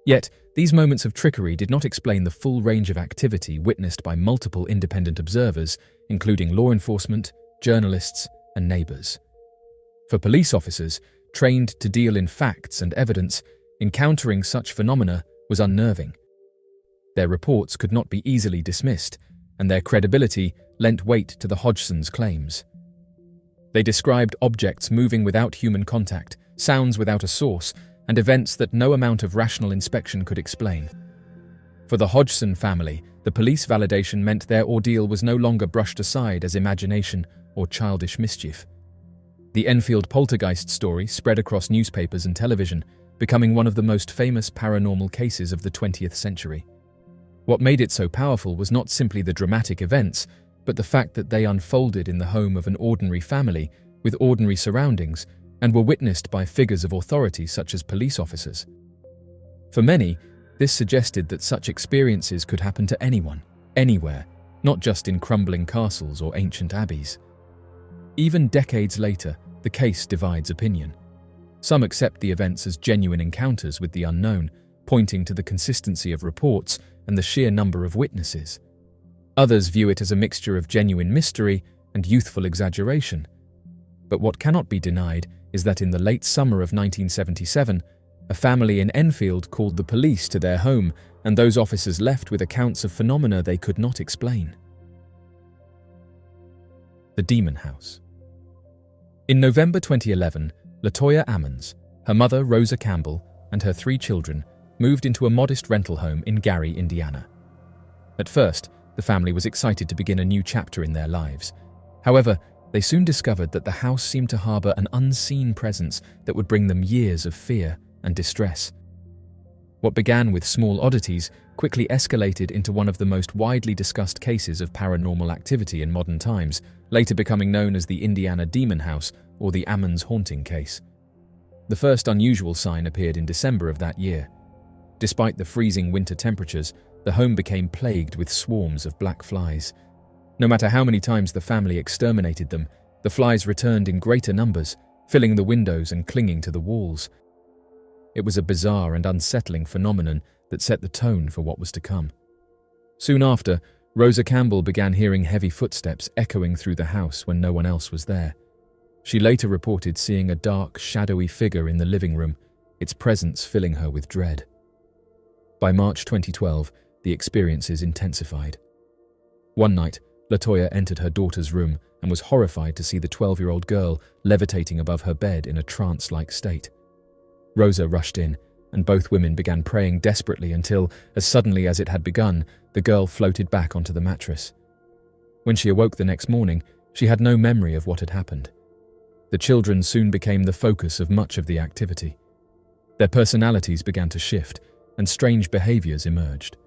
Yet, these moments of trickery did not explain the full range of activity witnessed by multiple independent observers, including law enforcement, journalists, and neighbours. For police officers, trained to deal in facts and evidence, encountering such phenomena was unnerving. Their reports could not be easily dismissed, and their credibility lent weight to the Hodgsons' claims. They described objects moving without human contact, sounds without a source, and events that no amount of rational inspection could explain. For the Hodgson family, the police validation meant their ordeal was no longer brushed aside as imagination or childish mischief. The Enfield Poltergeist story spread across newspapers and television, becoming one of the most famous paranormal cases of the 20th century. What made it so powerful was not simply the dramatic events, but the fact that they unfolded in the home of an ordinary family with ordinary surroundings and were witnessed by figures of authority such as police officers. For many, this suggested that such experiences could happen to anyone, anywhere, not just in crumbling castles or ancient abbeys. Even decades later, the case divides opinion. Some accept the events as genuine encounters with the unknown, pointing to the consistency of reports and the sheer number of witnesses. Others view it as a mixture of genuine mystery and youthful exaggeration. But what cannot be denied is that in the late summer of 1977, a family in Enfield called the police to their home, and those officers left with accounts of phenomena they could not explain. The Demon House. In November 2011, Latoya Ammons, her mother Rosa Campbell, and her 3 children moved into a modest rental home in Gary, Indiana. At first, the family was excited to begin a new chapter in their lives. However, they soon discovered that the house seemed to harbor an unseen presence that would bring them years of fear and distress. What began with small oddities quickly escalated into one of the most widely discussed cases of paranormal activity in modern times, later becoming known as the Indiana Demon House or the Ammons haunting case. The first unusual sign appeared in December of that year. Despite the freezing winter temperatures, the home became plagued with swarms of black flies. No matter how many times the family exterminated them, the flies returned in greater numbers, filling the windows and clinging to the walls. It was a bizarre and unsettling phenomenon that set the tone for what was to come. Soon after, Rosa Campbell began hearing heavy footsteps echoing through the house when no one else was there. She later reported seeing a dark, shadowy figure in the living room, its presence filling her with dread. By March 2012, the experiences intensified. One night, Latoya entered her daughter's room and was horrified to see the 12-year-old girl levitating above her bed in a trance-like state. Rosa rushed in, and both women began praying desperately until, as suddenly as it had begun, the girl floated back onto the mattress. When she awoke the next morning, she had no memory of what had happened. The children soon became the focus of much of the activity. Their personalities began to shift, and strange behaviors emerged.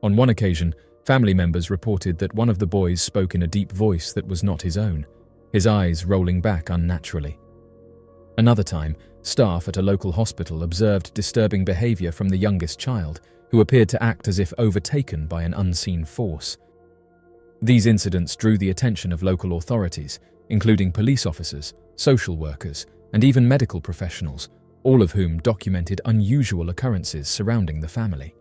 On one occasion, family members reported that one of the boys spoke in a deep voice that was not his own, his eyes rolling back unnaturally. Another time, staff at a local hospital observed disturbing behavior from the youngest child, who appeared to act as if overtaken by an unseen force. These incidents drew the attention of local authorities, including police officers, social workers, and even medical professionals, all of whom documented unusual occurrences surrounding the family.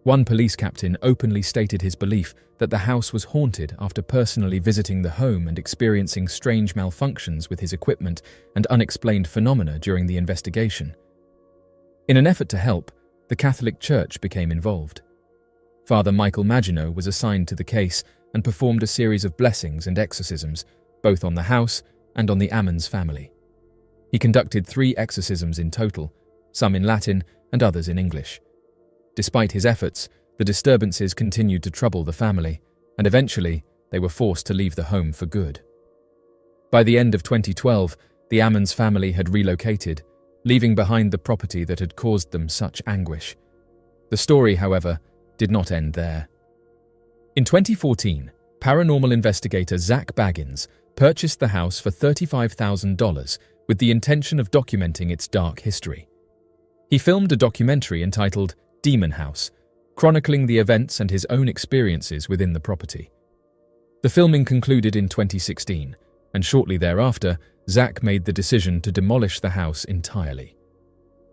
One police captain openly stated his belief that the house was haunted after personally visiting the home and experiencing strange malfunctions with his equipment and unexplained phenomena during the investigation. In an effort to help, the Catholic Church became involved. Father Michael Maginot was assigned to the case and performed a series of blessings and exorcisms, both on the house and on the Ammons family. He conducted 3 exorcisms in total, some in Latin and others in English. Despite his efforts, the disturbances continued to trouble the family, and eventually they were forced to leave the home for good. By the end of 2012, the Ammons family had relocated, leaving behind the property that had caused them such anguish. The story, however, did not end there. In 2014, paranormal investigator Zach Baggins purchased the house for $35,000 with the intention of documenting its dark history. He filmed a documentary entitled Demon House, chronicling the events and his own experiences within the property. The filming concluded in 2016, and shortly thereafter, Zach made the decision to demolish the house entirely.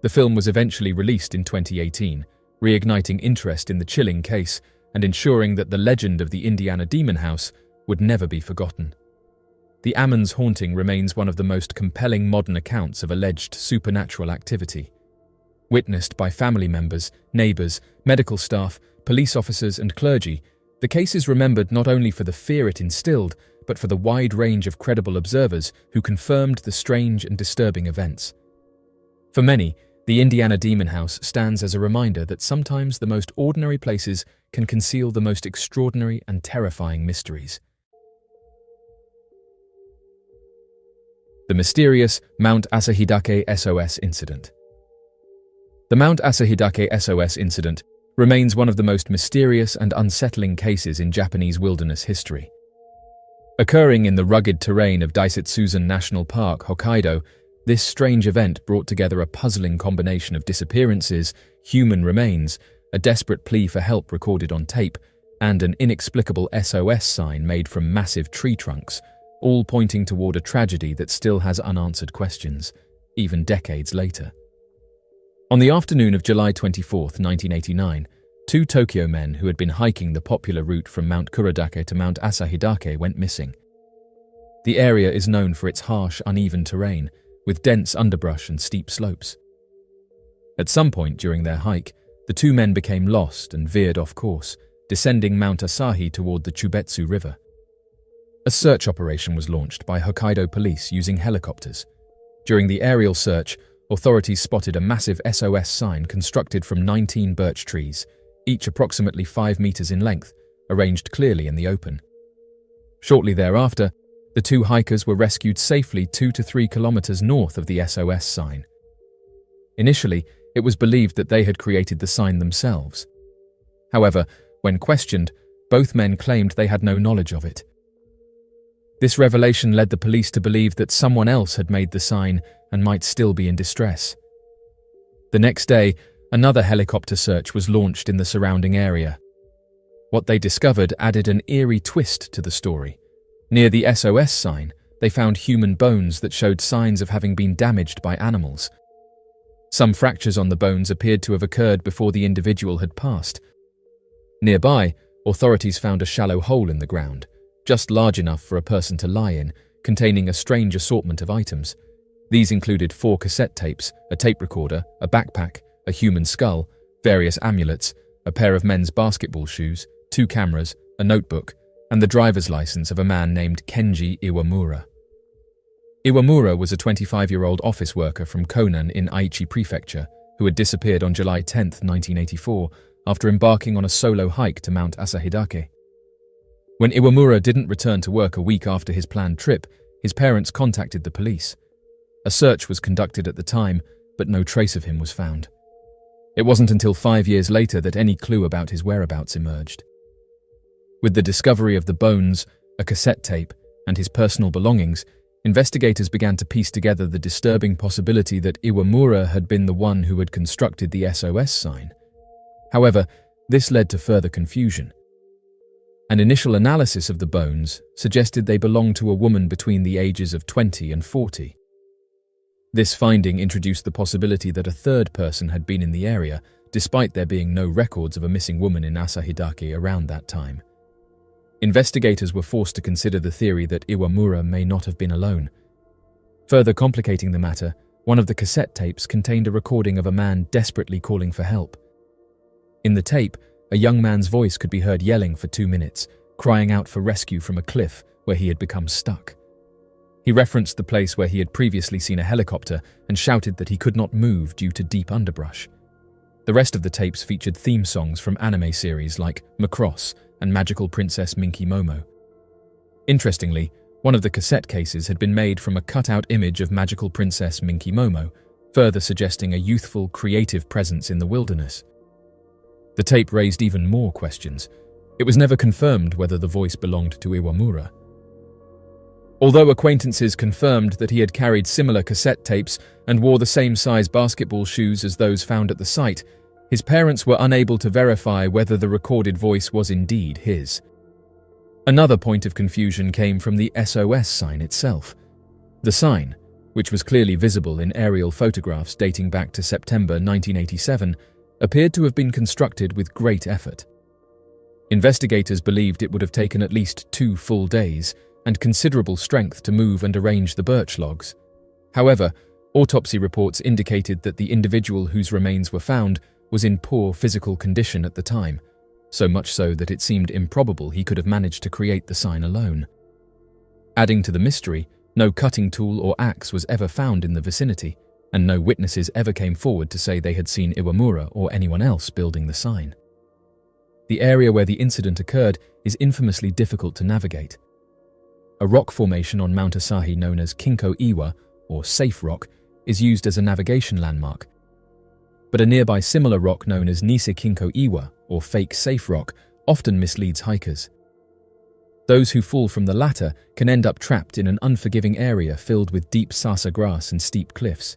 The film was eventually released in 2018, reigniting interest in the chilling case and ensuring that the legend of the Indiana Demon House would never be forgotten. The Ammons haunting remains one of the most compelling modern accounts of alleged supernatural activity. Witnessed by family members, neighbors, medical staff, police officers, and clergy, the case is remembered not only for the fear it instilled, but for the wide range of credible observers who confirmed the strange and disturbing events. For many, The Indiana Demon House stands as a reminder that sometimes the most ordinary places can conceal the most extraordinary and terrifying mysteries. The mysterious Mount Asahidake SOS incident. The Mount Asahidake SOS incident remains one of the most mysterious and unsettling cases in Japanese wilderness history. Occurring in the rugged terrain of Daisetsuzan National Park, Hokkaido, this strange event brought together a puzzling combination of disappearances, human remains, a desperate plea for help recorded on tape, and an inexplicable SOS sign made from massive tree trunks, all pointing toward a tragedy that still has unanswered questions, even decades later. On the afternoon of July 24, 1989, two Tokyo men who had been hiking the popular route from Mount Kurodake to Mount Asahidake went missing. The area is known for its harsh, uneven terrain, with dense underbrush and steep slopes. At some point during their hike, the two men became lost and veered off course, descending Mount Asahi toward the Chubetsu River. A search operation was launched by Hokkaido police using helicopters. During the aerial search, authorities spotted a massive SOS sign constructed from 19 birch trees, each approximately 5 meters in length, arranged clearly in the open. Shortly thereafter, the two hikers were rescued safely 2 to 3 kilometers north of the SOS sign. Initially, it was believed that they had created the sign themselves. However, when questioned, both men claimed they had no knowledge of it. This revelation led the police to believe that someone else had made the sign and might still be in distress. The next day, another helicopter search was launched in the surrounding area. What they discovered added an eerie twist to the story. Near the SOS sign, they found human bones that showed signs of having been damaged by animals. Some fractures on the bones appeared to have occurred before the individual had passed. Nearby, authorities found a shallow hole in the ground, just large enough for a person to lie in, containing a strange assortment of items. These included 4 cassette tapes, a tape recorder, a backpack, a human skull, various amulets, a pair of men's basketball shoes, 2 cameras, a notebook, and the driver's license of a man named Kenji Iwamura. Iwamura was a 25-year-old office worker from Konan in Aichi Prefecture who had disappeared on July 10, 1984, after embarking on a solo hike to Mount Asahidake. When Iwamura didn't return to work a week after his planned trip, his parents contacted the police. A search was conducted at the time, but no trace of him was found. It wasn't until 5 years later that any clue about his whereabouts emerged. With the discovery of the bones, a cassette tape, and his personal belongings, investigators began to piece together the disturbing possibility that Iwamura had been the one who had constructed the SOS sign. However, this led to further confusion. An initial analysis of the bones suggested they belonged to a woman between the ages of 20 and 40. This finding introduced the possibility that a third person had been in the area, despite there being no records of a missing woman in Asahidake around that time. Investigators were forced to consider the theory that Iwamura may not have been alone. Further complicating the matter, one of the cassette tapes contained a recording of a man desperately calling for help. In the tape, a young man's voice could be heard yelling for 2 minutes, crying out for rescue from a cliff where he had become stuck. He referenced the place where he had previously seen a helicopter and shouted that he could not move due to deep underbrush. The rest of the tapes featured theme songs from anime series like Macross and Magical Princess Minky Momo. Interestingly, one of the cassette cases had been made from a cut-out image of Magical Princess Minky Momo, further suggesting a youthful, creative presence in the wilderness. The tape raised even more questions. It was never confirmed whether the voice belonged to Iwamura. Although acquaintances confirmed that he had carried similar cassette tapes and wore the same size basketball shoes as those found at the site, his parents were unable to verify whether the recorded voice was indeed his. Another point of confusion came from the SOS sign itself. The sign, which was clearly visible in aerial photographs dating back to September 1987, appeared to have been constructed with great effort. Investigators believed it would have taken at least 2 full days and considerable strength to move and arrange the birch logs. However, autopsy reports indicated that the individual whose remains were found was in poor physical condition at the time, so much so that it seemed improbable he could have managed to create the sign alone. Adding to the mystery, no cutting tool or axe was ever found in the vicinity, and no witnesses ever came forward to say they had seen Iwamura or anyone else building the sign. The area where the incident occurred is infamously difficult to navigate. A rock formation on Mount Asahi known as Kinko Iwa, or Safe Rock, is used as a navigation landmark. But a nearby similar rock known as Nise Kinko Iwa, or Fake Safe Rock, often misleads hikers. Those who fall from the latter can end up trapped in an unforgiving area filled with deep sasa grass and steep cliffs.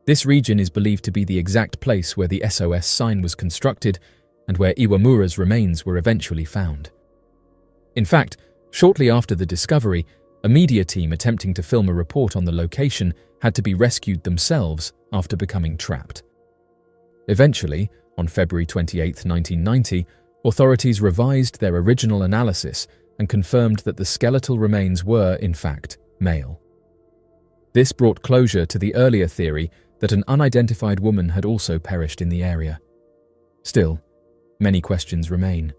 This region is believed to be the exact place where the SOS sign was constructed and where Iwamura's remains were eventually found. In fact, shortly after the discovery, a media team attempting to film a report on the location had to be rescued themselves after becoming trapped. Eventually, on February 28, 1990, authorities revised their original analysis and confirmed that the skeletal remains were, in fact, male. This brought closure to the earlier theory that an unidentified woman had also perished in the area. Still, many questions remain.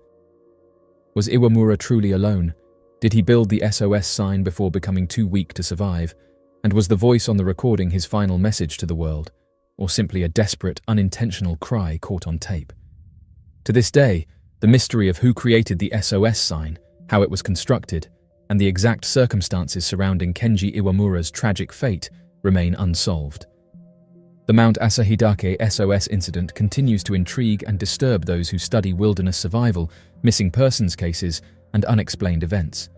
Was Iwamura truly alone? Did he build the SOS sign before becoming too weak to survive? And was the voice on the recording his final message to the world, or simply a desperate, unintentional cry caught on tape? To this day, the mystery of who created the SOS sign, how it was constructed, and the exact circumstances surrounding Kenji Iwamura's tragic fate remain unsolved. The Mount Asahidake SOS incident continues to intrigue and disturb those who study wilderness survival, missing persons cases, and unexplained events.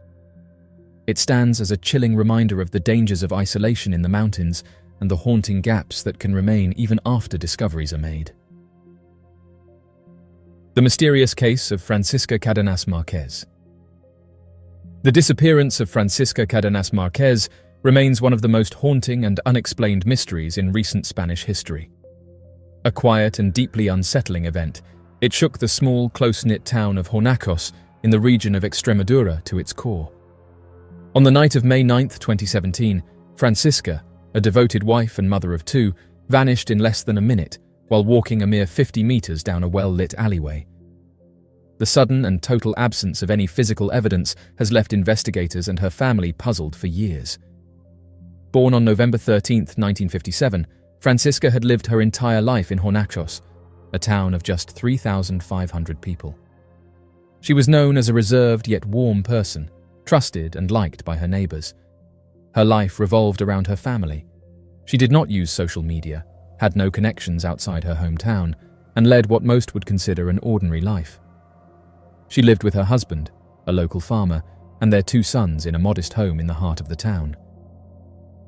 It stands as a chilling reminder of the dangers of isolation in the mountains and the haunting gaps that can remain even after discoveries are made. The mysterious case of Francisca Kadanas Marquez. The disappearance of Francisca Kadanas Marquez remains one of the most haunting and unexplained mysteries in recent Spanish history. A quiet and deeply unsettling event, it shook the small, close-knit town of Hornacos in the region of Extremadura to its core. On the night of May 9, 2017, Francisca, a devoted wife and mother of two, vanished in less than a minute while walking a mere 50 meters down a well-lit alleyway. The sudden and total absence of any physical evidence has left investigators and her family puzzled for years. Born on November 13, 1957, Francisca had lived her entire life in Hornacos, a town of just 3,500 people. She was known as a reserved yet warm person, trusted and liked by her neighbors. Her life revolved around her family. She did not use social media, had no connections outside her hometown, and led what most would consider an ordinary life. She lived with her husband, a local farmer, and their two sons in a modest home in the heart of the town.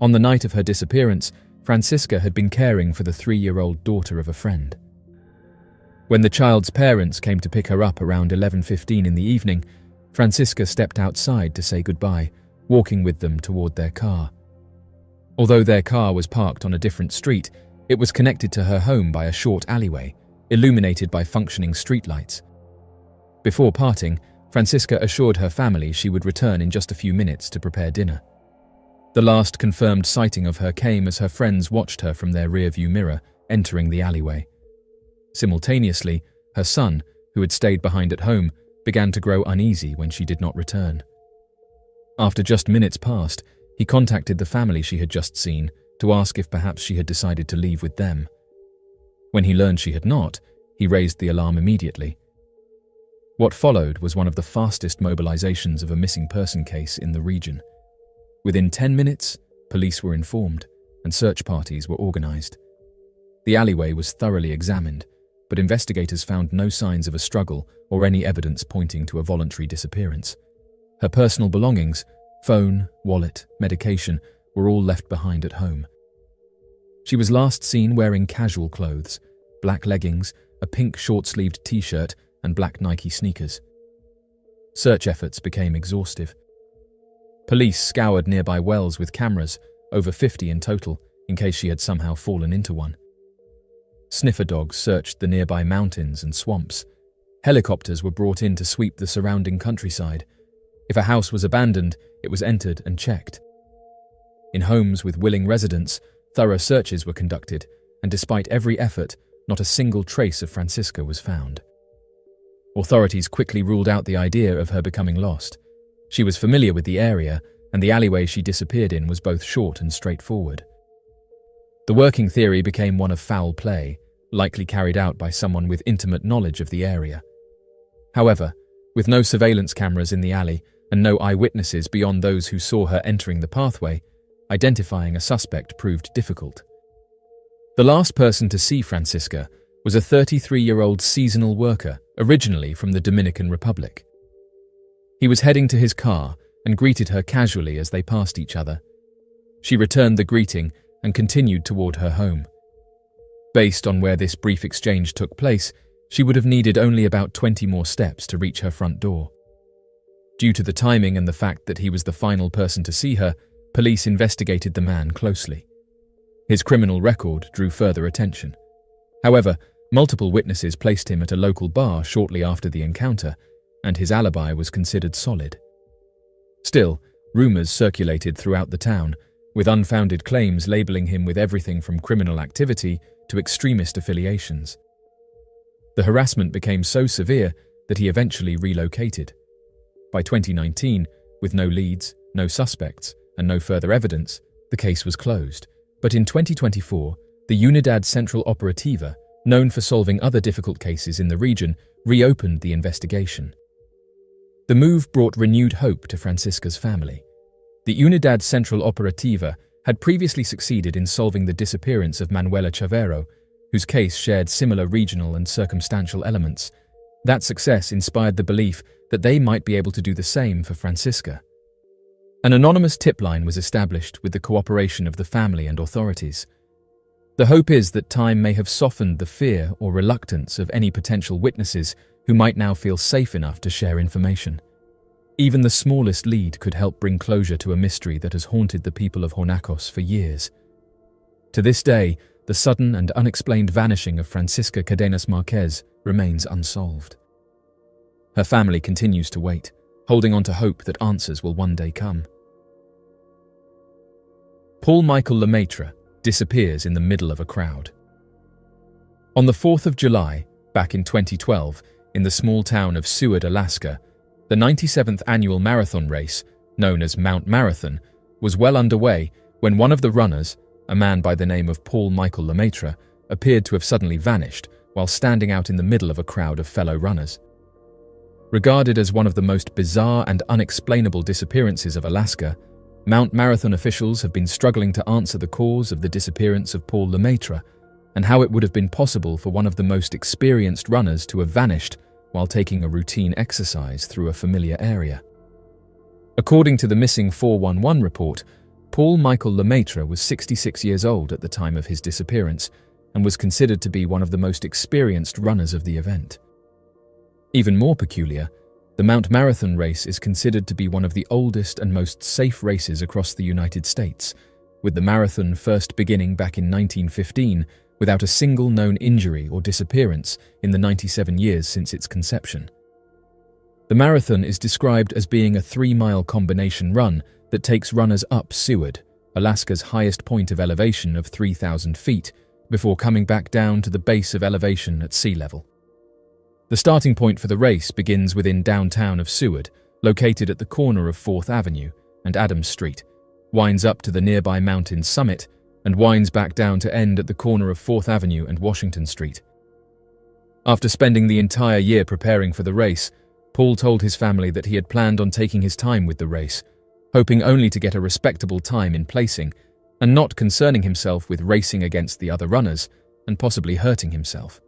On the night of her disappearance, Francisca had been caring for the 3-year-old daughter of a friend. When the child's parents came to pick her up around 11:15 in the evening, Francisca stepped outside to say goodbye, walking with them toward their car. Although their car was parked on a different street, it was connected to her home by a short alleyway, illuminated by functioning streetlights. Before parting, Francisca assured her family she would return in just a few minutes to prepare dinner. The last confirmed sighting of her came as her friends watched her from their rearview mirror, entering the alleyway. Simultaneously, her son, who had stayed behind at home, began to grow uneasy when she did not return. After just minutes passed, he contacted the family she had just seen to ask if perhaps she had decided to leave with them. When he learned she had not, he raised the alarm immediately. What followed was one of the fastest mobilizations of a missing person case in the region. Within 10 minutes, police were informed and search parties were organized. The alleyway was thoroughly examined, but investigators found no signs of a struggle or any evidence pointing to a voluntary disappearance. Her personal belongings, phone, wallet, medication, were all left behind at home. She was last seen wearing casual clothes, black leggings, a pink short-sleeved t-shirt, and black Nike sneakers. Search efforts became exhaustive. Police scoured nearby wells with cameras, over 50 in total, in case she had somehow fallen into one. Sniffer dogs searched the nearby mountains and swamps. Helicopters were brought in to sweep the surrounding countryside. If a house was abandoned, it was entered and checked. In homes with willing residents, thorough searches were conducted, and despite every effort, not a single trace of Francisca was found. Authorities quickly ruled out the idea of her becoming lost. She was familiar with the area, and the alleyway she disappeared in was both short and straightforward. The working theory became one of foul play, likely carried out by someone with intimate knowledge of the area. However, with no surveillance cameras in the alley and no eyewitnesses beyond those who saw her entering the pathway, identifying a suspect proved difficult. The last person to see Francisca was a 33-year-old seasonal worker, originally from the Dominican Republic. He was heading to his car and greeted her casually as they passed each other. She returned the greeting and continued toward her home. Based on where this brief exchange took place, she would have needed only about 20 more steps to reach her front door. Due to the timing and the fact that he was the final person to see her, police investigated the man closely. His criminal record drew further attention. However, multiple witnesses placed him at a local bar shortly after the encounter, and his alibi was considered solid. Still, rumors circulated throughout the town, with unfounded claims labeling him with everything from criminal activity to extremist affiliations. The harassment became so severe that he eventually relocated. By 2019, with no leads, no suspects, and no further evidence, the case was closed. But in 2024, the Unidad Central Operativa, known for solving other difficult cases in the region, reopened the investigation. The move brought renewed hope to Francisca's family. The Unidad Central Operativa had previously succeeded in solving the disappearance of Manuela Chavero, whose case shared similar regional and circumstantial elements. That success inspired the belief that they might be able to do the same for Francisca. An anonymous tip line was established with the cooperation of the family and authorities. The hope is that time may have softened the fear or reluctance of any potential witnesses who might now feel safe enough to share information. Even the smallest lead could help bring closure to a mystery that has haunted the people of Honacos for years. To this day, the sudden and unexplained vanishing of Francisca Kadanas Marquez remains unsolved. Her family continues to wait, holding on to hope that answers will one day come. Paul Michael Lamemetra disappears in the middle of a crowd. On the 4th of July, back in 2012, in the small town of Seward, Alaska, the 97th annual marathon race, known as Mount Marathon, was well underway when one of the runners, a man by the name of Paul Michael Lamemetra, appeared to have suddenly vanished while standing out in the middle of a crowd of fellow runners. Regarded as one of the most bizarre and unexplainable disappearances of Alaska, Mount Marathon officials have been struggling to answer the cause of the disappearance of Paul Lamemetra and how it would have been possible for one of the most experienced runners to have vanished while taking a routine exercise through a familiar area. According to the Missing 411 report, Paul Michael Lamemetra was 66 years old at the time of his disappearance and was considered to be one of the most experienced runners of the event. Even more peculiar, the Mount Marathon race is considered to be one of the oldest and most safe races across the United States, with the marathon first beginning back in 1915 without a single known injury or disappearance in the 97 years since its conception. The marathon is described as being a 3-mile combination run that takes runners up Seward, Alaska's highest point of elevation of 3,000 feet, before coming back down to the base of elevation at sea level. The starting point for the race begins within downtown of Seward, located at the corner of 4th Avenue and Adams Street, winds up to the nearby mountain summit, and winds back down to end at the corner of 4th Avenue and Washington Street. After spending the entire year preparing for the race, Paul told his family that he had planned on taking his time with the race, hoping only to get a respectable time in placing, and not concerning himself with racing against the other runners and possibly hurting himself.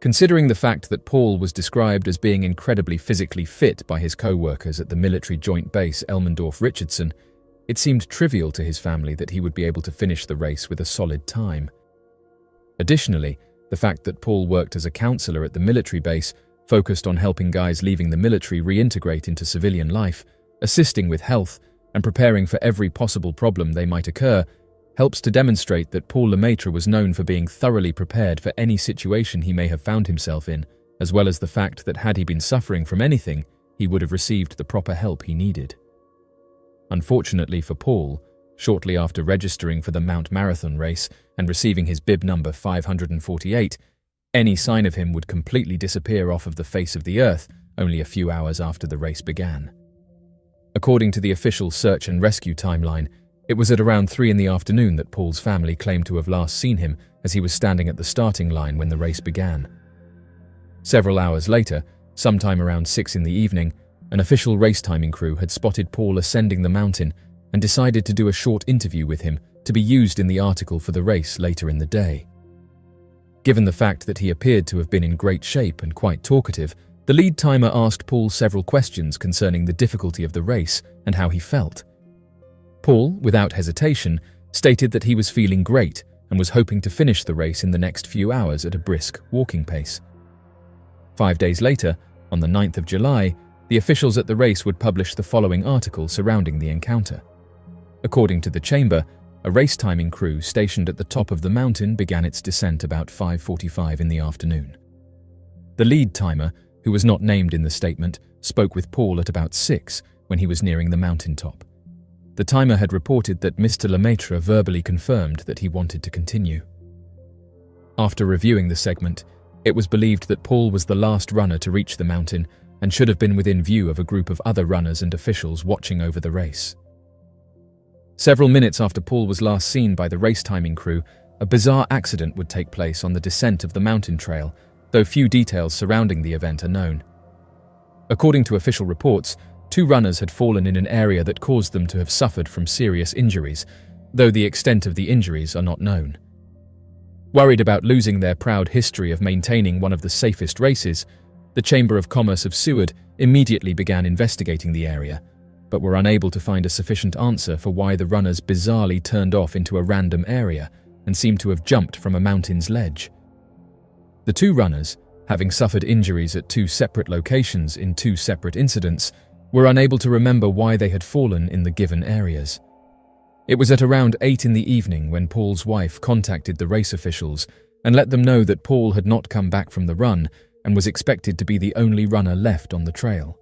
Considering the fact that Paul was described as being incredibly physically fit by his co-workers at the military joint base Elmendorf-Richardson, it seemed trivial to his family that he would be able to finish the race with a solid time. Additionally, the fact that Paul worked as a counselor at the military base focused on helping guys leaving the military reintegrate into civilian life, assisting with health, and preparing for every possible problem they might occur, helps to demonstrate that Paul Lamemetra was known for being thoroughly prepared for any situation he may have found himself in, as well as the fact that had he been suffering from anything, he would have received the proper help he needed. Unfortunately for Paul, shortly after registering for the Mount Marathon race and receiving his bib number 548, any sign of him would completely disappear off of the face of the earth only a few hours after the race began. According to the official search and rescue timeline, It was at around 3 in the afternoon that Paul's family claimed to have last seen him as he was standing at the starting line when the race began. Several hours later, sometime around 6 in the evening, an official race timing crew had spotted Paul ascending the mountain and decided to do a short interview with him to be used in the article for the race later in the day. Given the fact that he appeared to have been in great shape and quite talkative, the lead timer asked Paul several questions concerning the difficulty of the race and how he felt. Paul, without hesitation, stated that he was feeling great and was hoping to finish the race in the next few hours at a brisk walking pace. 5 days later, on the 9th of July, the officials at the race would publish the following article surrounding the encounter. According to the chamber, a race timing crew stationed at the top of the mountain began its descent about 5:45 in the afternoon. The lead timer, who was not named in the statement, spoke with Paul at about 6 when he was nearing the mountaintop. The timer had reported that Mr. Lamemetra verbally confirmed that he wanted to continue. After reviewing the segment, it was believed that Paul was the last runner to reach the mountain and should have been within view of a group of other runners and officials watching over the race. Several minutes after Paul was last seen by the race timing crew, a bizarre accident would take place on the descent of the mountain trail, though few details surrounding the event are known. According to official reports, 2 runners had fallen in an area that caused them to have suffered from serious injuries, though the extent of the injuries are not known. Worried about losing their proud history of maintaining one of the safest races, the Chamber of Commerce of Seward immediately began investigating the area, but were unable to find a sufficient answer for why the runners bizarrely turned off into a random area and seemed to have jumped from a mountain's ledge. The 2 runners, having suffered injuries at 2 separate locations in 2 separate incidents, were unable to remember why they had fallen in the given areas. It was at around 8 in the evening when Paul's wife contacted the race officials and let them know that Paul had not come back from the run and was expected to be the only runner left on the trail.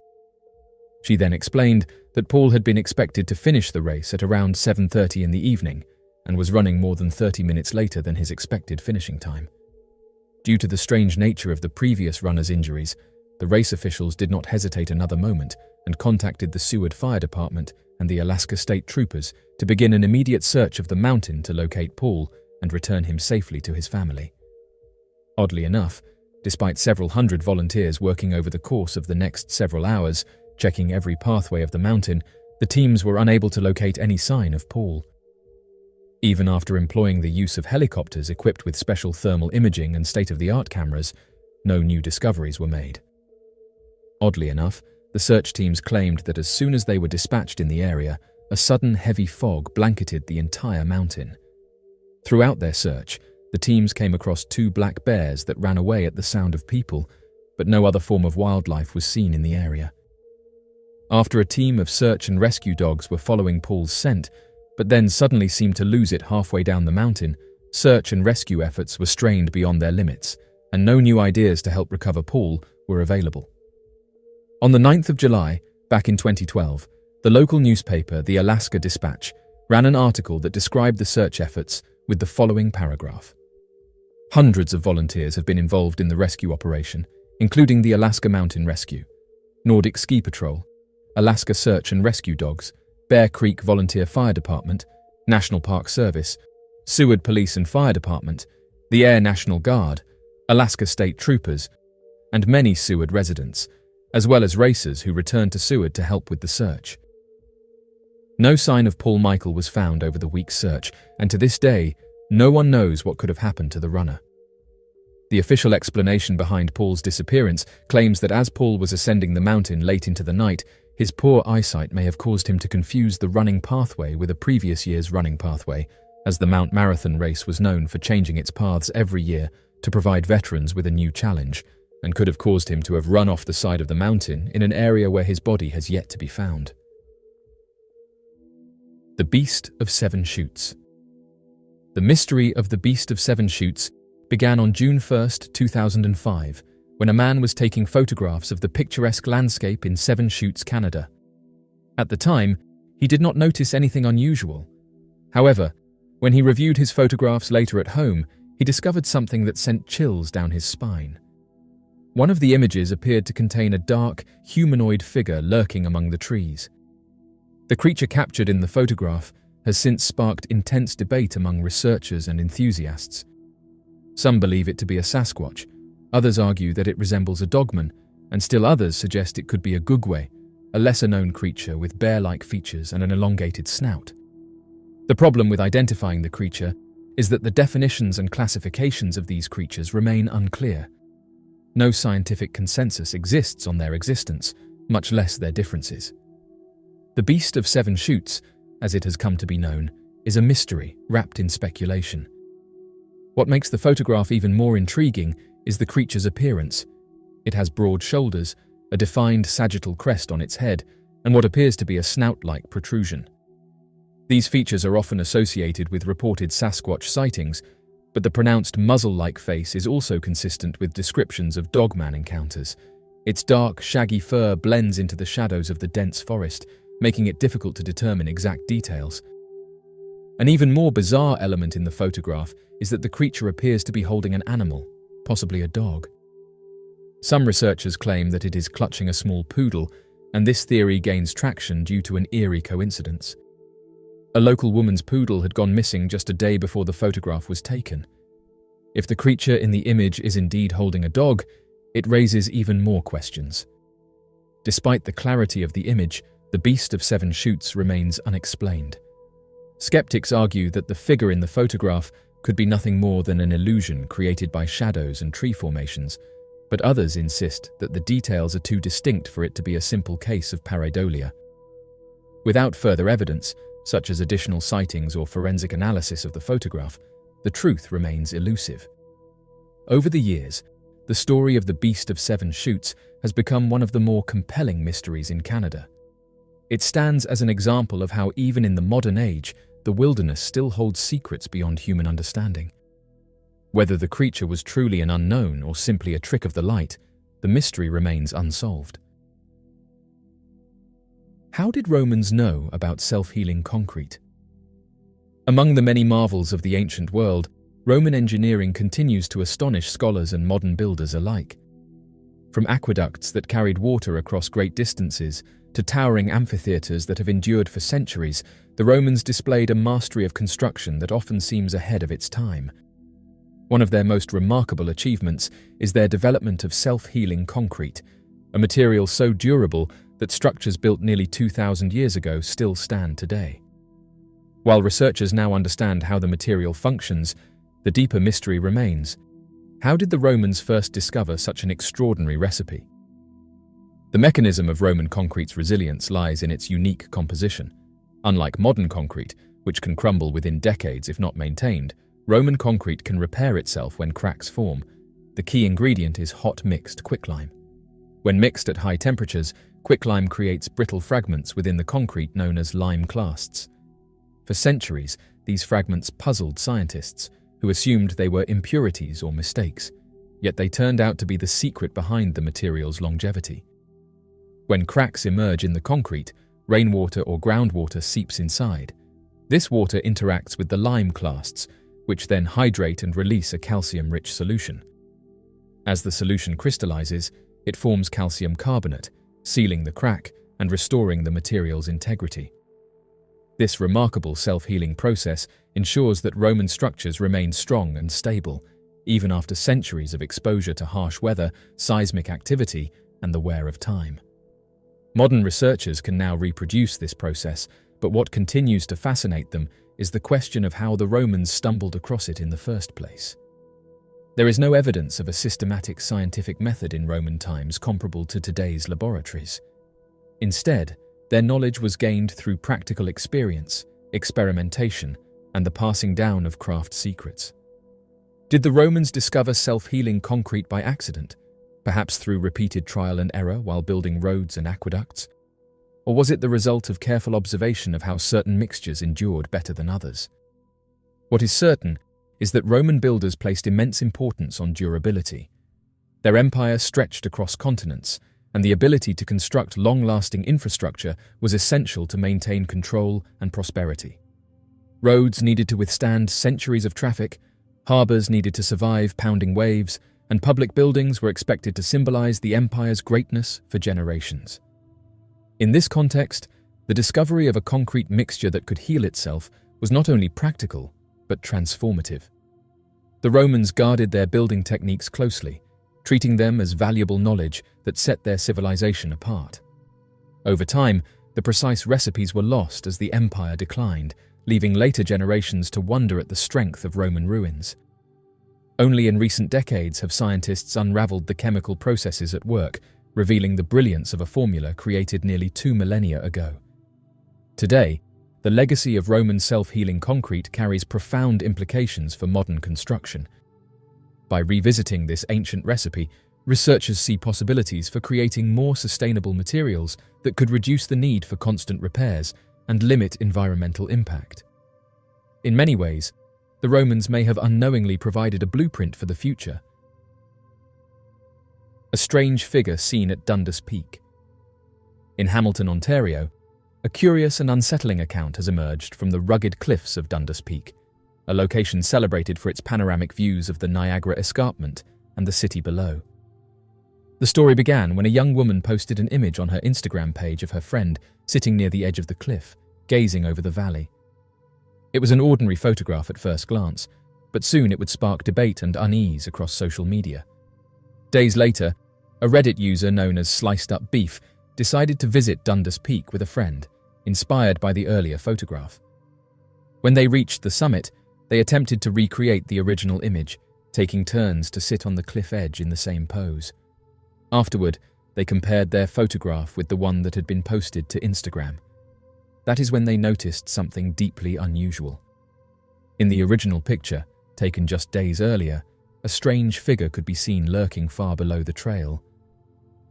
She then explained that Paul had been expected to finish the race at around 7:30 in the evening and was running more than 30 minutes later than his expected finishing time. Due to the strange nature of the previous runner's injuries, the race officials did not hesitate another moment and contacted the Seward Fire Department and the Alaska State Troopers to begin an immediate search of the mountain to locate Paul and return him safely to his family. Oddly enough, despite several hundred volunteers working over the course of the next several hours, checking every pathway of the mountain, the teams were unable to locate any sign of Paul. Even after employing the use of helicopters equipped with special thermal imaging and state-of-the-art cameras, no new discoveries were made. Oddly enough, the search teams claimed that as soon as they were dispatched in the area, a sudden heavy fog blanketed the entire mountain. Throughout their search, the teams came across 2 black bears that ran away at the sound of people, but no other form of wildlife was seen in the area. After a team of search and rescue dogs were following Paul's scent, but then suddenly seemed to lose it halfway down the mountain, search and rescue efforts were strained beyond their limits, and no new ideas to help recover Paul were available. On the 9th of July, back in 2012, the local newspaper, the Alaska Dispatch, ran an article that described the search efforts with the following paragraph. Hundreds of volunteers have been involved in the rescue operation, including the Alaska Mountain Rescue, Nordic Ski Patrol, Alaska Search and Rescue Dogs, Bear Creek Volunteer Fire Department, National Park Service, Seward Police and Fire Department, the Air National Guard, Alaska State Troopers, and many Seward residents, as well as racers who returned to Seward to help with the search. No sign of Paul Michael was found over the week's search, and to this day, no one knows what could have happened to the runner. The official explanation behind Paul's disappearance claims that as Paul was ascending the mountain late into the night, his poor eyesight may have caused him to confuse the running pathway with a previous year's running pathway, as the Mount Marathon race was known for changing its paths every year to provide veterans with a new challenge, and could have caused him to have run off the side of the mountain in an area where his body has yet to be found. The Beast of Seven Chutes. The mystery of the Beast of Seven Chutes began on June 1, 2005, when a man was taking photographs of the picturesque landscape in Seven Chutes, Canada. At the time, he did not notice anything unusual. However, when he reviewed his photographs later at home, he discovered something that sent chills down his spine. One of the images appeared to contain a dark, humanoid figure lurking among the trees. The creature captured in the photograph has since sparked intense debate among researchers and enthusiasts. Some believe it to be a Sasquatch, others argue that it resembles a dogman, and still others suggest it could be a gugwe, a lesser-known creature with bear-like features and an elongated snout. The problem with identifying the creature is that the definitions and classifications of these creatures remain unclear. No scientific consensus exists on their existence, much less their differences. The Beast of Seven Shoots, as it has come to be known, is a mystery wrapped in speculation. What makes the photograph even more intriguing is the creature's appearance. It has broad shoulders, a defined sagittal crest on its head, and what appears to be a snout-like protrusion. These features are often associated with reported Sasquatch sightings, but the pronounced muzzle-like face is also consistent with descriptions of dogman encounters. Its dark, shaggy fur blends into the shadows of the dense forest, making it difficult to determine exact details. An even more bizarre element in the photograph is that the creature appears to be holding an animal, possibly a dog. Some researchers claim that it is clutching a small poodle, and this theory gains traction due to an eerie coincidence. A local woman's poodle had gone missing just a day before the photograph was taken. If the creature in the image is indeed holding a dog, it raises even more questions. Despite the clarity of the image, the Beast of Seven Shoots remains unexplained. Skeptics argue that the figure in the photograph could be nothing more than an illusion created by shadows and tree formations, but others insist that the details are too distinct for it to be a simple case of pareidolia. Without further evidence, such as additional sightings or forensic analysis of the photograph, the truth remains elusive. Over the years, the story of the Beast of Seven Shoots has become one of the more compelling mysteries in Canada. It stands as an example of how even in the modern age, the wilderness still holds secrets beyond human understanding. Whether the creature was truly an unknown or simply a trick of the light, the mystery remains unsolved. How did Romans know about self-healing concrete? Among the many marvels of the ancient world, Roman engineering continues to astonish scholars and modern builders alike. From aqueducts that carried water across great distances to towering amphitheaters that have endured for centuries, the Romans displayed a mastery of construction that often seems ahead of its time. One of their most remarkable achievements is their development of self-healing concrete, a material so durable that structures built nearly 2,000 years ago still stand today. While researchers now understand how the material functions, the deeper mystery remains. How did the Romans first discover such an extraordinary recipe? The mechanism of Roman concrete's resilience lies in its unique composition. Unlike modern concrete, which can crumble within decades if not maintained, Roman concrete can repair itself when cracks form. The key ingredient is hot mixed quicklime. When mixed at high temperatures, quicklime creates brittle fragments within the concrete known as lime clasts. For centuries, these fragments puzzled scientists, who assumed they were impurities or mistakes, yet they turned out to be the secret behind the material's longevity. When cracks emerge in the concrete, rainwater or groundwater seeps inside. This water interacts with the lime clasts, which then hydrate and release a calcium-rich solution. As the solution crystallizes, it forms calcium carbonate, sealing the crack and restoring the material's integrity. This remarkable self-healing process ensures that Roman structures remain strong and stable, even after centuries of exposure to harsh weather, seismic activity, and the wear of time. Modern researchers can now reproduce this process, but what continues to fascinate them is the question of how the Romans stumbled across it in the first place. There is no evidence of a systematic scientific method in Roman times comparable to today's laboratories. Instead, their knowledge was gained through practical experience, experimentation, and the passing down of craft secrets. Did the Romans discover self-healing concrete by accident, perhaps through repeated trial and error while building roads and aqueducts? Or was it the result of careful observation of how certain mixtures endured better than others? What is certain is that Roman builders placed immense importance on durability. Their empire stretched across continents, and the ability to construct long-lasting infrastructure was essential to maintain control and prosperity. Roads needed to withstand centuries of traffic, harbors needed to survive pounding waves, and public buildings were expected to symbolize the empire's greatness for generations. In this context, The discovery of a concrete mixture that could heal itself was not only practical, but transformative. The Romans guarded their building techniques closely, treating them as valuable knowledge that set their civilization apart. Over time, the precise recipes were lost as the empire declined, leaving later generations to wonder at the strength of Roman ruins. Only in recent decades have scientists unraveled the chemical processes at work, revealing the brilliance of a formula created nearly 2 millennia ago. Today, the legacy of Roman self-healing concrete carries profound implications for modern construction. By revisiting this ancient recipe, researchers see possibilities for creating more sustainable materials that could reduce the need for constant repairs and limit environmental impact. In many ways, the Romans may have unknowingly provided a blueprint for the future. A strange figure seen at Dundas Peak. In Hamilton, Ontario, a curious and unsettling account has emerged from the rugged cliffs of Dundas Peak, a location celebrated for its panoramic views of the Niagara Escarpment and the city below. The story began when a young woman posted an image on her Instagram page of her friend sitting near the edge of the cliff, gazing over the valley. It was an ordinary photograph at first glance, but soon it would spark debate and unease across social media. Days later, a Reddit user known as Sliced Up Beef decided to visit Dundas Peak with a friend, inspired by the earlier photograph. When they reached the summit, they attempted to recreate the original image, taking turns to sit on the cliff edge in the same pose. Afterward, they compared their photograph with the one that had been posted to Instagram. That is when they noticed something deeply unusual. In the original picture, taken just days earlier, a strange figure could be seen lurking far below the trail.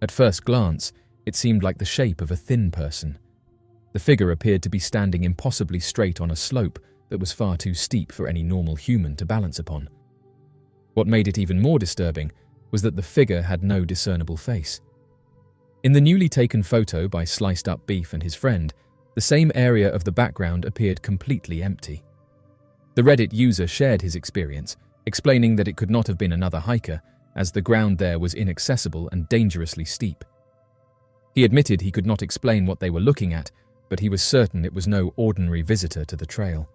At first glance, it seemed like the shape of a thin person. The figure appeared to be standing impossibly straight on a slope that was far too steep for any normal human to balance upon. What made it even more disturbing was that the figure had no discernible face. In the newly taken photo by Sliced Up Beef and his friend, the same area of the background appeared completely empty. The Reddit user shared his experience, explaining that it could not have been another hiker, as the ground there was inaccessible and dangerously steep. He admitted he could not explain what they were looking at, but he was certain it was no ordinary visitor to the trail.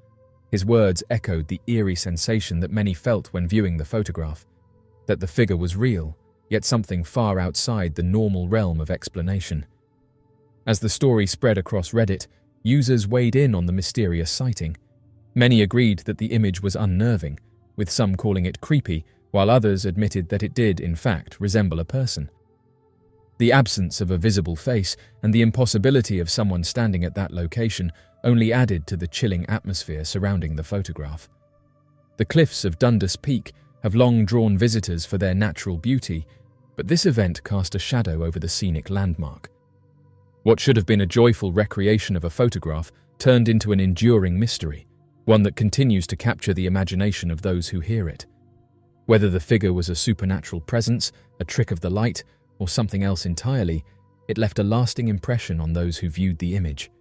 His words echoed the eerie sensation that many felt when viewing the photograph, that the figure was real, yet something far outside the normal realm of explanation. As the story spread across Reddit, users weighed in on the mysterious sighting. Many agreed that the image was unnerving, with some calling it creepy, while others admitted that it did, in fact, resemble a person. The absence of a visible face and the impossibility of someone standing at that location only added to the chilling atmosphere surrounding the photograph. The cliffs of Dundas Peak have long drawn visitors for their natural beauty, but this event cast a shadow over the scenic landmark. What should have been a joyful recreation of a photograph turned into an enduring mystery, one that continues to capture the imagination of those who hear it. Whether the figure was a supernatural presence, a trick of the light, or something else entirely, it left a lasting impression on those who viewed the image.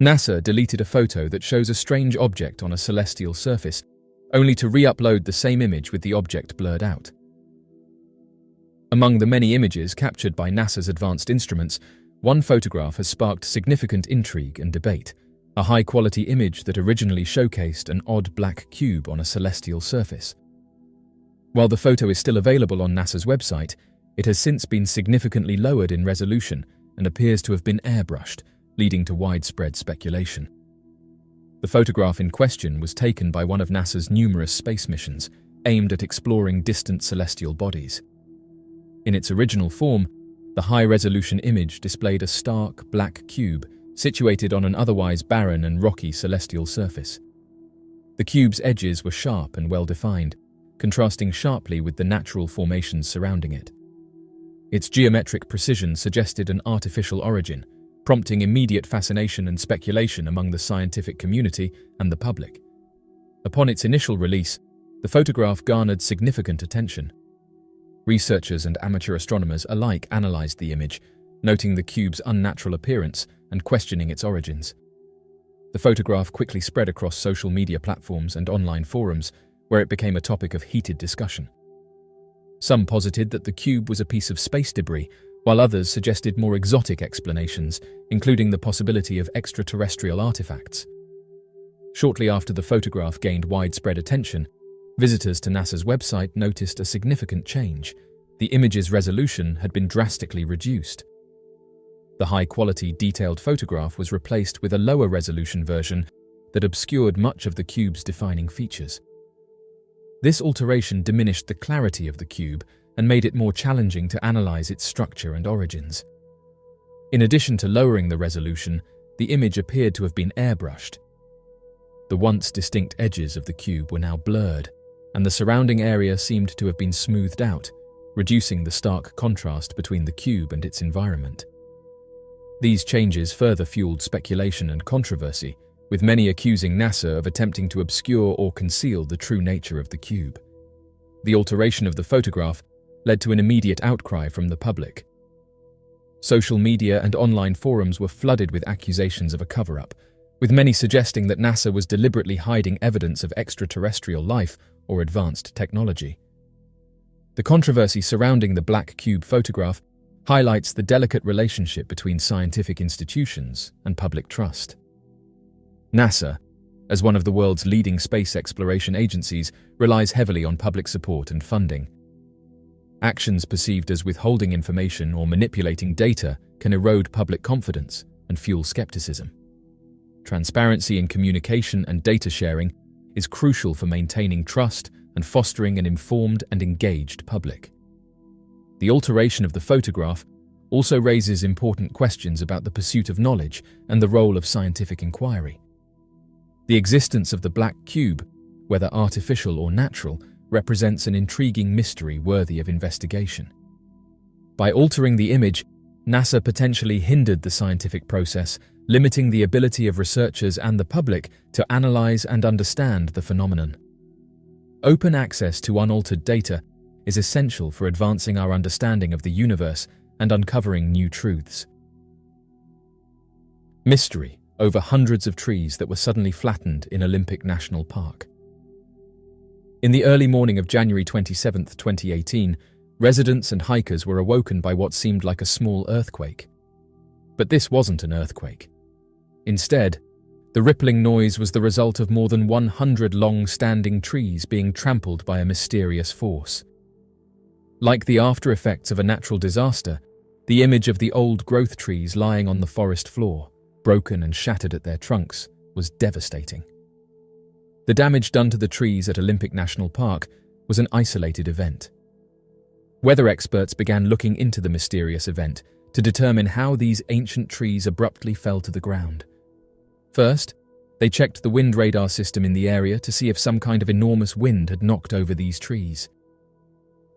NASA deleted a photo that shows a strange object on a celestial surface, only to re-upload the same image with the object blurred out. Among the many images captured by NASA's advanced instruments, one photograph has sparked significant intrigue and debate, a high-quality image that originally showcased an odd black cube on a celestial surface. While the photo is still available on NASA's website, it has since been significantly lowered in resolution and appears to have been airbrushed, leading to widespread speculation. The photograph in question was taken by one of NASA's numerous space missions, aimed at exploring distant celestial bodies. In its original form, the high-resolution image displayed a stark, black cube situated on an otherwise barren and rocky celestial surface. The cube's edges were sharp and well-defined, contrasting sharply with the natural formations surrounding it. Its geometric precision suggested an artificial origin, prompting immediate fascination and speculation among the scientific community and the public. Upon its initial release, the photograph garnered significant attention. Researchers and amateur astronomers alike analyzed the image, noting the cube's unnatural appearance and questioning its origins. The photograph quickly spread across social media platforms and online forums, where it became a topic of heated discussion. Some posited that the cube was a piece of space debris, while others suggested more exotic explanations, including the possibility of extraterrestrial artifacts. Shortly after the photograph gained widespread attention, visitors to NASA's website noticed a significant change. The image's resolution had been drastically reduced. The high-quality, detailed photograph was replaced with a lower-resolution version that obscured much of the cube's defining features. This alteration diminished the clarity of the cube and made it more challenging to analyze its structure and origins. In addition to lowering the resolution, the image appeared to have been airbrushed. The once distinct edges of the cube were now blurred, and the surrounding area seemed to have been smoothed out, reducing the stark contrast between the cube and its environment. These changes further fueled speculation and controversy, with many accusing NASA of attempting to obscure or conceal the true nature of the cube. The alteration of the photograph led to an immediate outcry from the public. Social media and online forums were flooded with accusations of a cover-up, with many suggesting that NASA was deliberately hiding evidence of extraterrestrial life or advanced technology. The controversy surrounding the black cube photograph highlights the delicate relationship between scientific institutions and public trust. NASA, as one of the world's leading space exploration agencies, relies heavily on public support and funding. Actions perceived as withholding information or manipulating data can erode public confidence and fuel skepticism. Transparency in communication and data sharing is crucial for maintaining trust and fostering an informed and engaged public. The alteration of the photograph also raises important questions about the pursuit of knowledge and the role of scientific inquiry. The existence of the black cube, whether artificial or natural, represents an intriguing mystery worthy of investigation. By altering the image, NASA potentially hindered the scientific process, limiting the ability of researchers and the public to analyze and understand the phenomenon. Open access to unaltered data is essential for advancing our understanding of the universe and uncovering new truths. Mystery over hundreds of trees that were suddenly flattened in Olympic National Park. In the early morning of January 27, 2018, residents and hikers were awoken by what seemed like a small earthquake. But this wasn't an earthquake. Instead, the rippling noise was the result of more than 100 long-standing trees being trampled by a mysterious force. Like the after-effects of a natural disaster, the image of the old growth trees lying on the forest floor, broken and shattered at their trunks, was devastating. The damage done to the trees at Olympic National Park was an isolated event. Weather experts began looking into the mysterious event to determine how these ancient trees abruptly fell to the ground. First, they checked the wind radar system in the area to see if some kind of enormous wind had knocked over these trees.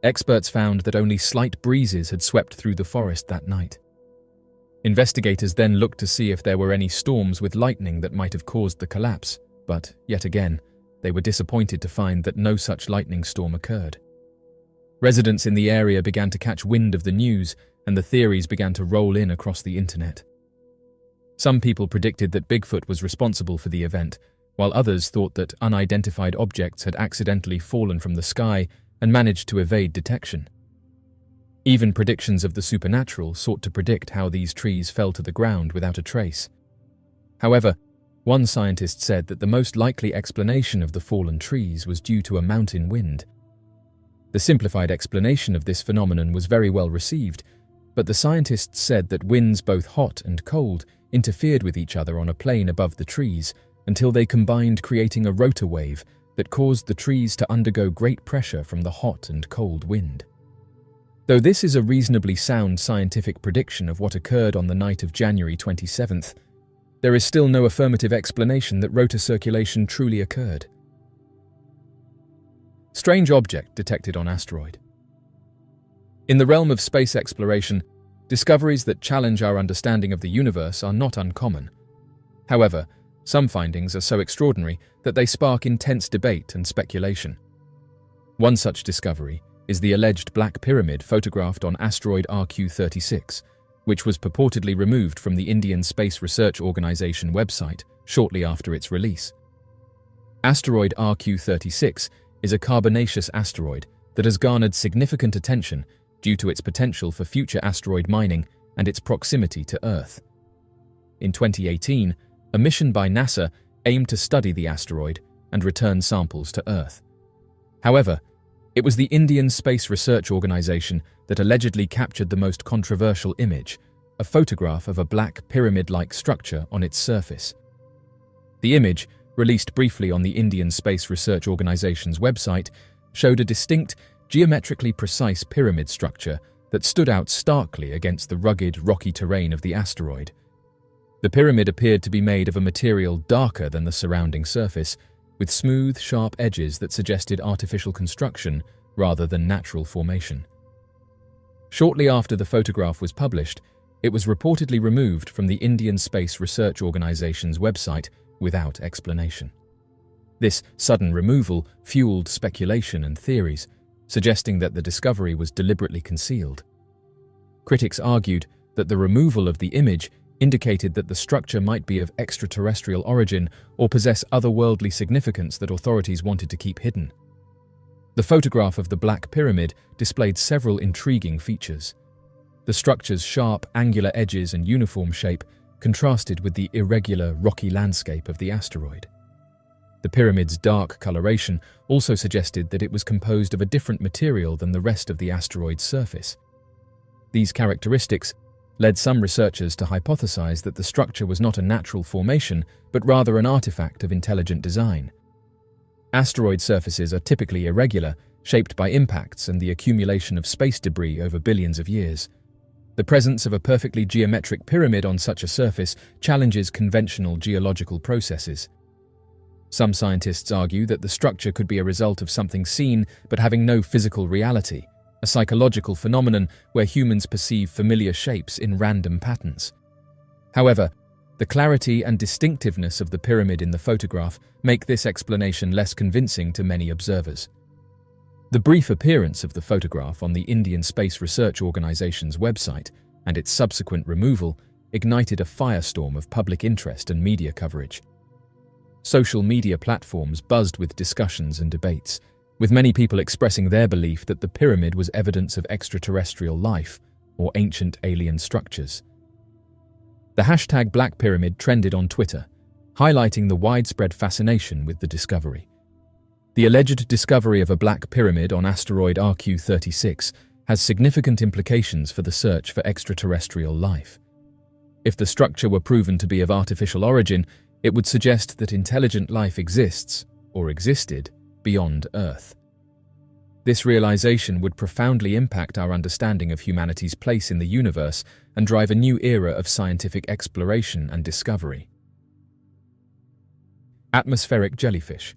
Experts found that only slight breezes had swept through the forest that night. Investigators then looked to see if there were any storms with lightning that might have caused the collapse, but, yet again, they were disappointed to find that no such lightning storm occurred. Residents in the area began to catch wind of the news, and the theories began to roll in across the internet. Some people predicted that Bigfoot was responsible for the event, while others thought that unidentified objects had accidentally fallen from the sky and managed to evade detection. Even predictions of the supernatural sought to predict how these trees fell to the ground without a trace. However, one scientist said that the most likely explanation of the fallen trees was due to a mountain wind. The simplified explanation of this phenomenon was very well received, but the scientists said that winds both hot and cold interfered with each other on a plane above the trees until they combined, creating a rotor wave that caused the trees to undergo great pressure from the hot and cold wind. Though this is a reasonably sound scientific prediction of what occurred on the night of January 27th, there is still no affirmative explanation that rotor circulation truly occurred. Strange object detected on asteroid. In the realm of space exploration, discoveries that challenge our understanding of the universe are not uncommon. However, some findings are so extraordinary that they spark intense debate and speculation. One such discovery is the alleged Black Pyramid photographed on asteroid RQ-36, which was purportedly removed from the Indian Space Research Organization website shortly after its release. Asteroid RQ-36 is a carbonaceous asteroid that has garnered significant attention due to its potential for future asteroid mining and its proximity to Earth. In 2018, a mission by NASA aimed to study the asteroid and return samples to Earth. However, it was the Indian Space Research Organization that allegedly captured the most controversial image, a photograph of a black pyramid-like structure on its surface. The image, released briefly on the Indian Space Research Organization's website, showed a distinct, geometrically precise pyramid structure that stood out starkly against the rugged, rocky terrain of the asteroid. The pyramid appeared to be made of a material darker than the surrounding surface, with smooth, sharp edges that suggested artificial construction rather than natural formation. Shortly after the photograph was published, it was reportedly removed from the Indian Space Research Organization's website without explanation. This sudden removal fueled speculation and theories, suggesting that the discovery was deliberately concealed. Critics argued that the removal of the image indicated that the structure might be of extraterrestrial origin or possess otherworldly significance that authorities wanted to keep hidden. The photograph of the Black Pyramid displayed several intriguing features. The structure's sharp, angular edges and uniform shape contrasted with the irregular, rocky landscape of the asteroid. The pyramid's dark coloration also suggested that it was composed of a different material than the rest of the asteroid's surface. These characteristics led some researchers to hypothesize that the structure was not a natural formation, but rather an artifact of intelligent design. Asteroid surfaces are typically irregular, shaped by impacts and the accumulation of space debris over billions of years. The presence of a perfectly geometric pyramid on such a surface challenges conventional geological processes. Some scientists argue that the structure could be a result of something seen but having no physical reality, a psychological phenomenon where humans perceive familiar shapes in random patterns. However, the clarity and distinctiveness of the pyramid in the photograph make this explanation less convincing to many observers. The brief appearance of the photograph on the Indian Space Research Organization's website and its subsequent removal ignited a firestorm of public interest and media coverage. Social media platforms buzzed with discussions and debates, with many people expressing their belief that the pyramid was evidence of extraterrestrial life or ancient alien structures. The hashtag Black Pyramid trended on Twitter, highlighting the widespread fascination with the discovery. The alleged discovery of a black pyramid on asteroid RQ-36 has significant implications for the search for extraterrestrial life. If the structure were proven to be of artificial origin, it would suggest that intelligent life exists, or existed, beyond Earth. This realization would profoundly impact our understanding of humanity's place in the universe and drive a new era of scientific exploration and discovery. Atmospheric jellyfish.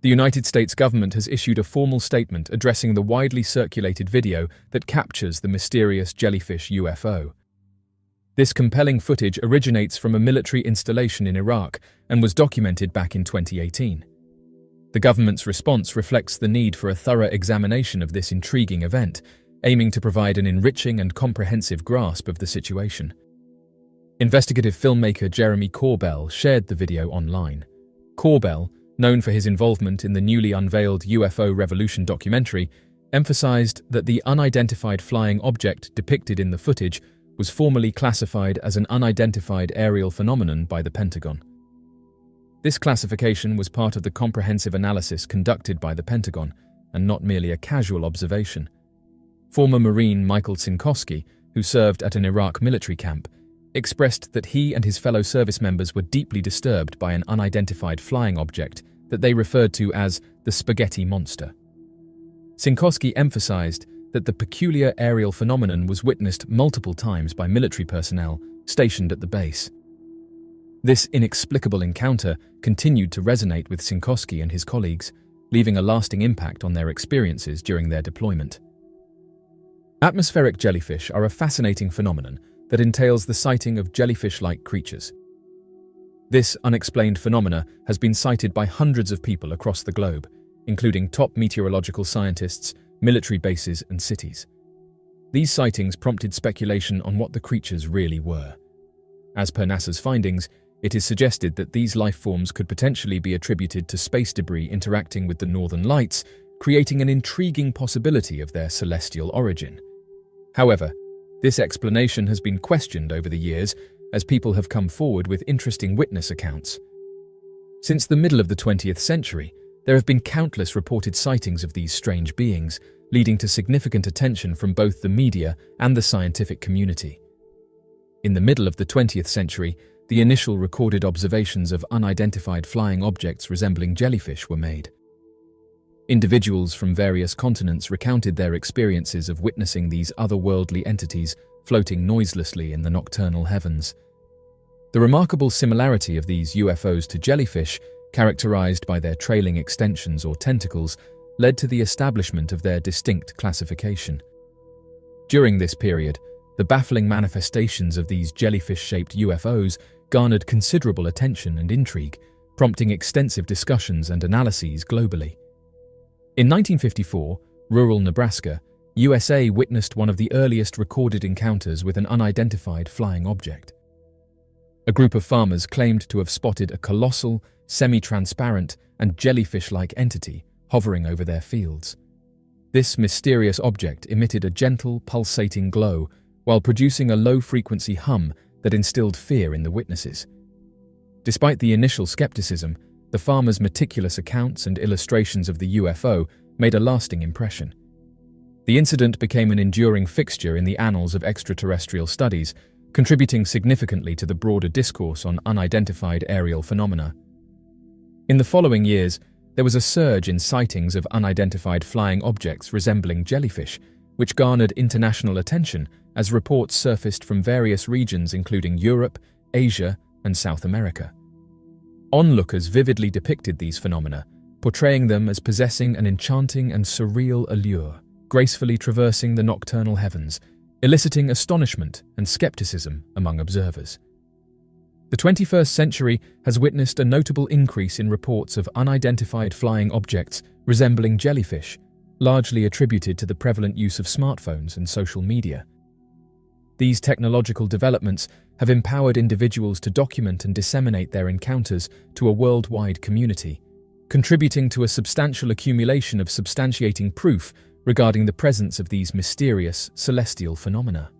The United States government has issued a formal statement addressing the widely circulated video that captures the mysterious jellyfish UFO. This compelling footage originates from a military installation in Iraq and was documented back in 2018. The government's response reflects the need for a thorough examination of this intriguing event, aiming to provide an enriching and comprehensive grasp of the situation. Investigative filmmaker Jeremy Corbell shared the video online. Corbell, known for his involvement in the newly unveiled UFO Revolution documentary, emphasized that the unidentified flying object depicted in the footage was formally classified as an unidentified aerial phenomenon by the Pentagon. This classification was part of the comprehensive analysis conducted by the Pentagon, and not merely a casual observation. Former Marine Michael Sinkowski, who served at an Iraq military camp, expressed that he and his fellow service members were deeply disturbed by an unidentified flying object that they referred to as the spaghetti monster. Sinkowski emphasized that the peculiar aerial phenomenon was witnessed multiple times by military personnel stationed at the base. This inexplicable encounter continued to resonate with Sinkowski and his colleagues, leaving a lasting impact on their experiences during their deployment. Atmospheric jellyfish are a fascinating phenomenon that entails the sighting of jellyfish-like creatures. This unexplained phenomena has been cited by hundreds of people across the globe, including top meteorological scientists, military bases, and cities. These sightings prompted speculation on what the creatures really were. As per NASA's findings, it is suggested that these life forms could potentially be attributed to space debris interacting with the northern lights, creating an intriguing possibility of their celestial origin. However, this explanation has been questioned over the years as people have come forward with interesting witness accounts. Since the middle of the 20th century, there have been countless reported sightings of these strange beings, leading to significant attention from both the media and the scientific community. In the middle of the 20th century, the initial recorded observations of unidentified flying objects resembling jellyfish were made. Individuals from various continents recounted their experiences of witnessing these otherworldly entities floating noiselessly in the nocturnal heavens. The remarkable similarity of these UFOs to jellyfish, characterized by their trailing extensions or tentacles, led to the establishment of their distinct classification. During this period, the baffling manifestations of these jellyfish-shaped UFOs garnered considerable attention and intrigue, prompting extensive discussions and analyses globally. In 1954, rural Nebraska, USA witnessed one of the earliest recorded encounters with an unidentified flying object. A group of farmers claimed to have spotted a colossal, semi-transparent, and jellyfish-like entity hovering over their fields. This mysterious object emitted a gentle, pulsating glow while producing a low-frequency hum that instilled fear in the witnesses. Despite the initial skepticism, the farmers' meticulous accounts and illustrations of the UFO made a lasting impression. The incident became an enduring fixture in the annals of extraterrestrial studies, contributing significantly to the broader discourse on unidentified aerial phenomena. In the following years, there was a surge in sightings of unidentified flying objects resembling jellyfish, which garnered international attention as reports surfaced from various regions including Europe, Asia, and South America. Onlookers vividly depicted these phenomena, portraying them as possessing an enchanting and surreal allure, gracefully traversing the nocturnal heavens, eliciting astonishment and skepticism among observers. The 21st century has witnessed a notable increase in reports of unidentified flying objects resembling jellyfish, largely attributed to the prevalent use of smartphones and social media. These technological developments have empowered individuals to document and disseminate their encounters to a worldwide community, contributing to a substantial accumulation of substantiating proof regarding the presence of these mysterious celestial phenomena.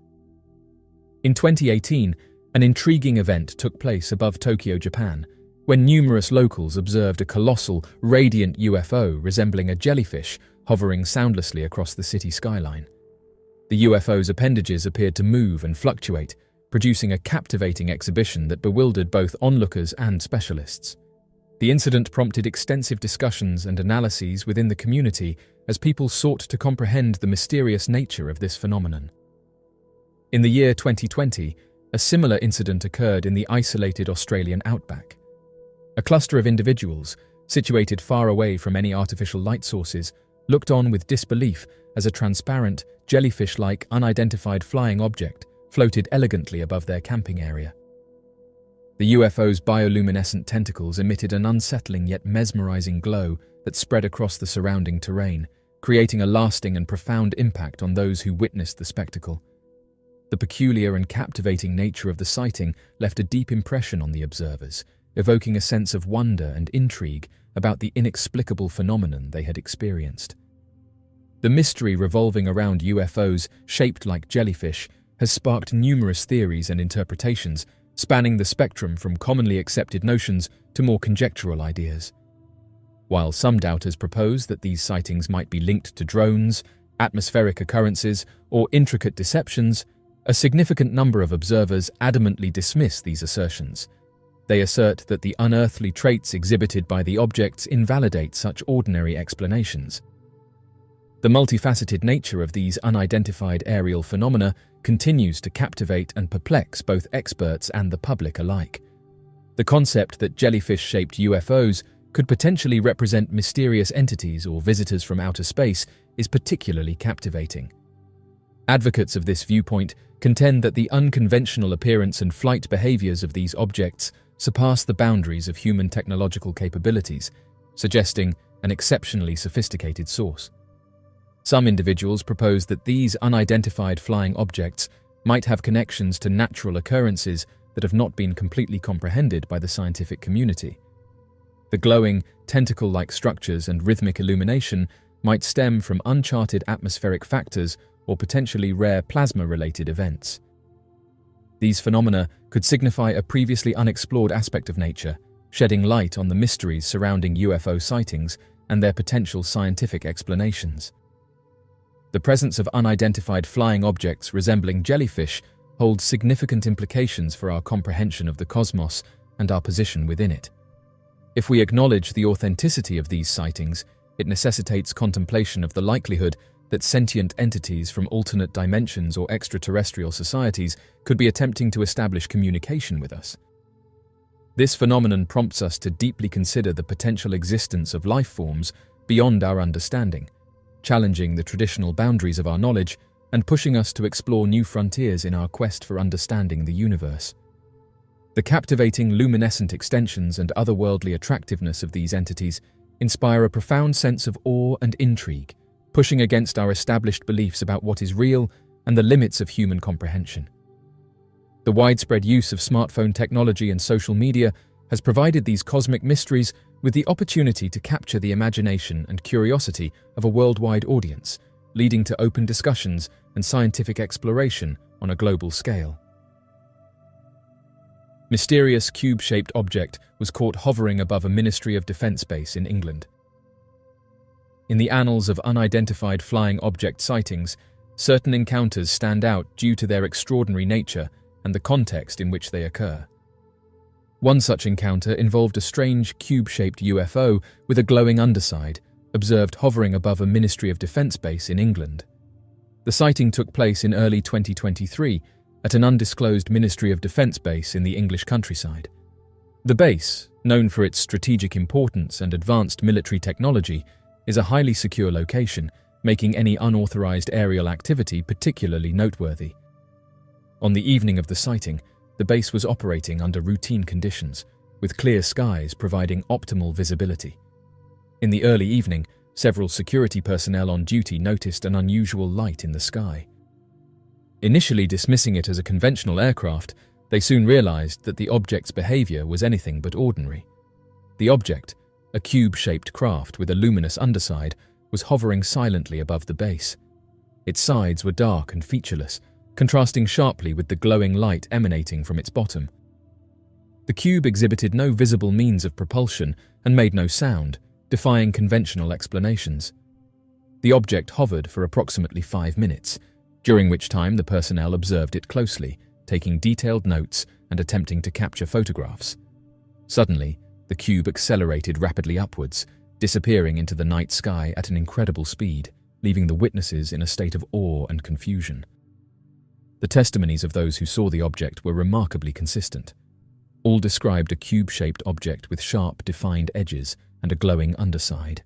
In 2018, an intriguing event took place above Tokyo, Japan, when numerous locals observed a colossal, radiant UFO resembling a jellyfish hovering soundlessly across the city skyline. The UFO's appendages appeared to move and fluctuate, producing a captivating exhibition that bewildered both onlookers and specialists. The incident prompted extensive discussions and analyses within the community as people sought to comprehend the mysterious nature of this phenomenon. In the year 2020, a similar incident occurred in the isolated Australian outback. A cluster of individuals, situated far away from any artificial light sources, looked on with disbelief as a transparent, jellyfish-like unidentified flying object floated elegantly above their camping area. The UFO's bioluminescent tentacles emitted an unsettling yet mesmerizing glow that spread across the surrounding terrain, creating a lasting and profound impact on those who witnessed the spectacle. The peculiar and captivating nature of the sighting left a deep impression on the observers, evoking a sense of wonder and intrigue about the inexplicable phenomenon they had experienced. The mystery revolving around UFOs shaped like jellyfish has sparked numerous theories and interpretations, spanning the spectrum from commonly accepted notions to more conjectural ideas. While some doubters propose that these sightings might be linked to drones, atmospheric occurrences, or intricate deceptions, a significant number of observers adamantly dismiss these assertions. They assert that the unearthly traits exhibited by the objects invalidate such ordinary explanations. The multifaceted nature of these unidentified aerial phenomena continues to captivate and perplex both experts and the public alike. The concept that jellyfish-shaped UFOs could potentially represent mysterious entities or visitors from outer space is particularly captivating. Advocates of this viewpoint contend that the unconventional appearance and flight behaviors of these objects surpass the boundaries of human technological capabilities, suggesting an exceptionally sophisticated source. Some individuals propose that these unidentified flying objects might have connections to natural occurrences that have not been completely comprehended by the scientific community. The glowing, tentacle-like structures and rhythmic illumination might stem from uncharted atmospheric factors or potentially rare plasma-related events. These phenomena could signify a previously unexplored aspect of nature, shedding light on the mysteries surrounding UFO sightings and their potential scientific explanations. The presence of unidentified flying objects resembling jellyfish holds significant implications for our comprehension of the cosmos and our position within it. If we acknowledge the authenticity of these sightings, it necessitates contemplation of the likelihood that sentient entities from alternate dimensions or extraterrestrial societies could be attempting to establish communication with us. This phenomenon prompts us to deeply consider the potential existence of life forms beyond our understanding, challenging the traditional boundaries of our knowledge and pushing us to explore new frontiers in our quest for understanding the universe. The captivating luminescent extensions and otherworldly attractiveness of these entities inspire a profound sense of awe and intrigue, pushing against our established beliefs about what is real and the limits of human comprehension. The widespread use of smartphone technology and social media has provided these cosmic mysteries with the opportunity to capture the imagination and curiosity of a worldwide audience, leading to open discussions and scientific exploration on a global scale. Mysterious cube-shaped object was caught hovering above a Ministry of Defence base in England. In the annals of unidentified flying object sightings, certain encounters stand out due to their extraordinary nature and the context in which they occur. One such encounter involved a strange cube-shaped UFO with a glowing underside, observed hovering above a Ministry of Defence base in England. The sighting took place in early 2023 at an undisclosed Ministry of Defence base in the English countryside. The base, known for its strategic importance and advanced military technology, is a highly secure location, making any unauthorized aerial activity particularly noteworthy. On the evening of the sighting, the base was operating under routine conditions, with clear skies providing optimal visibility. In the early evening, several security personnel on duty noticed an unusual light in the sky. Initially dismissing it as a conventional aircraft, they soon realized that the object's behavior was anything but ordinary. The object, a cube-shaped craft with a luminous underside, was hovering silently above the base. Its sides were dark and featureless, contrasting sharply with the glowing light emanating from its bottom. The cube exhibited no visible means of propulsion and made no sound, defying conventional explanations. The object hovered for approximately 5 minutes, during which time the personnel observed it closely, taking detailed notes and attempting to capture photographs. Suddenly, the cube accelerated rapidly upwards, disappearing into the night sky at an incredible speed, leaving the witnesses in a state of awe and confusion. The testimonies of those who saw the object were remarkably consistent. All described a cube-shaped object with sharp, defined edges and a glowing underside.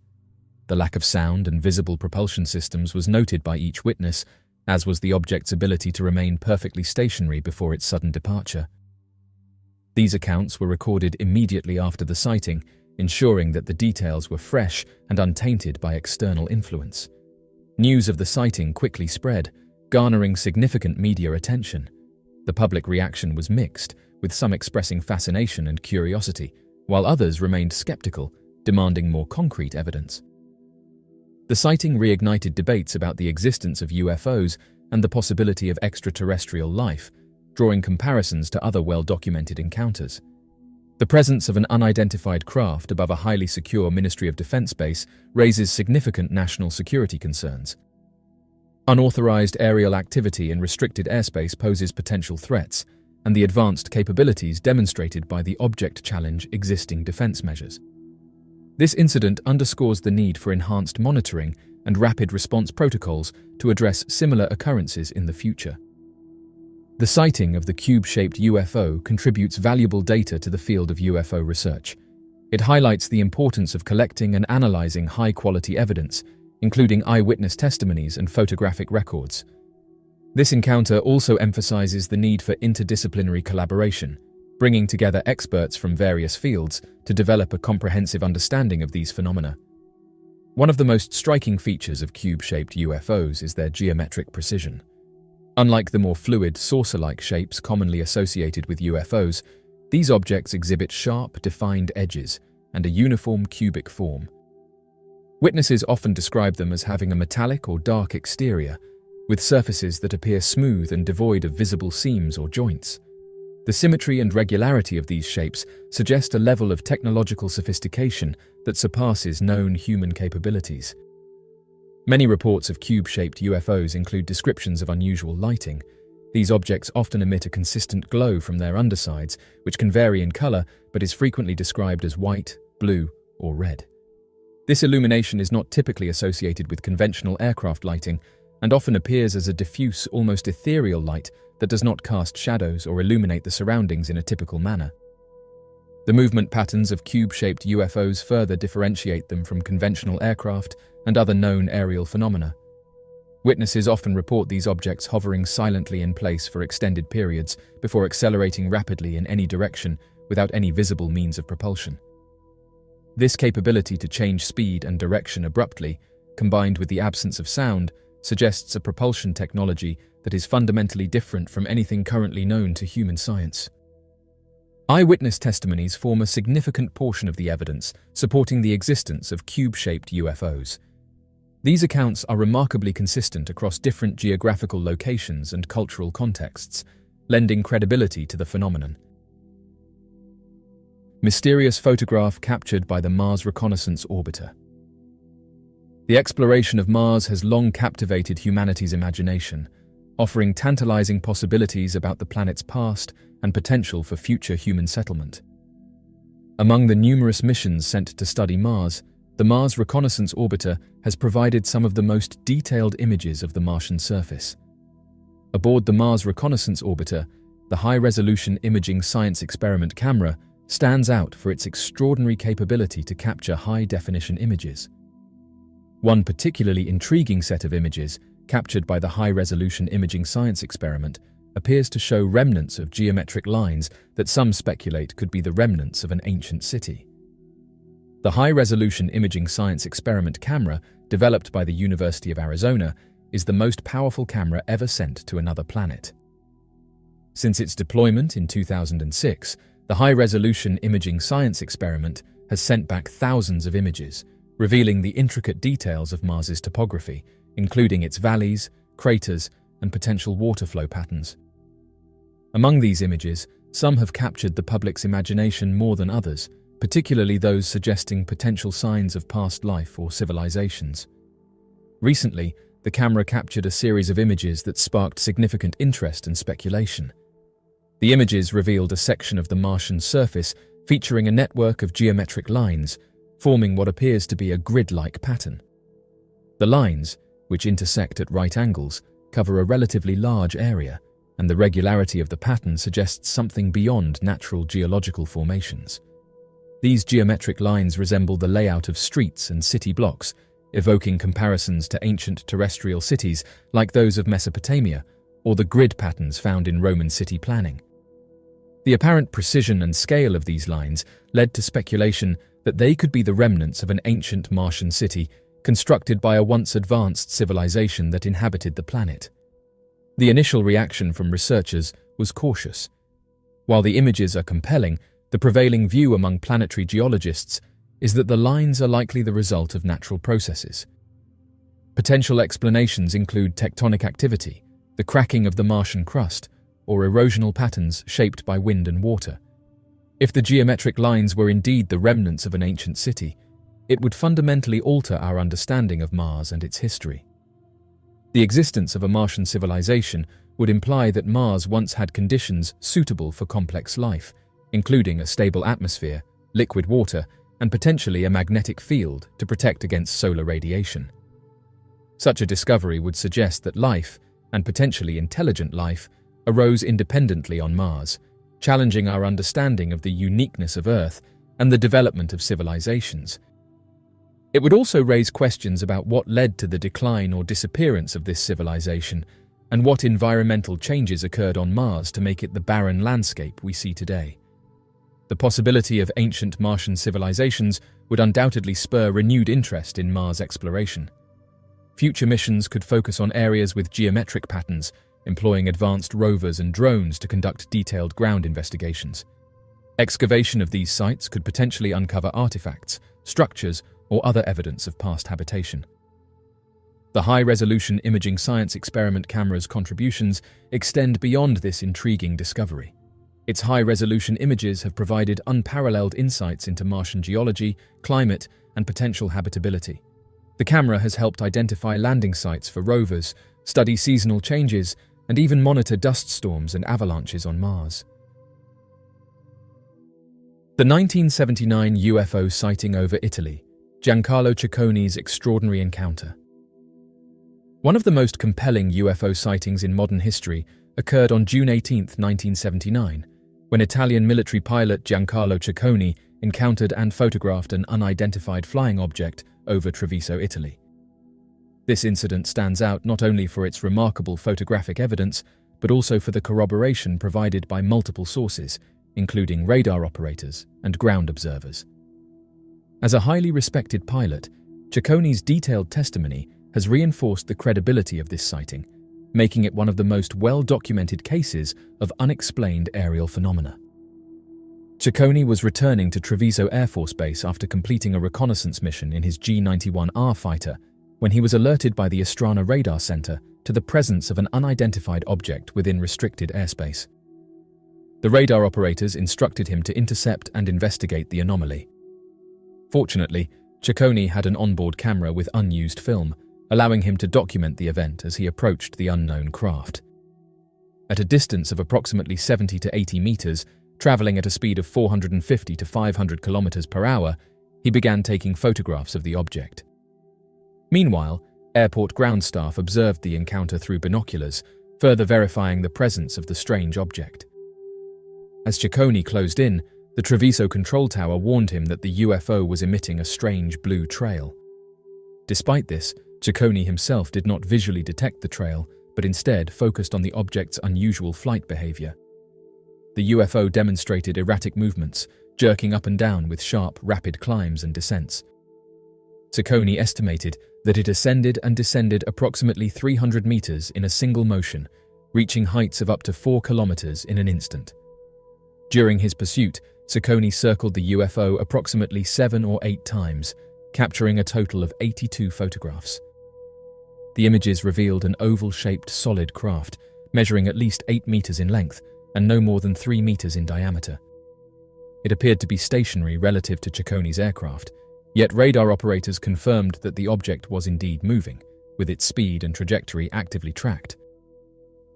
The lack of sound and visible propulsion systems was noted by each witness, as was the object's ability to remain perfectly stationary before its sudden departure. These accounts were recorded immediately after the sighting, ensuring that the details were fresh and untainted by external influence. News of the sighting quickly spread, garnering significant media attention. The public reaction was mixed, with some expressing fascination and curiosity, while others remained skeptical, demanding more concrete evidence. The sighting reignited debates about the existence of UFOs and the possibility of extraterrestrial life, drawing comparisons to other well-documented encounters. The presence of an unidentified craft above a highly secure Ministry of Defence base raises significant national security concerns. Unauthorized aerial activity in restricted airspace poses potential threats, and the advanced capabilities demonstrated by the object challenge existing defence measures. This incident underscores the need for enhanced monitoring and rapid response protocols to address similar occurrences in the future. The sighting of the cube-shaped UFO contributes valuable data to the field of UFO research. It highlights the importance of collecting and analyzing high-quality evidence, including eyewitness testimonies and photographic records. This encounter also emphasizes the need for interdisciplinary collaboration, bringing together experts from various fields to develop a comprehensive understanding of these phenomena. One of the most striking features of cube-shaped UFOs is their geometric precision. Unlike the more fluid, saucer-like shapes commonly associated with UFOs, these objects exhibit sharp, defined edges and a uniform cubic form. Witnesses often describe them as having a metallic or dark exterior, with surfaces that appear smooth and devoid of visible seams or joints. The symmetry and regularity of these shapes suggest a level of technological sophistication that surpasses known human capabilities. Many reports of cube-shaped UFOs include descriptions of unusual lighting. These objects often emit a consistent glow from their undersides, which can vary in color but is frequently described as white, blue, or red. This illumination is not typically associated with conventional aircraft lighting and often appears as a diffuse, almost ethereal light that does not cast shadows or illuminate the surroundings in a typical manner. The movement patterns of cube-shaped UFOs further differentiate them from conventional aircraft and other known aerial phenomena. Witnesses often report these objects hovering silently in place for extended periods before accelerating rapidly in any direction without any visible means of propulsion. This capability to change speed and direction abruptly, combined with the absence of sound, suggests a propulsion technology that is fundamentally different from anything currently known to human science. Eyewitness testimonies form a significant portion of the evidence supporting the existence of cube-shaped UFOs. These accounts are remarkably consistent across different geographical locations and cultural contexts, lending credibility to the phenomenon. Mysterious photograph captured by the Mars Reconnaissance Orbiter. The exploration of Mars has long captivated humanity's imagination, offering tantalizing possibilities about the planet's past and potential for future human settlement. Among the numerous missions sent to study Mars, the Mars Reconnaissance Orbiter has provided some of the most detailed images of the Martian surface. Aboard the Mars Reconnaissance Orbiter, the high-resolution imaging science experiment camera stands out for its extraordinary capability to capture high-definition images. One particularly intriguing set of images, captured by the high-resolution imaging science experiment, appears to show remnants of geometric lines that some speculate could be the remnants of an ancient city. The high-resolution imaging science experiment camera, developed by the University of Arizona, is the most powerful camera ever sent to another planet. Since its deployment in 2006, the high-resolution imaging science experiment has sent back thousands of images, revealing the intricate details of Mars's topography, including its valleys, craters, and potential water flow patterns. Among these images, some have captured the public's imagination more than others, particularly those suggesting potential signs of past life or civilizations. Recently, the camera captured a series of images that sparked significant interest and speculation. The images revealed a section of the Martian surface featuring a network of geometric lines, forming what appears to be a grid-like pattern. The lines, which intersect at right angles, cover a relatively large area, and the regularity of the pattern suggests something beyond natural geological formations. These geometric lines resemble the layout of streets and city blocks, evoking comparisons to ancient terrestrial cities like those of Mesopotamia or the grid patterns found in Roman city planning. The apparent precision and scale of these lines led to speculation that they could be the remnants of an ancient Martian city constructed by a once advanced civilization that inhabited the planet. The initial reaction from researchers was cautious. While the images are compelling, the prevailing view among planetary geologists is that the lines are likely the result of natural processes. Potential explanations include tectonic activity, the cracking of the Martian crust, or erosional patterns shaped by wind and water. If the geometric lines were indeed the remnants of an ancient city, it would fundamentally alter our understanding of Mars and its history. The existence of a Martian civilization would imply that Mars once had conditions suitable for complex life, including a stable atmosphere, liquid water, and potentially a magnetic field to protect against solar radiation. Such a discovery would suggest that life, and potentially intelligent life, arose independently on Mars, challenging our understanding of the uniqueness of Earth and the development of civilizations. It would also raise questions about what led to the decline or disappearance of this civilization and what environmental changes occurred on Mars to make it the barren landscape we see today. The possibility of ancient Martian civilizations would undoubtedly spur renewed interest in Mars exploration. Future missions could focus on areas with geometric patterns, employing advanced rovers and drones to conduct detailed ground investigations. Excavation of these sites could potentially uncover artifacts, structures, or other evidence of past habitation. The high-resolution imaging science experiment camera's contributions extend beyond this intriguing discovery. Its high-resolution images have provided unparalleled insights into Martian geology, climate, and potential habitability. The camera has helped identify landing sites for rovers, study seasonal changes, and even monitor dust storms and avalanches on Mars. The 1979 UFO sighting over Italy, Giancarlo Cicconi's extraordinary encounter. One of the most compelling UFO sightings in modern history occurred on June 18, 1979, when Italian military pilot Giancarlo Cicconi encountered and photographed an unidentified flying object over Treviso, Italy. This incident stands out not only for its remarkable photographic evidence, but also for the corroboration provided by multiple sources, including radar operators and ground observers. As a highly respected pilot, Cicconi's detailed testimony has reinforced the credibility of this sighting, making it one of the most well-documented cases of unexplained aerial phenomena. Cicconi was returning to Treviso Air Force Base after completing a reconnaissance mission in his G-91R fighter when he was alerted by the Astrana Radar Center to the presence of an unidentified object within restricted airspace. The radar operators instructed him to intercept and investigate the anomaly. Fortunately, Cicconi had an onboard camera with unused film, allowing him to document the event as he approached the unknown craft. At a distance of approximately 70 to 80 meters, traveling at a speed of 450 to 500 kilometers per hour, he began taking photographs of the object. Meanwhile, airport ground staff observed the encounter through binoculars, further verifying the presence of the strange object. As Cicconi closed in, the Treviso control tower warned him that the UFO was emitting a strange blue trail. Despite this, Cicconi himself did not visually detect the trail, but instead focused on the object's unusual flight behavior. The UFO demonstrated erratic movements, jerking up and down with sharp, rapid climbs and descents. Cicconi estimated that it ascended and descended approximately 300 meters in a single motion, reaching heights of up to 4 kilometers in an instant. During his pursuit, Cicconi circled the UFO approximately 7 or 8 times, capturing a total of 82 photographs. The images revealed an oval-shaped solid craft, measuring at least 8 meters in length and no more than 3 meters in diameter. It appeared to be stationary relative to Cicconi's aircraft, yet radar operators confirmed that the object was indeed moving, with its speed and trajectory actively tracked.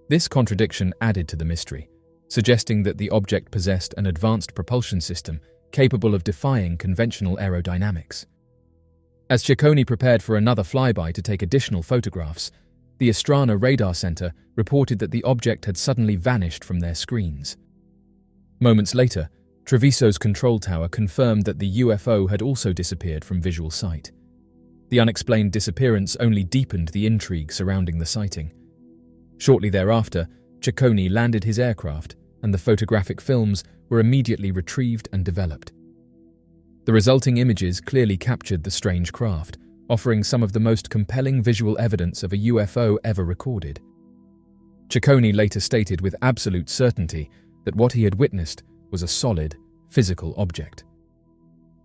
This contradiction added to the mystery, suggesting that the object possessed an advanced propulsion system capable of defying conventional aerodynamics. As Cicconi prepared for another flyby to take additional photographs, the Astrana Radar Center reported that the object had suddenly vanished from their screens. Moments later, Treviso's control tower confirmed that the UFO had also disappeared from visual sight. The unexplained disappearance only deepened the intrigue surrounding the sighting. Shortly thereafter, Cicconi landed his aircraft, and the photographic films were immediately retrieved and developed. The resulting images clearly captured the strange craft, offering some of the most compelling visual evidence of a UFO ever recorded. Cicconi later stated with absolute certainty that what he had witnessed was a solid, physical object.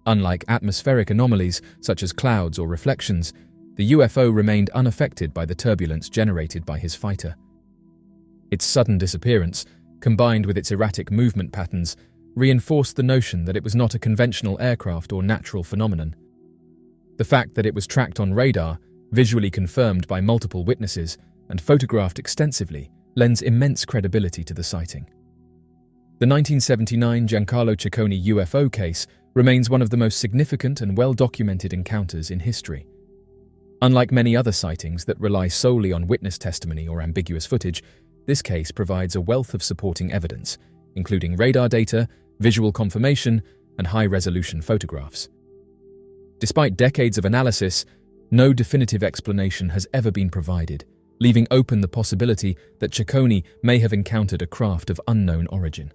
Unlike atmospheric anomalies such as clouds or reflections, the UFO remained unaffected by the turbulence generated by his fighter. Its sudden disappearance, combined with its erratic movement patterns, reinforced the notion that it was not a conventional aircraft or natural phenomenon. The fact that it was tracked on radar, visually confirmed by multiple witnesses, and photographed extensively lends immense credibility to the sighting. The 1979 Giancarlo Cicconi UFO case remains one of the most significant and well-documented encounters in history. Unlike many other sightings that rely solely on witness testimony or ambiguous footage, this case provides a wealth of supporting evidence, including radar data, visual confirmation, and high-resolution photographs. Despite decades of analysis, no definitive explanation has ever been provided, leaving open the possibility that Cicconi may have encountered a craft of unknown origin.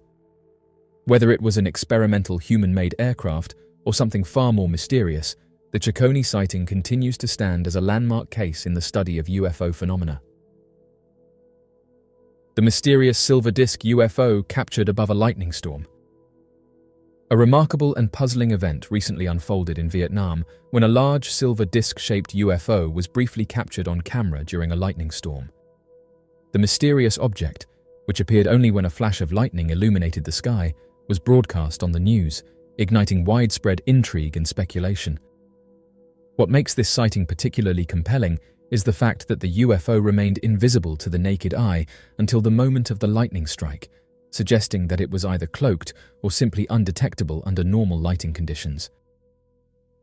Whether it was an experimental human-made aircraft or something far more mysterious, the Cicconi sighting continues to stand as a landmark case in the study of UFO phenomena. The mysterious silver disk UFO captured above a lightning storm. A remarkable and puzzling event recently unfolded in Vietnam when a large silver disc-shaped UFO was briefly captured on camera during a lightning storm. The mysterious object, which appeared only when a flash of lightning illuminated the sky, was broadcast on the news, igniting widespread intrigue and speculation. What makes this sighting particularly compelling is the fact that the UFO remained invisible to the naked eye until the moment of the lightning strike, suggesting that it was either cloaked or simply undetectable under normal lighting conditions.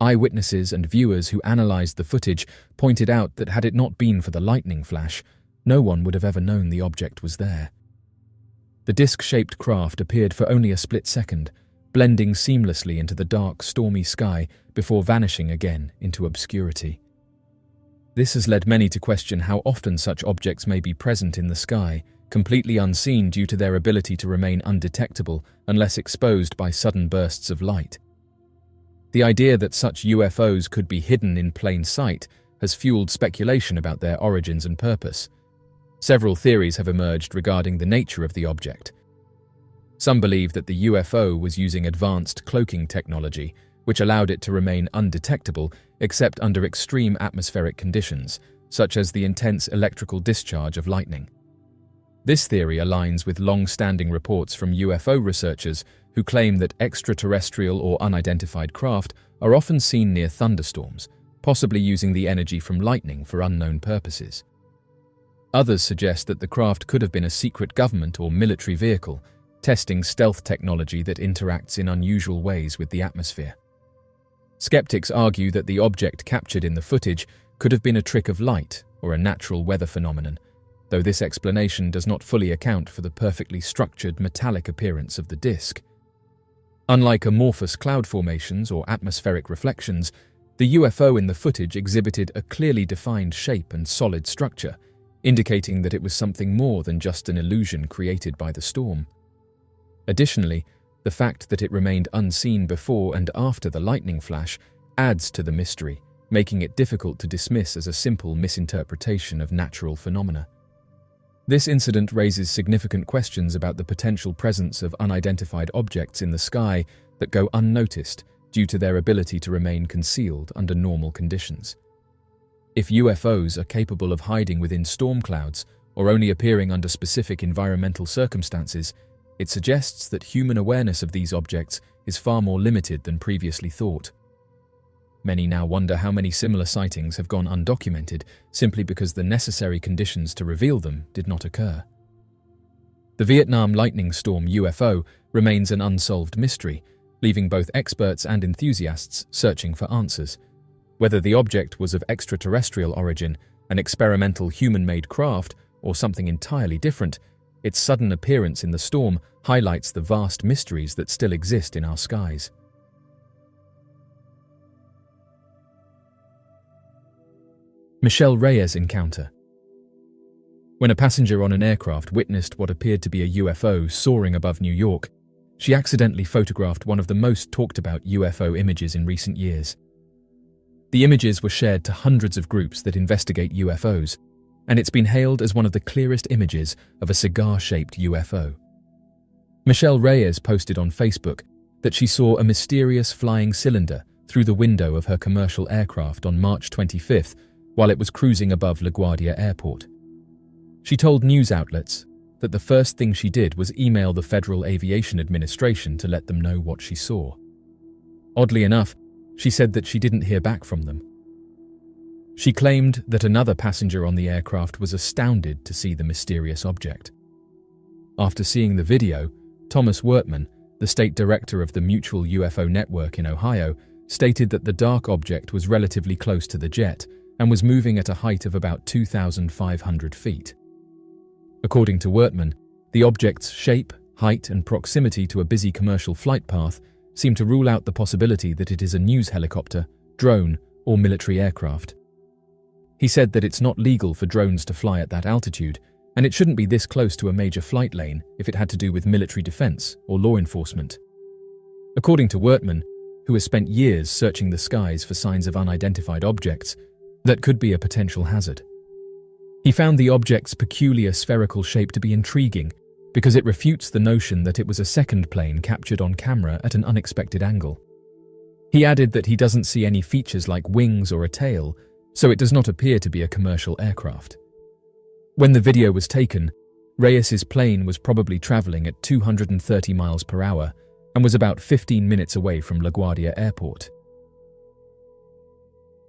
Eyewitnesses and viewers who analyzed the footage pointed out that had it not been for the lightning flash, no one would have ever known the object was there. The disc-shaped craft appeared for only a split second, blending seamlessly into the dark, stormy sky before vanishing again into obscurity. This has led many to question how often such objects may be present in the sky, completely unseen due to their ability to remain undetectable unless exposed by sudden bursts of light. The idea that such UFOs could be hidden in plain sight has fueled speculation about their origins and purpose. Several theories have emerged regarding the nature of the object. Some believe that the UFO was using advanced cloaking technology, which allowed it to remain undetectable except under extreme atmospheric conditions, such as the intense electrical discharge of lightning. This theory aligns with long-standing reports from UFO researchers who claim that extraterrestrial or unidentified craft are often seen near thunderstorms, possibly using the energy from lightning for unknown purposes. Others suggest that the craft could have been a secret government or military vehicle, testing stealth technology that interacts in unusual ways with the atmosphere. Skeptics argue that the object captured in the footage could have been a trick of light or a natural weather phenomenon, though this explanation does not fully account for the perfectly structured metallic appearance of the disk. Unlike amorphous cloud formations or atmospheric reflections, the UFO in the footage exhibited a clearly defined shape and solid structure, indicating that it was something more than just an illusion created by the storm. Additionally, the fact that it remained unseen before and after the lightning flash adds to the mystery, making it difficult to dismiss as a simple misinterpretation of natural phenomena. This incident raises significant questions about the potential presence of unidentified objects in the sky that go unnoticed due to their ability to remain concealed under normal conditions. If UFOs are capable of hiding within storm clouds or only appearing under specific environmental circumstances, it suggests that human awareness of these objects is far more limited than previously thought. Many now wonder how many similar sightings have gone undocumented simply because the necessary conditions to reveal them did not occur. The Vietnam lightning storm UFO remains an unsolved mystery, leaving both experts and enthusiasts searching for answers. Whether the object was of extraterrestrial origin, an experimental human-made craft, or something entirely different, its sudden appearance in the storm highlights the vast mysteries that still exist in our skies. Michelle Reyes encounter. When a passenger on an aircraft witnessed what appeared to be a UFO soaring above New York, she accidentally photographed one of the most talked about UFO images in recent years. The images were shared to hundreds of groups that investigate UFOs, and it's been hailed as one of the clearest images of a cigar-shaped UFO. Michelle Reyes posted on Facebook that she saw a mysterious flying cylinder through the window of her commercial aircraft on March 25th while it was cruising above LaGuardia Airport. She told news outlets that the first thing she did was email the Federal Aviation Administration to let them know what she saw. Oddly enough, she said that she didn't hear back from them. She claimed that another passenger on the aircraft was astounded to see the mysterious object. After seeing the video, Thomas Wertman, the state director of the Mutual UFO Network in Ohio, stated that the dark object was relatively close to the jet and was moving at a height of about 2,500 feet. According to Wertman, the object's shape, height, and proximity to a busy commercial flight path seem to rule out the possibility that it is a news helicopter, drone, or military aircraft. He said that it's not legal for drones to fly at that altitude, and it shouldn't be this close to a major flight lane if it had to do with military defense or law enforcement. According to Wertman, who has spent years searching the skies for signs of unidentified objects, that could be a potential hazard. He found the object's peculiar spherical shape to be intriguing, because it refutes the notion that it was a second plane captured on camera at an unexpected angle. He added that he doesn't see any features like wings or a tail, so it does not appear to be a commercial aircraft. When the video was taken, Reyes's plane was probably traveling at 230 miles per hour and was about 15 minutes away from LaGuardia Airport.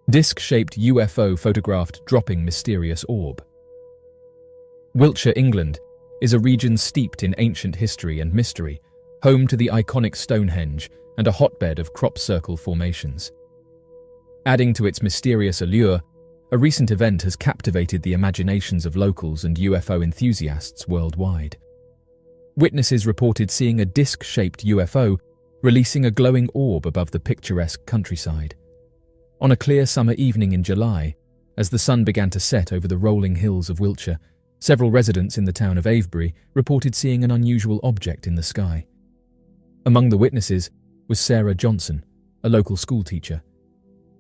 Disc-shaped UFO photographed dropping mysterious orb. Wiltshire, England, is a region steeped in ancient history and mystery, home to the iconic Stonehenge and a hotbed of crop circle formations. Adding to its mysterious allure, a recent event has captivated the imaginations of locals and UFO enthusiasts worldwide. Witnesses reported seeing a disc-shaped UFO releasing a glowing orb above the picturesque countryside. On a clear summer evening in July, as the sun began to set over the rolling hills of Wiltshire, several residents in the town of Avebury reported seeing an unusual object in the sky. Among the witnesses was Sarah Johnson, a local schoolteacher.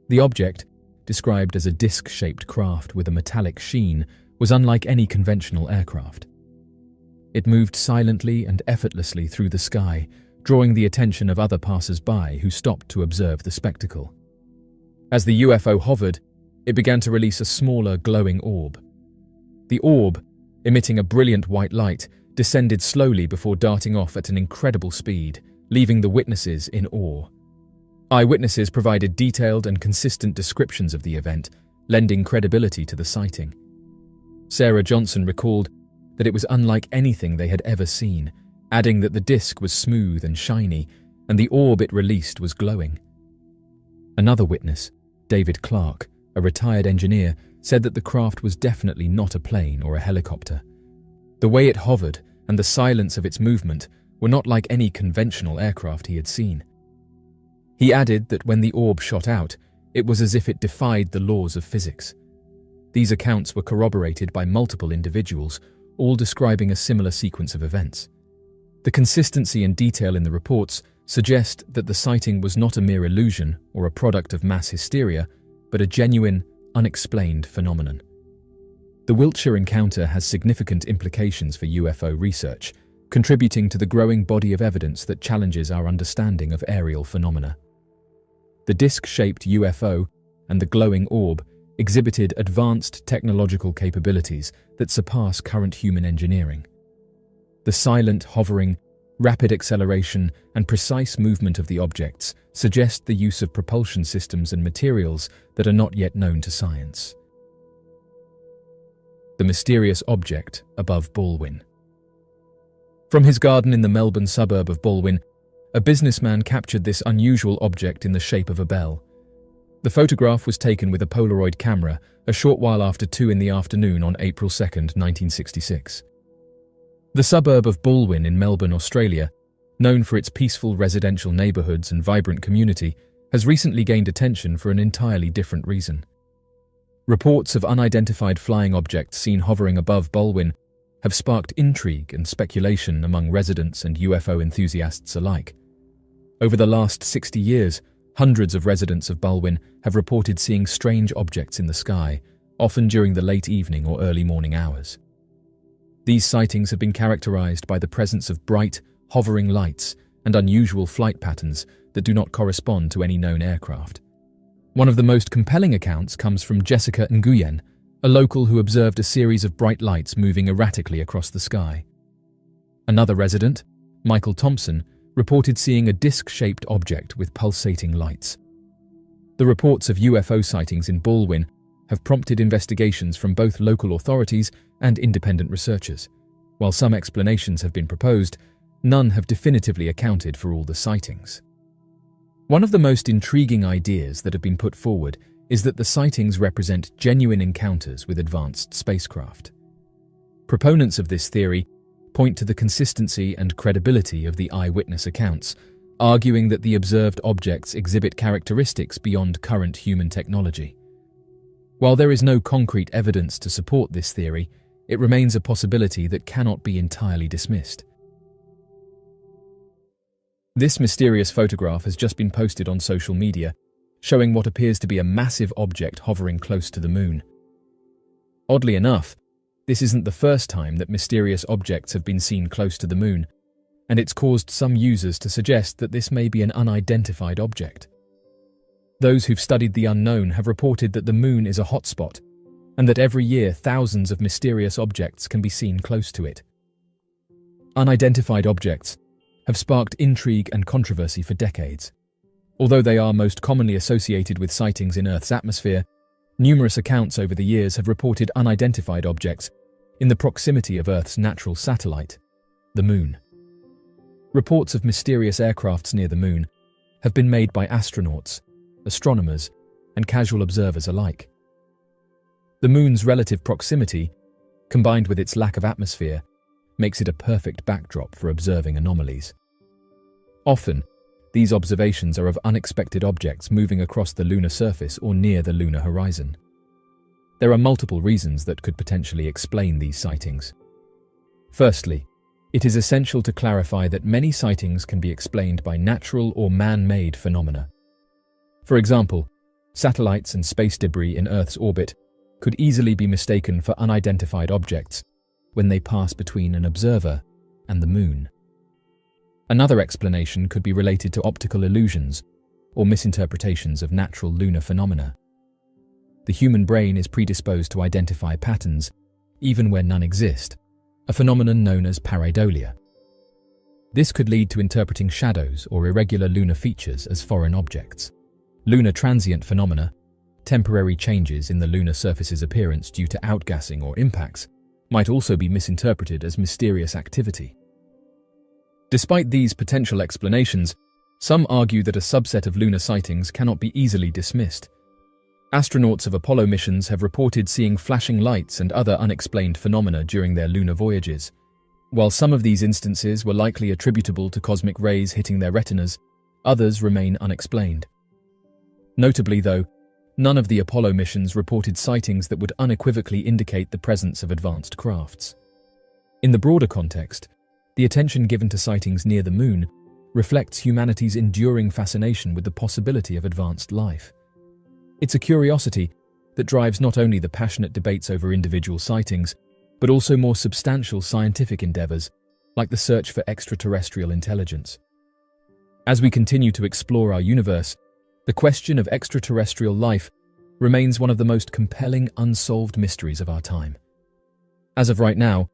The object, described as a disc-shaped craft with a metallic sheen, was unlike any conventional aircraft. It moved silently and effortlessly through the sky, drawing the attention of other passers-by who stopped to observe the spectacle. As the UFO hovered, it began to release a smaller, glowing orb. The orb, emitting a brilliant white light, descended slowly before darting off at an incredible speed, leaving the witnesses in awe. Eyewitnesses provided detailed and consistent descriptions of the event, lending credibility to the sighting. Sarah Johnson recalled that it was unlike anything they had ever seen, adding that the disc was smooth and shiny, and the orb it released was glowing. Another witness, David Clark, a retired engineer, said that the craft was definitely not a plane or a helicopter. The way it hovered and the silence of its movement were not like any conventional aircraft he had seen. He added that when the orb shot out, it was as if it defied the laws of physics. These accounts were corroborated by multiple individuals, all describing a similar sequence of events. The consistency and detail in the reports suggest that the sighting was not a mere illusion or a product of mass hysteria, but a genuine, unexplained phenomenon. The Wiltshire encounter has significant implications for UFO research, contributing to the growing body of evidence that challenges our understanding of aerial phenomena. The disc-shaped UFO and the glowing orb exhibited advanced technological capabilities that surpass current human engineering. The silent, hovering, rapid acceleration, and precise movement of the objects suggest the use of propulsion systems and materials that are not yet known to science. The mysterious object above Baldwin. From his garden in the Melbourne suburb of Baldwin, a businessman captured this unusual object in the shape of a bell. The photograph was taken with a Polaroid camera a short while after 2 in the afternoon on April 2, 1966. The suburb of Baldwin in Melbourne, Australia, known for its peaceful residential neighbourhoods and vibrant community, has recently gained attention for an entirely different reason. Reports of unidentified flying objects seen hovering above Baldwin have sparked intrigue and speculation among residents and UFO enthusiasts alike. Over the last 60 years, hundreds of residents of Baldwin have reported seeing strange objects in the sky, often during the late evening or early morning hours. These sightings have been characterized by the presence of bright, hovering lights and unusual flight patterns that do not correspond to any known aircraft. One of the most compelling accounts comes from Jessica Nguyen, a local who observed a series of bright lights moving erratically across the sky. Another resident, Michael Thompson, reported seeing a disc-shaped object with pulsating lights. The reports of UFO sightings in Baldwin have prompted investigations from both local authorities and independent researchers. While some explanations have been proposed, none have definitively accounted for all the sightings. One of the most intriguing ideas that have been put forward is that the sightings represent genuine encounters with advanced spacecraft. Proponents of this theory point to the consistency and credibility of the eyewitness accounts, arguing that the observed objects exhibit characteristics beyond current human technology. While there is no concrete evidence to support this theory, it remains a possibility that cannot be entirely dismissed. This mysterious photograph has just been posted on social media, showing what appears to be a massive object hovering close to the moon. Oddly enough, This isn't the first time that mysterious objects have been seen close to the moon, and it's caused some users to suggest that this may be an unidentified object. Those who've studied the unknown have reported that the moon is a hotspot, and that every year thousands of mysterious objects can be seen close to it. Unidentified objects have sparked intrigue and controversy for decades. Although they are most commonly associated with sightings in Earth's atmosphere, numerous accounts over the years have reported unidentified objects in the proximity of Earth's natural satellite, the Moon. Reports of mysterious aircrafts near the Moon have been made by astronauts, astronomers, and casual observers alike. The Moon's relative proximity, combined with its lack of atmosphere, makes it a perfect backdrop for observing anomalies. Often, these observations are of unexpected objects moving across the lunar surface or near the lunar horizon. There are multiple reasons that could potentially explain these sightings. Firstly, it is essential to clarify that many sightings can be explained by natural or man-made phenomena. For example, satellites and space debris in Earth's orbit could easily be mistaken for unidentified objects when they pass between an observer and the Moon. Another explanation could be related to optical illusions or misinterpretations of natural lunar phenomena. The human brain is predisposed to identify patterns, even where none exist, a phenomenon known as pareidolia. This could lead to interpreting shadows or irregular lunar features as foreign objects. Lunar transient phenomena, temporary changes in the lunar surface's appearance due to outgassing or impacts, might also be misinterpreted as mysterious activity. Despite these potential explanations, some argue that a subset of lunar sightings cannot be easily dismissed. Astronauts of Apollo missions have reported seeing flashing lights and other unexplained phenomena during their lunar voyages. While some of these instances were likely attributable to cosmic rays hitting their retinas, others remain unexplained. Notably, though, none of the Apollo missions reported sightings that would unequivocally indicate the presence of advanced crafts. In the broader context, the attention given to sightings near the Moon reflects humanity's enduring fascination with the possibility of advanced life. It's a curiosity that drives not only the passionate debates over individual sightings, but also more substantial scientific endeavors, like the search for extraterrestrial intelligence. As we continue to explore our universe, the question of extraterrestrial life remains one of the most compelling unsolved mysteries of our time. As of right now,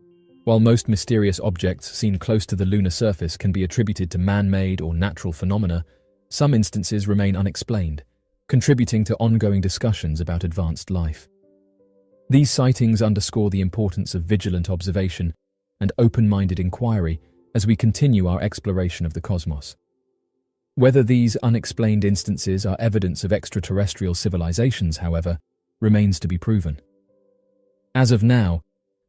while most mysterious objects seen close to the lunar surface can be attributed to man-made or natural phenomena, some instances remain unexplained, contributing to ongoing discussions about advanced life. These sightings underscore the importance of vigilant observation and open-minded inquiry as we continue our exploration of the cosmos. Whether these unexplained instances are evidence of extraterrestrial civilizations, however, remains to be proven. As of now,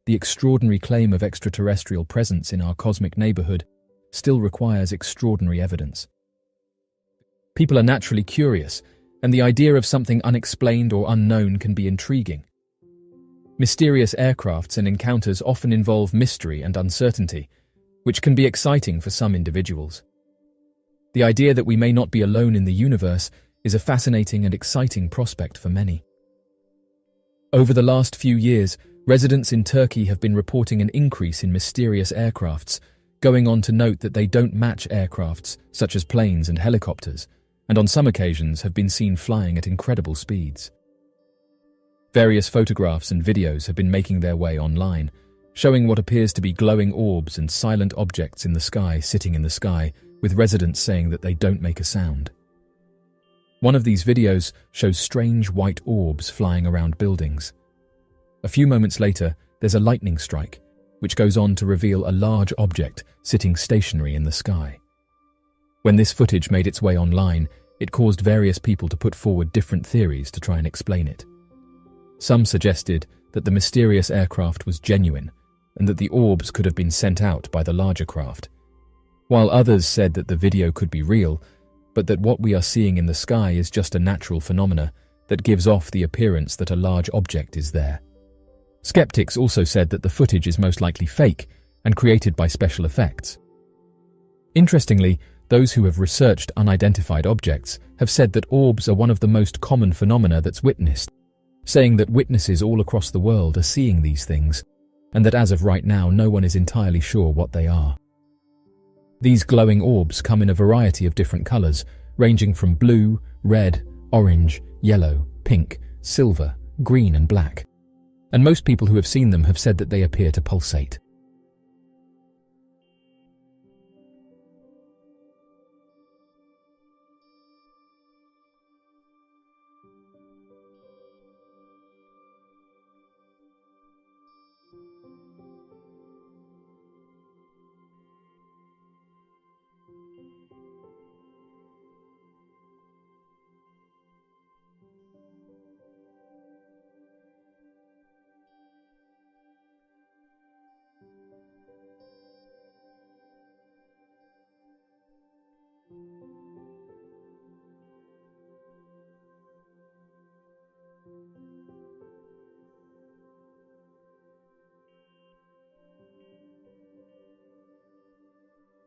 the extraordinary claim of extraterrestrial presence in our cosmic neighborhood still requires extraordinary evidence. People are naturally curious, and the idea of something unexplained or unknown can be intriguing. Mysterious aircrafts and encounters often involve mystery and uncertainty, which can be exciting for some individuals. The idea that we may not be alone in the universe is a fascinating and exciting prospect for many. Over the last few years, residents in Turkey have been reporting an increase in mysterious aircrafts, going on to note that they don't match aircrafts such as planes and helicopters, and on some occasions have been seen flying at incredible speeds. Various photographs and videos have been making their way online, showing what appears to be glowing orbs and silent objects in the sky sitting in the sky, with residents saying that they don't make a sound. One of these videos shows strange white orbs flying around buildings. A few moments later, there's a lightning strike, which goes on to reveal a large object sitting stationary in the sky. When this footage made its way online, it caused various people to put forward different theories to try and explain it. Some suggested that the mysterious aircraft was genuine and that the orbs could have been sent out by the larger craft, while others said that the video could be real, but that what we are seeing in the sky is just a natural phenomena that gives off the appearance that a large object is there. Skeptics also said that the footage is most likely fake and created by special effects. Interestingly, those who have researched unidentified objects have said that orbs are one of the most common phenomena that's witnessed, saying that witnesses all across the world are seeing these things, and that as of right now no one is entirely sure what they are. These glowing orbs come in a variety of different colors, ranging from blue, red, orange, yellow, pink, silver, green and black. And most people who have seen them have said that they appear to pulsate.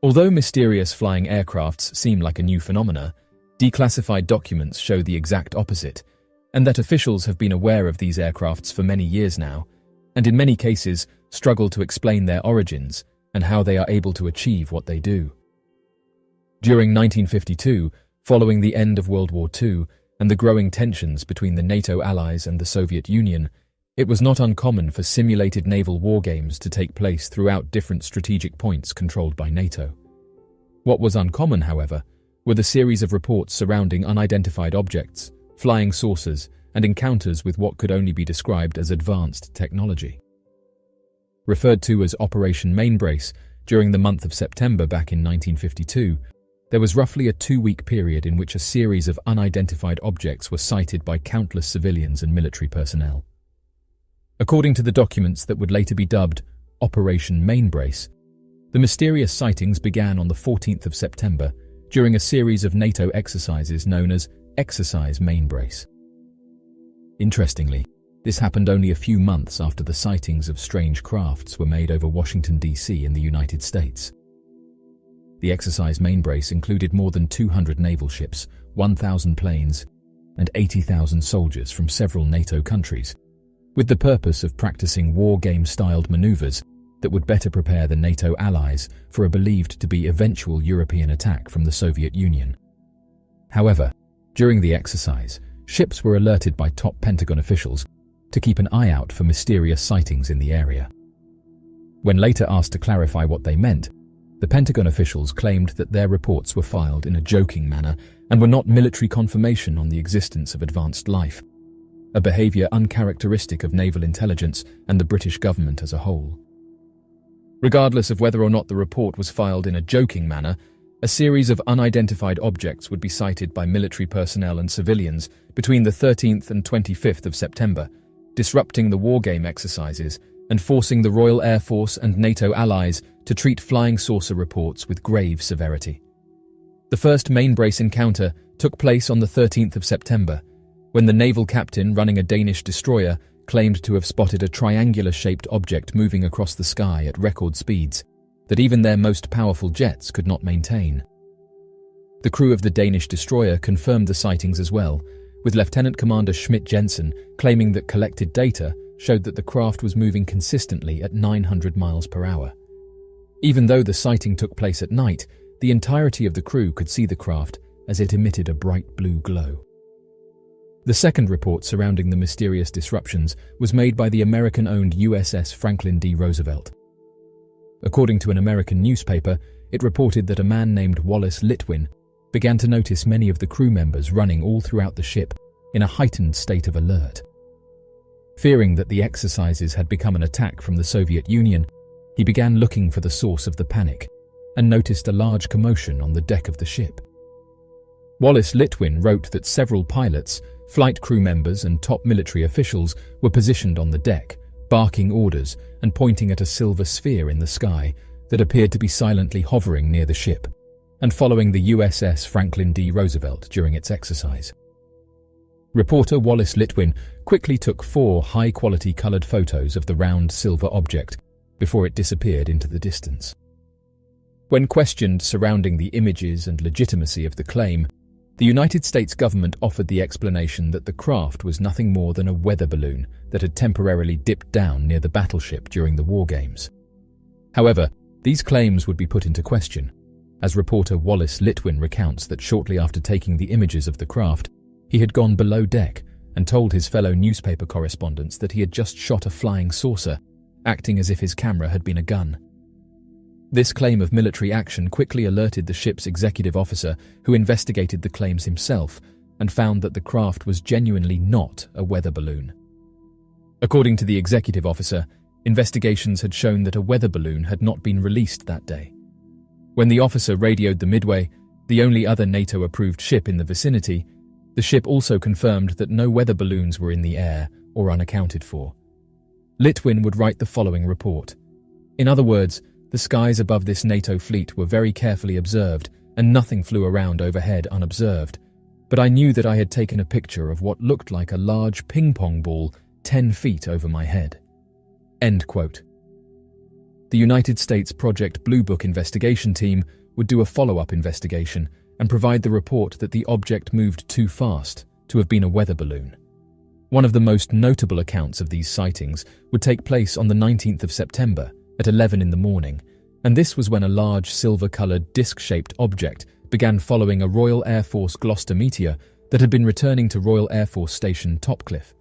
Although mysterious flying aircrafts seem like a new phenomena, declassified documents show the exact opposite, and that officials have been aware of these aircrafts for many years now, and in many cases struggle to explain their origins and how they are able to achieve what they do. During 1952, following the end of World War II and the growing tensions between the NATO allies and the Soviet Union, it was not uncommon for simulated naval wargames to take place throughout different strategic points controlled by NATO. What was uncommon, however, were the series of reports surrounding unidentified objects, flying saucers, and encounters with what could only be described as advanced technology. Referred to as Operation Mainbrace, during the month of September back in 1952, there was roughly a 2-week period in which a series of unidentified objects were sighted by countless civilians and military personnel. According to the documents that would later be dubbed Operation Mainbrace, the mysterious sightings began on the 14th of September during a series of NATO exercises known as Exercise Mainbrace. Interestingly, this happened only a few months after the sightings of strange crafts were made over Washington, D.C. in the United States. The Exercise Mainbrace included more than 200 naval ships, 1,000 planes, and 80,000 soldiers from several NATO countries, with the purpose of practicing war game-styled maneuvers that would better prepare the NATO allies for a believed to be eventual European attack from the Soviet Union. However, during the exercise, ships were alerted by top Pentagon officials to keep an eye out for mysterious sightings in the area. When later asked to clarify what they meant, the Pentagon officials claimed that their reports were filed in a joking manner and were not military confirmation on the existence of advanced life, a behavior uncharacteristic of naval intelligence and the British government as a whole. Regardless of whether or not the report was filed in a joking manner, a series of unidentified objects would be sighted by military personnel and civilians between the 13th and 25th of September, disrupting the wargame exercises and forcing the Royal Air Force and NATO allies to treat flying saucer reports with grave severity. The first Mainbrace encounter took place on the 13th of September, when the naval captain running a Danish destroyer claimed to have spotted a triangular-shaped object moving across the sky at record speeds that even their most powerful jets could not maintain. The crew of the Danish destroyer confirmed the sightings as well, with Lieutenant Commander Schmidt-Jensen claiming that collected data showed that the craft was moving consistently at 900 miles per hour. Even though the sighting took place at night, the entirety of the crew could see the craft as it emitted a bright blue glow. The second report surrounding the mysterious disruptions was made by the American-owned USS Franklin D. Roosevelt. According to an American newspaper, it reported that a man named Wallace Litwin began to notice many of the crew members running all throughout the ship in a heightened state of alert. Fearing that the exercises had become an attack from the Soviet Union, he began looking for the source of the panic and noticed a large commotion on the deck of the ship. Wallace Litwin wrote that several pilots, flight crew members and top military officials were positioned on the deck, barking orders and pointing at a silver sphere in the sky that appeared to be silently hovering near the ship and following the USS Franklin D. Roosevelt during its exercise. Reporter Wallace Litwin quickly took 4 high-quality colored photos of the round silver object before it disappeared into the distance. When questioned surrounding the images and legitimacy of the claim, The United States government offered the explanation that the craft was nothing more than a weather balloon that had temporarily dipped down near the battleship during the war games. However, these claims would be put into question, as reporter Wallace Litwin recounts that shortly after taking the images of the craft, he had gone below deck and told his fellow newspaper correspondents that he had just shot a flying saucer, acting as if his camera had been a gun. This claim of military action quickly alerted the ship's executive officer, who investigated the claims himself and found that the craft was genuinely not a weather balloon. According to the executive officer, investigations had shown that a weather balloon had not been released that day. When the officer radioed the Midway, the only other NATO-approved ship in the vicinity, the ship also confirmed that no weather balloons were in the air or unaccounted for. Litwin would write the following report. In other words, the skies above this NATO fleet were very carefully observed and nothing flew around overhead unobserved, but I knew that I had taken a picture of what looked like a large ping-pong ball 10 feet over my head. End quote. The United States Project Blue Book investigation team would do a follow-up investigation and provide the report that the object moved too fast to have been a weather balloon. One of the most notable accounts of these sightings would take place on the 19th of September at 11 in the morning, and this was when a large silver-coloured disc-shaped object began following a Royal Air Force Gloucester meteor that had been returning to Royal Air Force Station Topcliffe.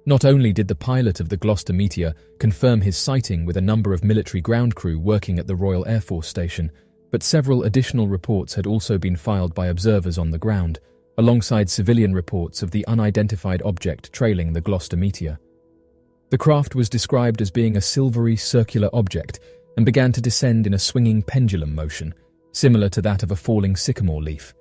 Not only did the pilot of the Gloucester meteor confirm his sighting with a number of military ground crew working at the Royal Air Force Station, but several additional reports had also been filed by observers on the ground, alongside civilian reports of the unidentified object trailing the Gloucester meteor. The craft was described as being a silvery circular object and began to descend in a swinging pendulum motion, similar to that of a falling sycamore leaf.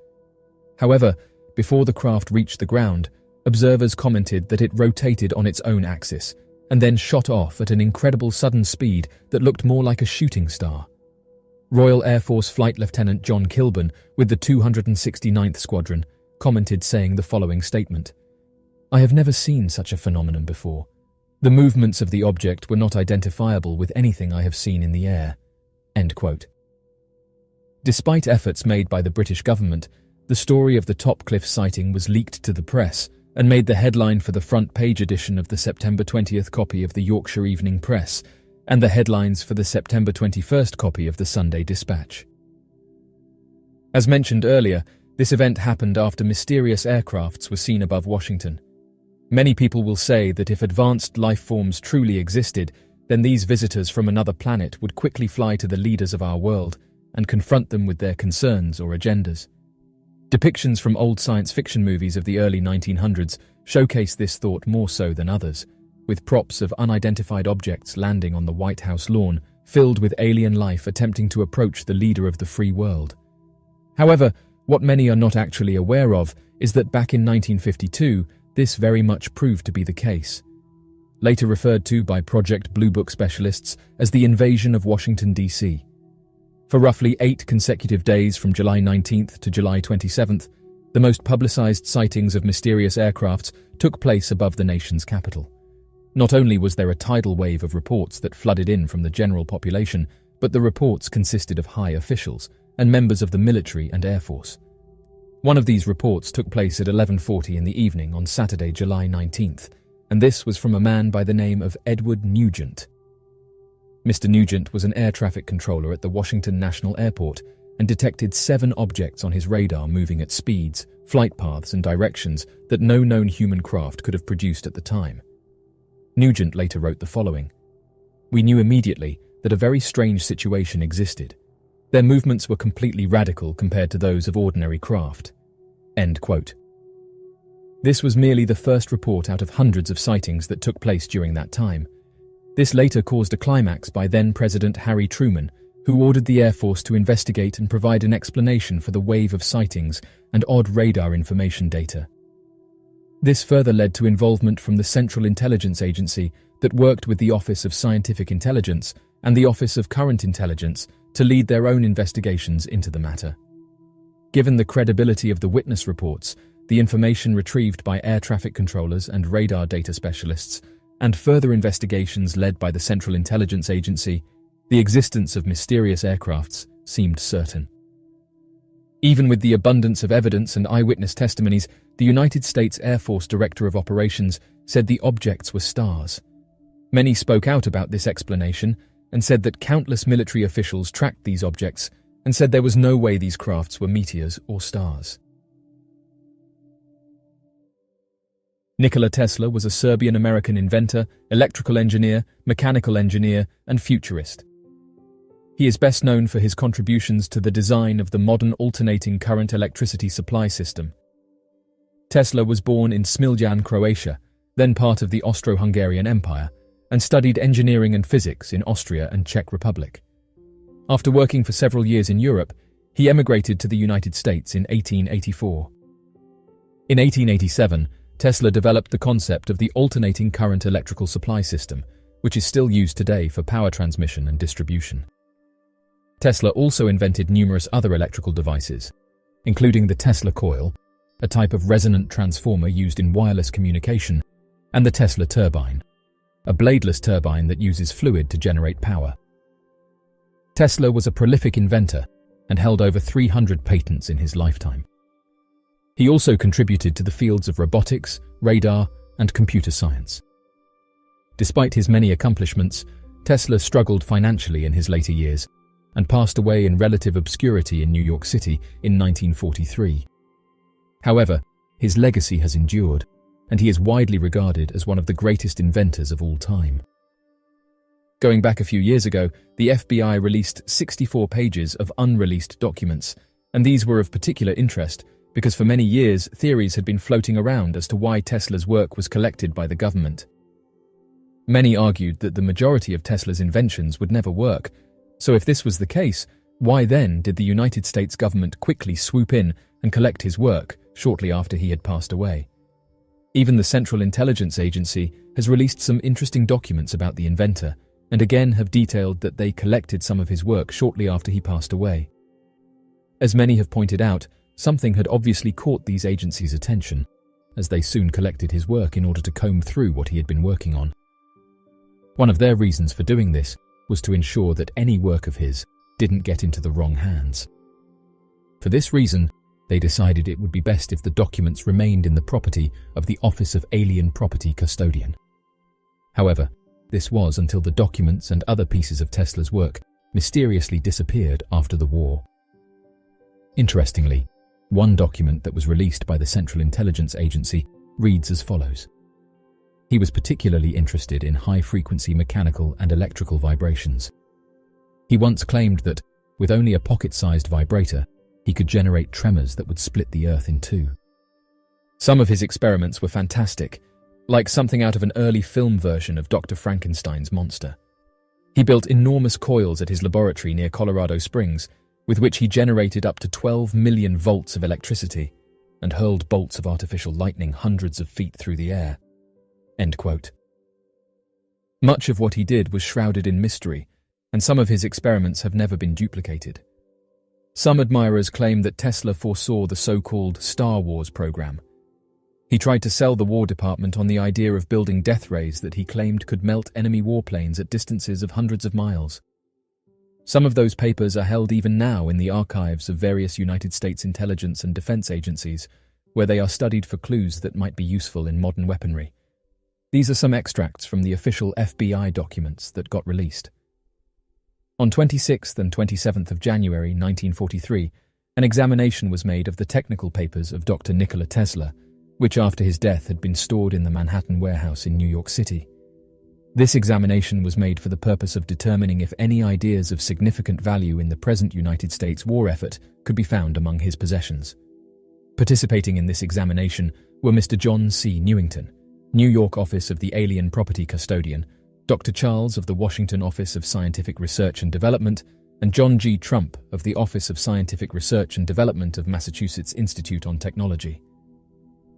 However, before the craft reached the ground, observers commented that it rotated on its own axis and then shot off at an incredible sudden speed that looked more like a shooting star. Royal Air Force Flight Lieutenant John Kilburn, with the 269th Squadron, commented saying the following statement: "I have never seen such a phenomenon before. The movements of the object were not identifiable with anything I have seen in the air." End quote. Despite efforts made by the British government, the story of the Topcliffe sighting was leaked to the press and made the headline for the front page edition of the September 20th copy of the Yorkshire Evening Press and the headlines for the September 21st copy of the Sunday Dispatch. As mentioned earlier, this event happened after mysterious aircrafts were seen above Washington. Many people will say that if advanced life forms truly existed, then these visitors from another planet would quickly fly to the leaders of our world and confront them with their concerns or agendas. Depictions from old science fiction movies of the early 1900s showcase this thought more so than others, with props of unidentified objects landing on the White House lawn, filled with alien life attempting to approach the leader of the free world. However, what many are not actually aware of is that back in 1952, this very much proved to be the case. Later referred to by Project Blue Book specialists as the invasion of Washington, D.C. For roughly 8 consecutive days from July 19th to July 27th, the most publicized sightings of mysterious aircrafts took place above the nation's capital. Not only was there a tidal wave of reports that flooded in from the general population, but the reports consisted of high officials and members of the military and Air Force. One of these reports took place at 11:40 in the evening on Saturday, July 19th, and this was from a man by the name of Edward Nugent. Mr. Nugent was an air traffic controller at the Washington National Airport and detected 7 objects on his radar moving at speeds, flight paths, and directions that no known human craft could have produced at the time. Nugent later wrote the following: "We knew immediately that a very strange situation existed. Their movements were completely radical compared to those of ordinary craft." End quote. This was merely the first report out of hundreds of sightings that took place during that time. This later caused a climax by then-President Harry Truman, who ordered the Air Force to investigate and provide an explanation for the wave of sightings and odd radar information data. This further led to involvement from the Central Intelligence Agency that worked with the Office of Scientific Intelligence and the Office of Current Intelligence to lead their own investigations into the matter. Given the credibility of the witness reports, the information retrieved by air traffic controllers and radar data specialists, and further investigations led by the Central Intelligence Agency, the existence of mysterious aircrafts seemed certain. Even with the abundance of evidence and eyewitness testimonies, the United States Air Force Director of Operations said the objects were stars. Many spoke out about this explanation and said that countless military officials tracked these objects and said there was no way these crafts were meteors or stars. Nikola Tesla was a Serbian-American inventor, electrical engineer, mechanical engineer, and futurist. He is best known for his contributions to the design of the modern alternating current electricity supply system. Tesla was born in Smiljan, Croatia, then part of the Austro-Hungarian Empire, and studied engineering and physics in Austria and Czech Republic. After working for several years in Europe, he emigrated to the United States in 1884. In 1887, Tesla developed the concept of the alternating current electrical supply system, which is still used today for power transmission and distribution. Tesla also invented numerous other electrical devices, including the Tesla coil, a type of resonant transformer used in wireless communication, and the Tesla turbine, a bladeless turbine that uses fluid to generate power. Tesla was a prolific inventor and held over 300 patents in his lifetime. He also contributed to the fields of robotics, radar, and computer science. Despite his many accomplishments, Tesla struggled financially in his later years and passed away in relative obscurity in New York City in 1943. However, his legacy has endured, and he is widely regarded as one of the greatest inventors of all time. Going back a few years ago, the FBI released 64 pages of unreleased documents, and these were of particular interest because for many years theories had been floating around as to why Tesla's work was collected by the government. Many argued that the majority of Tesla's inventions would never work, so if this was the case, why then did the United States government quickly swoop in and collect his work shortly after he had passed away? Even the Central Intelligence Agency has released some interesting documents about the inventor, and again have detailed that they collected some of his work shortly after he passed away. As many have pointed out, something had obviously caught these agencies' attention, as they soon collected his work in order to comb through what he had been working on. One of their reasons for doing this was to ensure that any work of his didn't get into the wrong hands. For this reason, they decided it would be best if the documents remained in the property of the Office of Alien Property Custodian. However, this was until the documents and other pieces of Tesla's work mysteriously disappeared after the war. Interestingly, one document that was released by the Central Intelligence Agency reads as follows. He was particularly interested in high-frequency mechanical and electrical vibrations. He once claimed that, with only a pocket-sized vibrator, he could generate tremors that would split the Earth in two. Some of his experiments were fantastic, like something out of an early film version of Dr. Frankenstein's monster. He built enormous coils at his laboratory near Colorado Springs, with which he generated up to 12 million volts of electricity and hurled bolts of artificial lightning hundreds of feet through the air. End quote. Much of what he did was shrouded in mystery, and some of his experiments have never been duplicated. Some admirers claim that Tesla foresaw the so-called Star Wars program. He tried to sell the War Department on the idea of building death rays that he claimed could melt enemy warplanes at distances of hundreds of miles. Some of those papers are held even now in the archives of various United States intelligence and defense agencies, where they are studied for clues that might be useful in modern weaponry. These are some extracts from the official FBI documents that got released. On 26th and 27th of January 1943, an examination was made of the technical papers of Dr. Nikola Tesla, which after his death had been stored in the Manhattan warehouse in New York City. This examination was made for the purpose of determining if any ideas of significant value in the present United States war effort could be found among his possessions. Participating in this examination were Mr. John C. Newington, New York Office of the Alien Property Custodian, Dr. Charles of the Washington Office of Scientific Research and Development, and John G. Trump of the Office of Scientific Research and Development of Massachusetts Institute on Technology.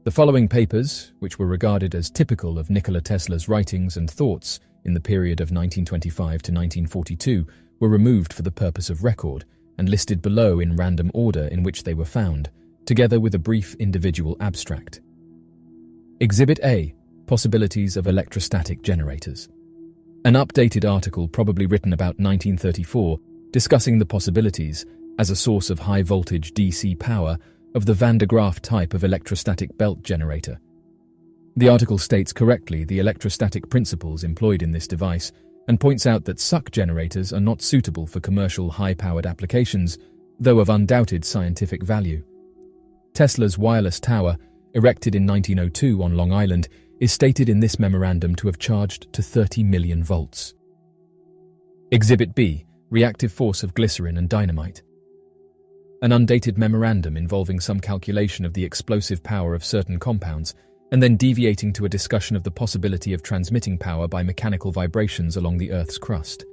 The following papers, which were regarded as typical of Nikola Tesla's writings and thoughts in the period of 1925 to 1942, were removed for the purpose of record and listed below in random order in which they were found, together with a brief individual abstract. Exhibit A, Possibilities of Electrostatic Generators. An updated article probably written about 1934, discussing the possibilities, as a source of high-voltage DC power of the Van de Graaff type of electrostatic belt generator. The article states correctly the electrostatic principles employed in this device and points out that suck generators are not suitable for commercial high-powered applications, though of undoubted scientific value. Tesla's wireless tower, erected in 1902 on Long Island, is stated in this memorandum to have charged to 30 million volts. Exhibit B, reactive force of glycerin and dynamite. An undated memorandum involving some calculation of the explosive power of certain compounds, and then deviating to a discussion of the possibility of transmitting power by mechanical vibrations along the Earth's crust.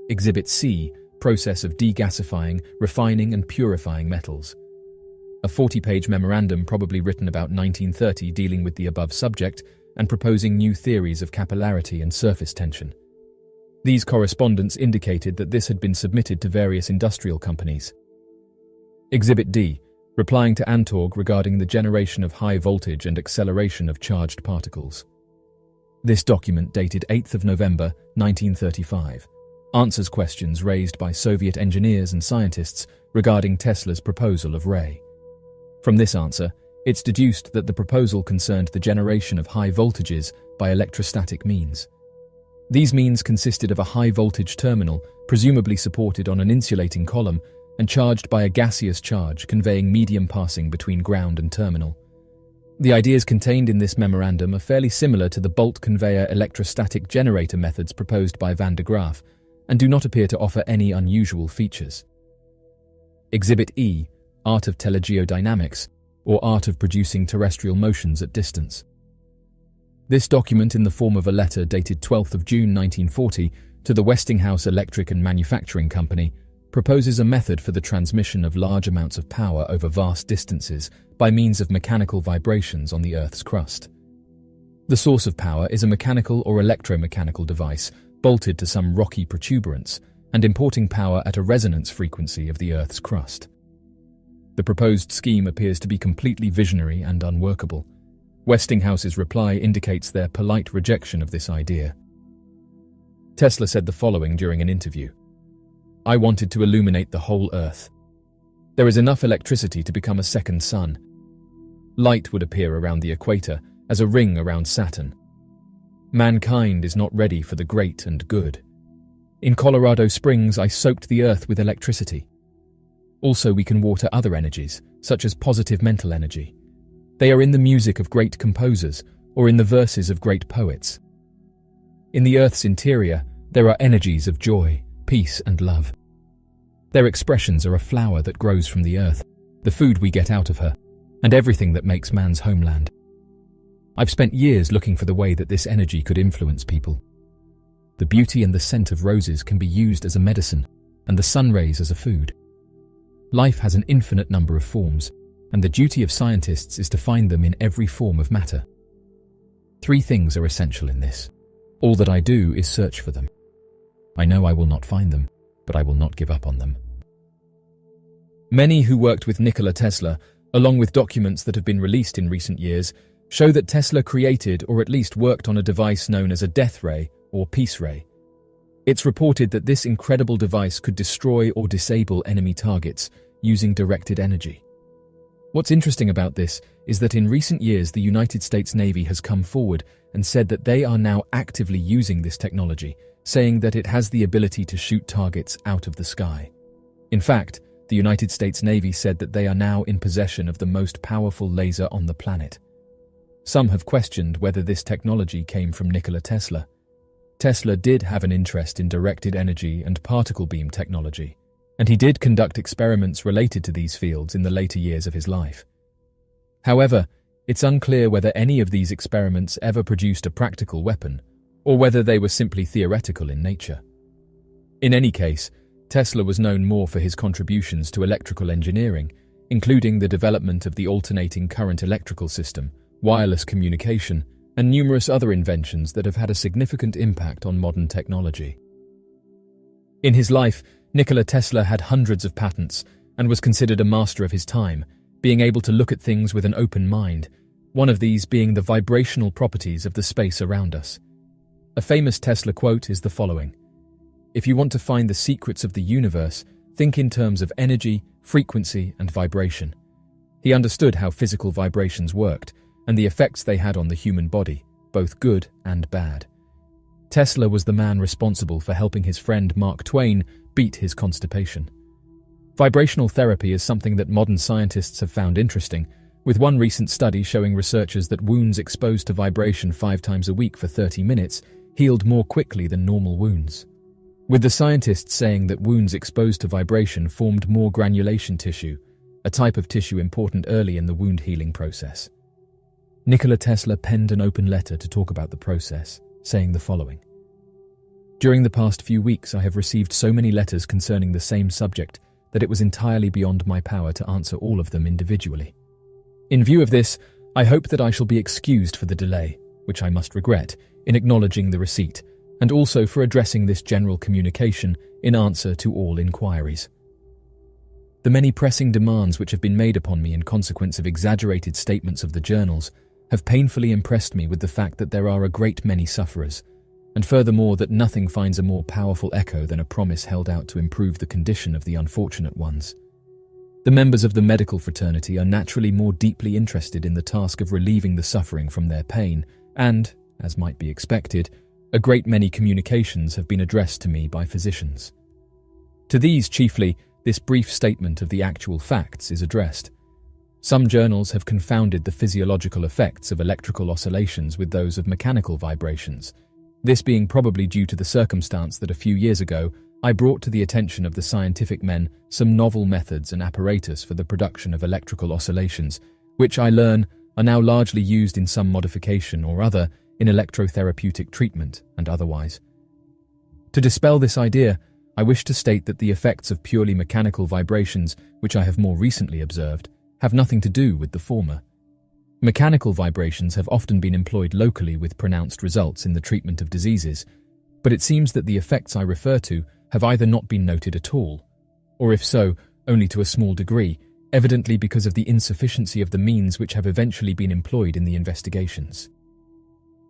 Exhibit C, process of degasifying, refining and purifying metals. A 40-page memorandum probably written about 1930 dealing with the above subject and proposing new theories of capillarity and surface tension. These correspondence indicated that this had been submitted to various industrial companies. Exhibit D, replying to Antorg regarding the generation of high voltage and acceleration of charged particles. This document, dated 8th of November, 1935, answers questions raised by Soviet engineers and scientists regarding Tesla's proposal of Ray. From this answer, it's deduced that the proposal concerned the generation of high voltages by electrostatic means. These means consisted of a high-voltage terminal, presumably supported on an insulating column, and charged by a gaseous charge conveying medium passing between ground and terminal. The ideas contained in this memorandum are fairly similar to the bolt conveyor electrostatic generator methods proposed by Van de Graaff, and do not appear to offer any unusual features. Exhibit E, Art of Telegeodynamics, or Art of Producing Terrestrial Motions at Distance. This document, in the form of a letter dated 12th of June 1940 to the Westinghouse Electric and Manufacturing Company, proposes a method for the transmission of large amounts of power over vast distances by means of mechanical vibrations on the Earth's crust. The source of power is a mechanical or electromechanical device bolted to some rocky protuberance and importing power at a resonance frequency of the Earth's crust. The proposed scheme appears to be completely visionary and unworkable. Westinghouse's reply indicates their polite rejection of this idea. Tesla said the following during an interview: "I wanted to illuminate the whole Earth. There is enough electricity to become a second sun. Light would appear around the equator as a ring around Saturn. Mankind is not ready for the great and good. In Colorado Springs, I soaked the Earth with electricity. Also, we can water other energies, such as positive mental energy. They are in the music of great composers or in the verses of great poets. In the Earth's interior, there are energies of joy, peace, and love. Their expressions are a flower that grows from the Earth, the food we get out of her, and everything that makes man's homeland. I've spent years looking for the way that this energy could influence people. The beauty and the scent of roses can be used as a medicine, and the sun rays as a food. Life has an infinite number of forms, and the duty of scientists is to find them in every form of matter. 3 things are essential in this. All that I do is search for them. I know I will not find them, but I will not give up on them." Many who worked with Nikola Tesla, along with documents that have been released in recent years, show that Tesla created or at least worked on a device known as a death ray or peace ray. It's reported that this incredible device could destroy or disable enemy targets using directed energy. What's interesting about this is that in recent years the United States Navy has come forward and said that they are now actively using this technology, saying that it has the ability to shoot targets out of the sky. In fact, the United States Navy said that they are now in possession of the most powerful laser on the planet. Some have questioned whether this technology came from Nikola Tesla. Tesla did have an interest in directed energy and particle beam technology, and he did conduct experiments related to these fields in the later years of his life. However, it's unclear whether any of these experiments ever produced a practical weapon, or whether they were simply theoretical in nature. In any case, Tesla was known more for his contributions to electrical engineering, including the development of the alternating current electrical system, wireless communication, and numerous other inventions that have had a significant impact on modern technology. In his life, Nikola Tesla had hundreds of patents and was considered a master of his time, being able to look at things with an open mind, one of these being the vibrational properties of the space around us. A famous Tesla quote is the following: "If you want to find the secrets of the universe, Think in terms of energy, frequency, and vibration. He understood how physical vibrations worked and the effects they had on the human body, both good and bad. Tesla was the man responsible for helping his friend Mark Twain beat his constipation. Vibrational therapy is something that modern scientists have found interesting, with one recent study showing researchers that wounds exposed to vibration 5 times a week for 30 minutes healed more quickly than normal wounds, with the scientists saying that wounds exposed to vibration formed more granulation tissue, a type of tissue important early in the wound healing process. Nikola Tesla penned an open letter to talk about the process, saying the following: "During the past few weeks, I have received so many letters concerning the same subject that it was entirely beyond my power to answer all of them individually. In view of this, I hope that I shall be excused for the delay, which I must regret, in acknowledging the receipt, and also for addressing this general communication in answer to all inquiries. The many pressing demands which have been made upon me in consequence of exaggerated statements of the journals have painfully impressed me with the fact that there are a great many sufferers, and furthermore that nothing finds a more powerful echo than a promise held out to improve the condition of the unfortunate ones. The members of the medical fraternity are naturally more deeply interested in the task of relieving the suffering from their pain, and, as might be expected, a great many communications have been addressed to me by physicians. To these, chiefly, this brief statement of the actual facts is addressed. Some journals have confounded the physiological effects of electrical oscillations with those of mechanical vibrations, this being probably due to the circumstance that a few years ago I brought to the attention of the scientific men some novel methods and apparatus for the production of electrical oscillations, which I learn are now largely used in some modification or other in electrotherapeutic treatment and otherwise. To dispel this idea, I wish to state that the effects of purely mechanical vibrations, which I have more recently observed, have nothing to do with the former. Mechanical vibrations have often been employed locally with pronounced results in the treatment of diseases, but it seems that the effects I refer to have either not been noted at all, or if so, only to a small degree, evidently because of the insufficiency of the means which have eventually been employed in the investigations.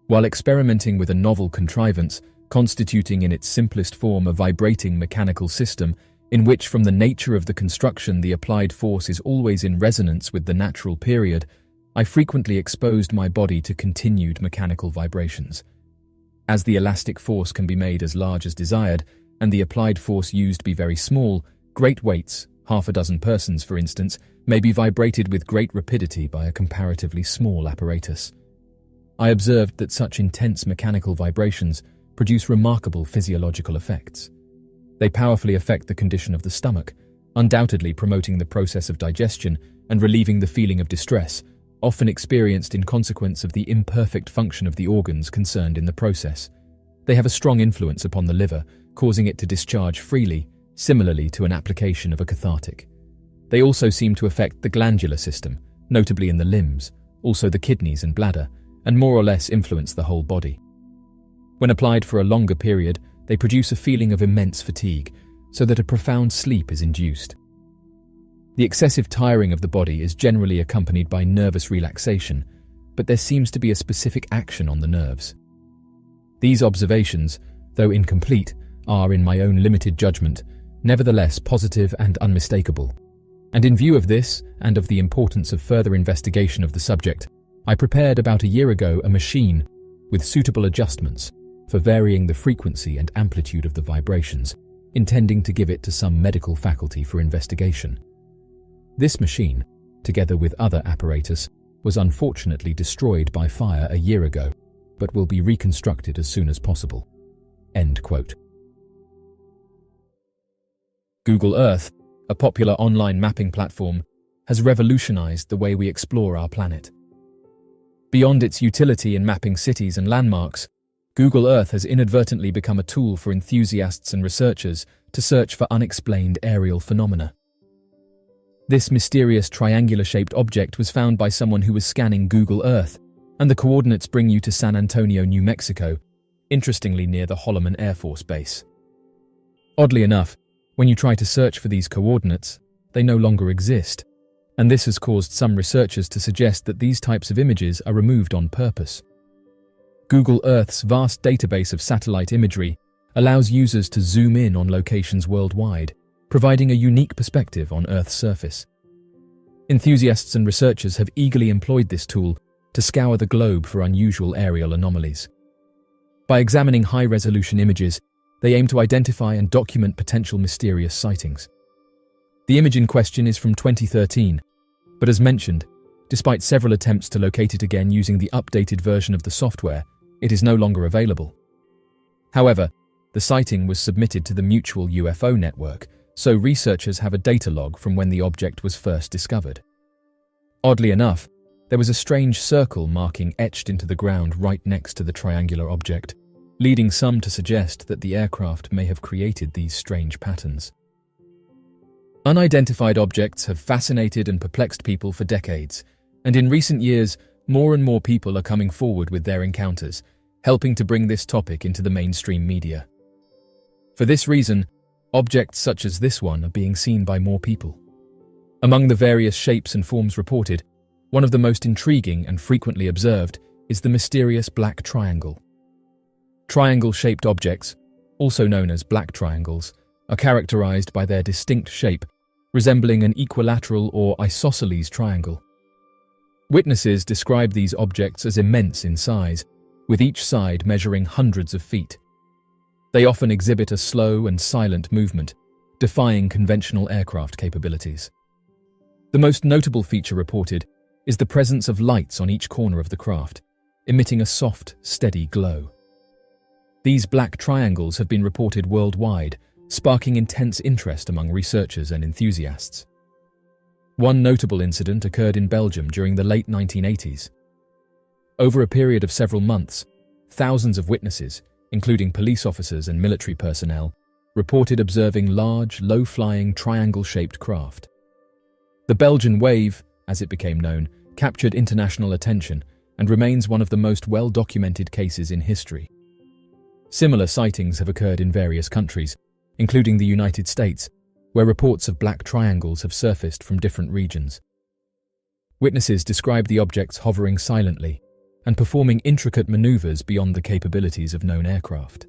While experimenting with a novel contrivance, constituting in its simplest form a vibrating mechanical system, in which from the nature of the construction the applied force is always in resonance with the natural period, I frequently exposed my body to continued mechanical vibrations. As the elastic force can be made as large as desired, and the applied force used be very small, great weights, half a dozen persons for instance, may be vibrated with great rapidity by a comparatively small apparatus. I observed that such intense mechanical vibrations produce remarkable physiological effects. They powerfully affect the condition of the stomach, undoubtedly promoting the process of digestion and relieving the feeling of distress, often experienced in consequence of the imperfect function of the organs concerned in the process. They have a strong influence upon the liver, causing it to discharge freely, similarly to an application of a cathartic. They also seem to affect the glandular system, notably in the limbs, also the kidneys and bladder, and more or less influence the whole body. When applied for a longer period, they produce a feeling of immense fatigue, so that a profound sleep is induced. The excessive tiring of the body is generally accompanied by nervous relaxation, but there seems to be a specific action on the nerves. These observations, though incomplete, are, in my own limited judgment, nevertheless positive and unmistakable. And in view of this, and of the importance of further investigation of the subject, I prepared about a year ago a machine with suitable adjustments for varying the frequency and amplitude of the vibrations, intending to give it to some medical faculty for investigation. This machine, together with other apparatus, was unfortunately destroyed by fire a year ago, but will be reconstructed as soon as possible." End quote. Google Earth, a popular online mapping platform, has revolutionized the way we explore our planet. Beyond its utility in mapping cities and landmarks, Google Earth has inadvertently become a tool for enthusiasts and researchers to search for unexplained aerial phenomena. This mysterious triangular-shaped object was found by someone who was scanning Google Earth, and the coordinates bring you to San Antonio, New Mexico, interestingly near the Holloman Air Force Base. Oddly enough, when you try to search for these coordinates, they no longer exist, and this has caused some researchers to suggest that these types of images are removed on purpose. Google Earth's vast database of satellite imagery allows users to zoom in on locations worldwide, providing a unique perspective on Earth's surface. Enthusiasts and researchers have eagerly employed this tool to scour the globe for unusual aerial anomalies. By examining high-resolution images, they aim to identify and document potential mysterious sightings. The image in question is from 2013, but as mentioned, despite several attempts to locate it again using the updated version of the software, it is no longer available. However, the sighting was submitted to the Mutual UFO Network, so researchers have a data log from when the object was first discovered. Oddly enough, there was a strange circle marking etched into the ground right next to the triangular object, leading some to suggest that the aircraft may have created these strange patterns. Unidentified objects have fascinated and perplexed people for decades, and in recent years, more and more people are coming forward with their encounters, helping to bring this topic into the mainstream media. For this reason, objects such as this one are being seen by more people. Among the various shapes and forms reported, one of the most intriguing and frequently observed is the mysterious black triangle. Triangle-shaped objects, also known as black triangles, are characterized by their distinct shape, resembling an equilateral or isosceles triangle. Witnesses describe these objects as immense in size, with each side measuring hundreds of feet. They often exhibit a slow and silent movement, defying conventional aircraft capabilities. The most notable feature reported is the presence of lights on each corner of the craft, emitting a soft, steady glow. These black triangles have been reported worldwide, sparking intense interest among researchers and enthusiasts. One notable incident occurred in Belgium during the late 1980s. Over a period of several months, thousands of witnesses, including police officers and military personnel, reported observing large, low-flying, triangle-shaped craft. The Belgian wave, as it became known, captured international attention and remains one of the most well-documented cases in history. Similar sightings have occurred in various countries, including the United States, where reports of black triangles have surfaced from different regions. Witnesses describe the objects hovering silently and performing intricate maneuvers beyond the capabilities of known aircraft.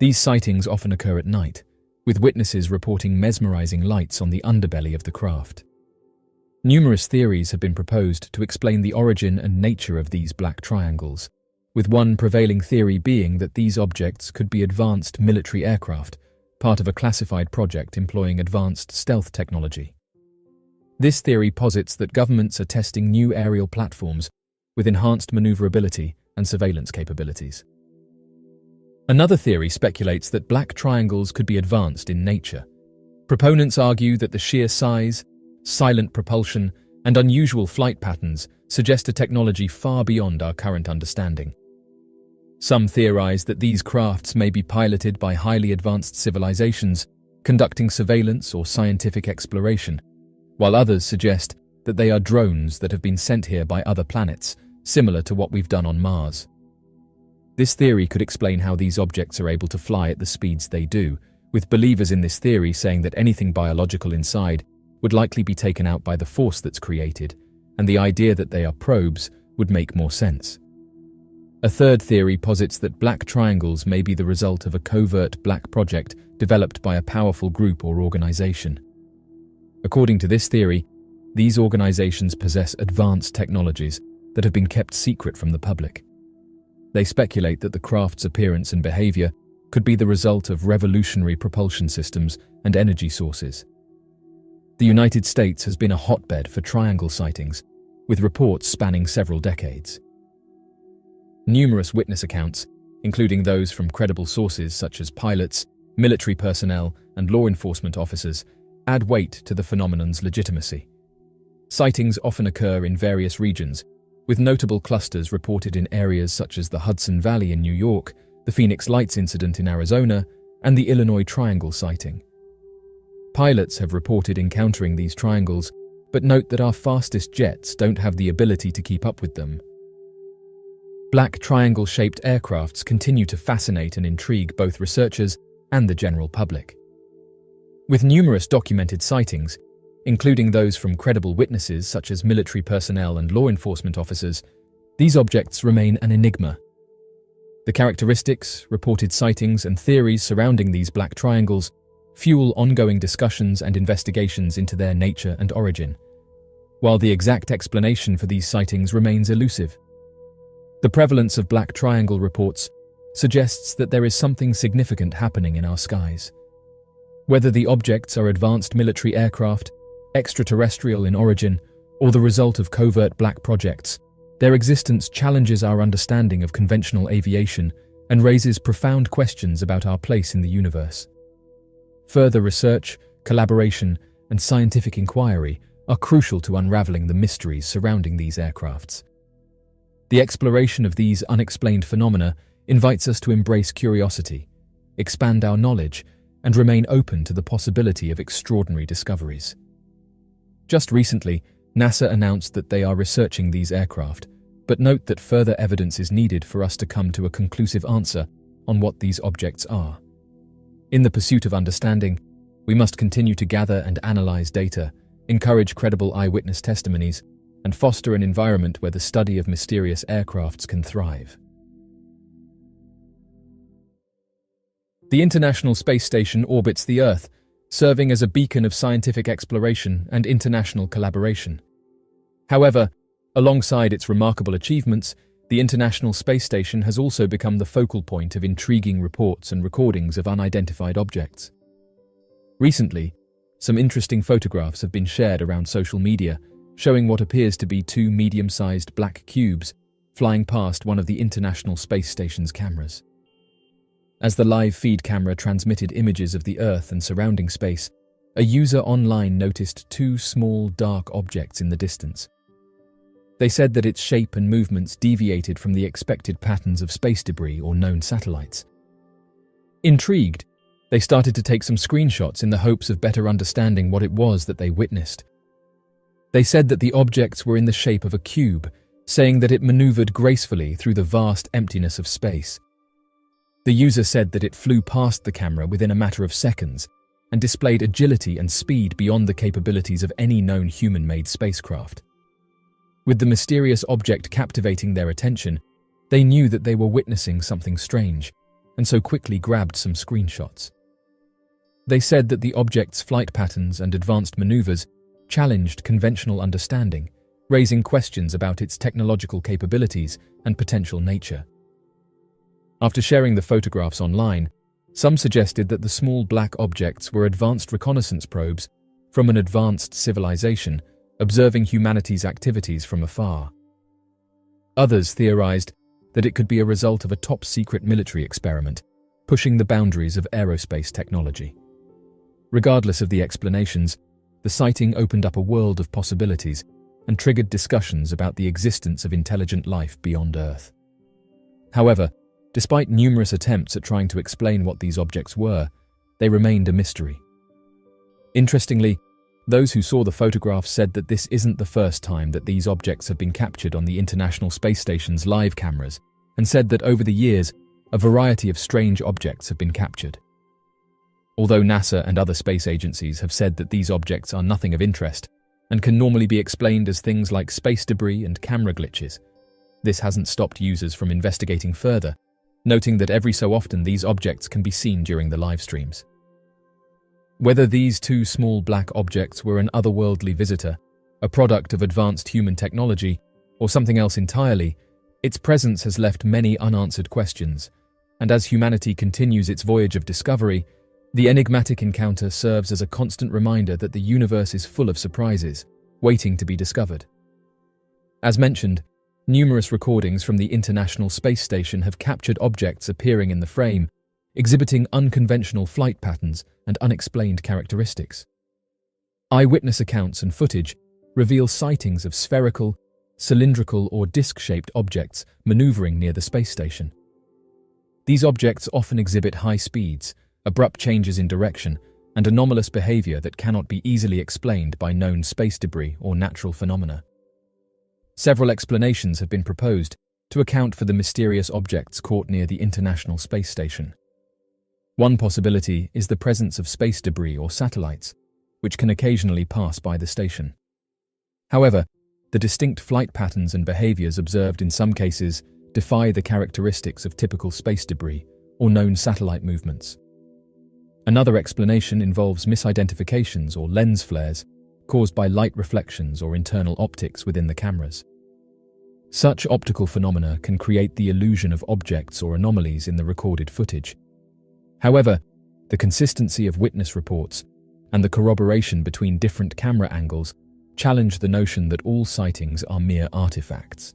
These sightings often occur at night, with witnesses reporting mesmerizing lights on the underbelly of the craft. Numerous theories have been proposed to explain the origin and nature of these black triangles, with one prevailing theory being that these objects could be advanced military aircraft, part of a classified project employing advanced stealth technology. This theory posits that governments are testing new aerial platforms with enhanced maneuverability and surveillance capabilities. Another theory speculates that black triangles could be advanced in nature. Proponents argue that the sheer size, silent propulsion, and unusual flight patterns suggest a technology far beyond our current understanding. Some theorize that these crafts may be piloted by highly advanced civilizations conducting surveillance or scientific exploration, while others suggest that they are drones that have been sent here by other planets, similar to what we've done on Mars. This theory could explain how these objects are able to fly at the speeds they do, with believers in this theory saying that anything biological inside would likely be taken out by the force that's created, and the idea that they are probes would make more sense. A third theory posits that black triangles may be the result of a covert black project developed by a powerful group or organization. According to this theory, these organizations possess advanced technologies that have been kept secret from the public. They speculate that the craft's appearance and behavior could be the result of revolutionary propulsion systems and energy sources. The United States has been a hotbed for triangle sightings, with reports spanning several decades. Numerous witness accounts, including those from credible sources such as pilots, military personnel, and law enforcement officers, add weight to the phenomenon's legitimacy. Sightings often occur in various regions, with notable clusters reported in areas such as the Hudson Valley in New York, the Phoenix Lights incident in Arizona, and the Illinois Triangle sighting. Pilots have reported encountering these triangles, but note that our fastest jets don't have the ability to keep up with them. Black triangle-shaped aircrafts continue to fascinate and intrigue both researchers and the general public. With numerous documented sightings, including those from credible witnesses such as military personnel and law enforcement officers, these objects remain an enigma. The characteristics, reported sightings, and theories surrounding these black triangles fuel ongoing discussions and investigations into their nature and origin, while the exact explanation for these sightings remains elusive. The prevalence of black triangle reports suggests that there is something significant happening in our skies. Whether the objects are advanced military aircraft, extraterrestrial in origin, or the result of covert black projects, their existence challenges our understanding of conventional aviation and raises profound questions about our place in the universe. Further research, collaboration, and scientific inquiry are crucial to unraveling the mysteries surrounding these aircrafts. The exploration of these unexplained phenomena invites us to embrace curiosity, expand our knowledge, and remain open to the possibility of extraordinary discoveries. Just recently, NASA announced that they are researching these aircraft, but note that further evidence is needed for us to come to a conclusive answer on what these objects are. In the pursuit of understanding, we must continue to gather and analyze data, encourage credible eyewitness testimonies, and foster an environment where the study of mysterious aircrafts can thrive. The International Space Station orbits the Earth, serving as a beacon of scientific exploration and international collaboration. However, alongside its remarkable achievements, the International Space Station has also become the focal point of intriguing reports and recordings of unidentified objects. Recently, some interesting photographs have been shared around social media, showing what appears to be two medium-sized black cubes flying past one of the International Space Station's cameras. As the live feed camera transmitted images of the Earth and surrounding space, a user online noticed two small, dark objects in the distance. They said that its shape and movements deviated from the expected patterns of space debris or known satellites. Intrigued, they started to take some screenshots in the hopes of better understanding what it was that they witnessed. They said that the objects were in the shape of a cube, saying that it maneuvered gracefully through the vast emptiness of space. The user said that it flew past the camera within a matter of seconds and displayed agility and speed beyond the capabilities of any known human-made spacecraft. With the mysterious object captivating their attention, they knew that they were witnessing something strange, and so quickly grabbed some screenshots. They said that the object's flight patterns and advanced maneuvers challenged conventional understanding, raising questions about its technological capabilities and potential nature. After sharing the photographs online, some suggested that the small black objects were advanced reconnaissance probes from an advanced civilization observing humanity's activities from afar. Others theorized that it could be a result of a top-secret military experiment, pushing the boundaries of aerospace technology. Regardless of the explanations, the sighting opened up a world of possibilities and triggered discussions about the existence of intelligent life beyond Earth. However, despite numerous attempts at trying to explain what these objects were, they remained a mystery. Interestingly, those who saw the photographs said that this isn't the first time that these objects have been captured on the International Space Station's live cameras, and said that over the years, a variety of strange objects have been captured. Although NASA and other space agencies have said that these objects are nothing of interest and can normally be explained as things like space debris and camera glitches, this hasn't stopped users from investigating further, noting that every so often these objects can be seen during the live streams. Whether these two small black objects were an otherworldly visitor, a product of advanced human technology, or something else entirely, its presence has left many unanswered questions, and as humanity continues its voyage of discovery, the enigmatic encounter serves as a constant reminder that the universe is full of surprises, waiting to be discovered. As mentioned, numerous recordings from the International Space Station have captured objects appearing in the frame, exhibiting unconventional flight patterns and unexplained characteristics. Eyewitness accounts and footage reveal sightings of spherical, cylindrical or disc-shaped objects maneuvering near the space station. These objects often exhibit high speeds, abrupt changes in direction, and anomalous behavior that cannot be easily explained by known space debris or natural phenomena. Several explanations have been proposed to account for the mysterious objects caught near the International Space Station. One possibility is the presence of space debris or satellites, which can occasionally pass by the station. However, the distinct flight patterns and behaviors observed in some cases defy the characteristics of typical space debris or known satellite movements. Another explanation involves misidentifications or lens flares caused by light reflections or internal optics within the cameras. Such optical phenomena can create the illusion of objects or anomalies in the recorded footage. However, the consistency of witness reports and the corroboration between different camera angles challenge the notion that all sightings are mere artifacts.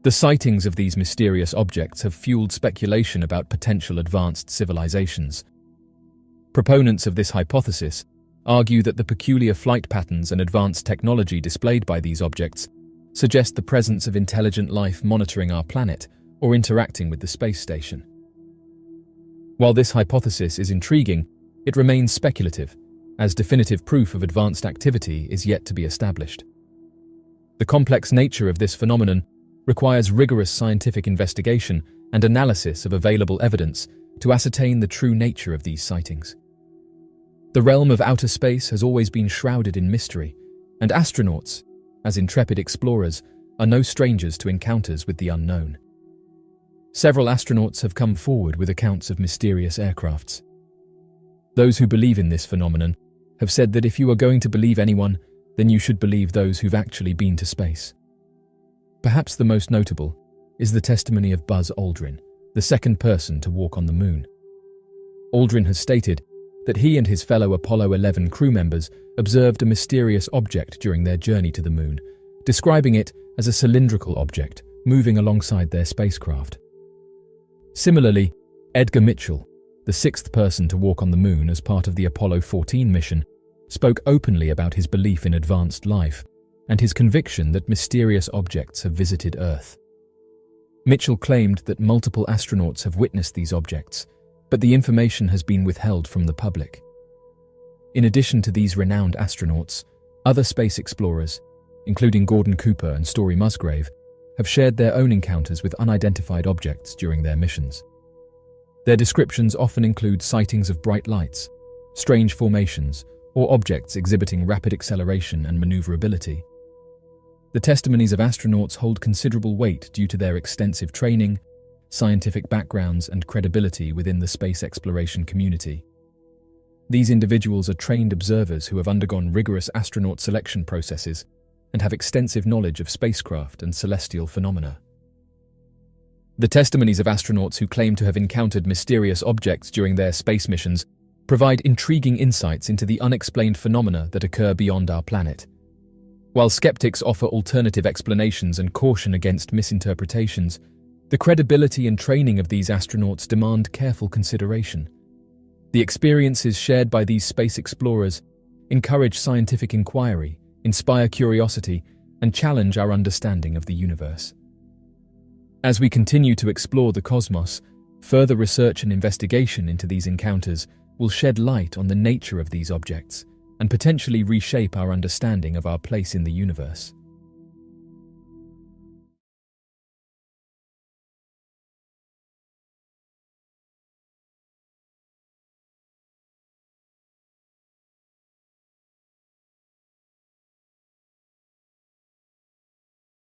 The sightings of these mysterious objects have fueled speculation about potential advanced civilizations. Proponents of this hypothesis argue that the peculiar flight patterns and advanced technology displayed by these objects suggest the presence of intelligent life monitoring our planet or interacting with the space station. While this hypothesis is intriguing, it remains speculative, as definitive proof of advanced activity is yet to be established. The complex nature of this phenomenon requires rigorous scientific investigation and analysis of available evidence to ascertain the true nature of these sightings. The realm of outer space has always been shrouded in mystery, and astronauts, as intrepid explorers, are no strangers to encounters with the unknown. Several astronauts have come forward with accounts of mysterious aircrafts. Those who believe in this phenomenon have said that if you are going to believe anyone, then you should believe those who've actually been to space. Perhaps the most notable is the testimony of Buzz Aldrin, the second person to walk on the moon. Aldrin has stated that he and his fellow Apollo 11 crew members observed a mysterious object during their journey to the moon, describing it as a cylindrical object moving alongside their spacecraft. Similarly, Edgar Mitchell, the sixth person to walk on the moon as part of the Apollo 14 mission, spoke openly about his belief in advanced life and his conviction that mysterious objects have visited Earth. Mitchell claimed that multiple astronauts have witnessed these objects, but the information has been withheld from the public. In addition to these renowned astronauts, other space explorers, including Gordon Cooper and Story Musgrave, have shared their own encounters with unidentified objects during their missions. Their descriptions often include sightings of bright lights, strange formations, or objects exhibiting rapid acceleration and maneuverability. The testimonies of astronauts hold considerable weight due to their extensive training, scientific backgrounds, and credibility within the space exploration community. These individuals are trained observers who have undergone rigorous astronaut selection processes and have extensive knowledge of spacecraft and celestial phenomena. The testimonies of astronauts who claim to have encountered mysterious objects during their space missions provide intriguing insights into the unexplained phenomena that occur beyond our planet. While skeptics offer alternative explanations and caution against misinterpretations, the credibility and training of these astronauts demand careful consideration. The experiences shared by these space explorers encourage scientific inquiry, inspire curiosity, and challenge our understanding of the universe. As we continue to explore the cosmos, further research and investigation into these encounters will shed light on the nature of these objects and potentially reshape our understanding of our place in the universe.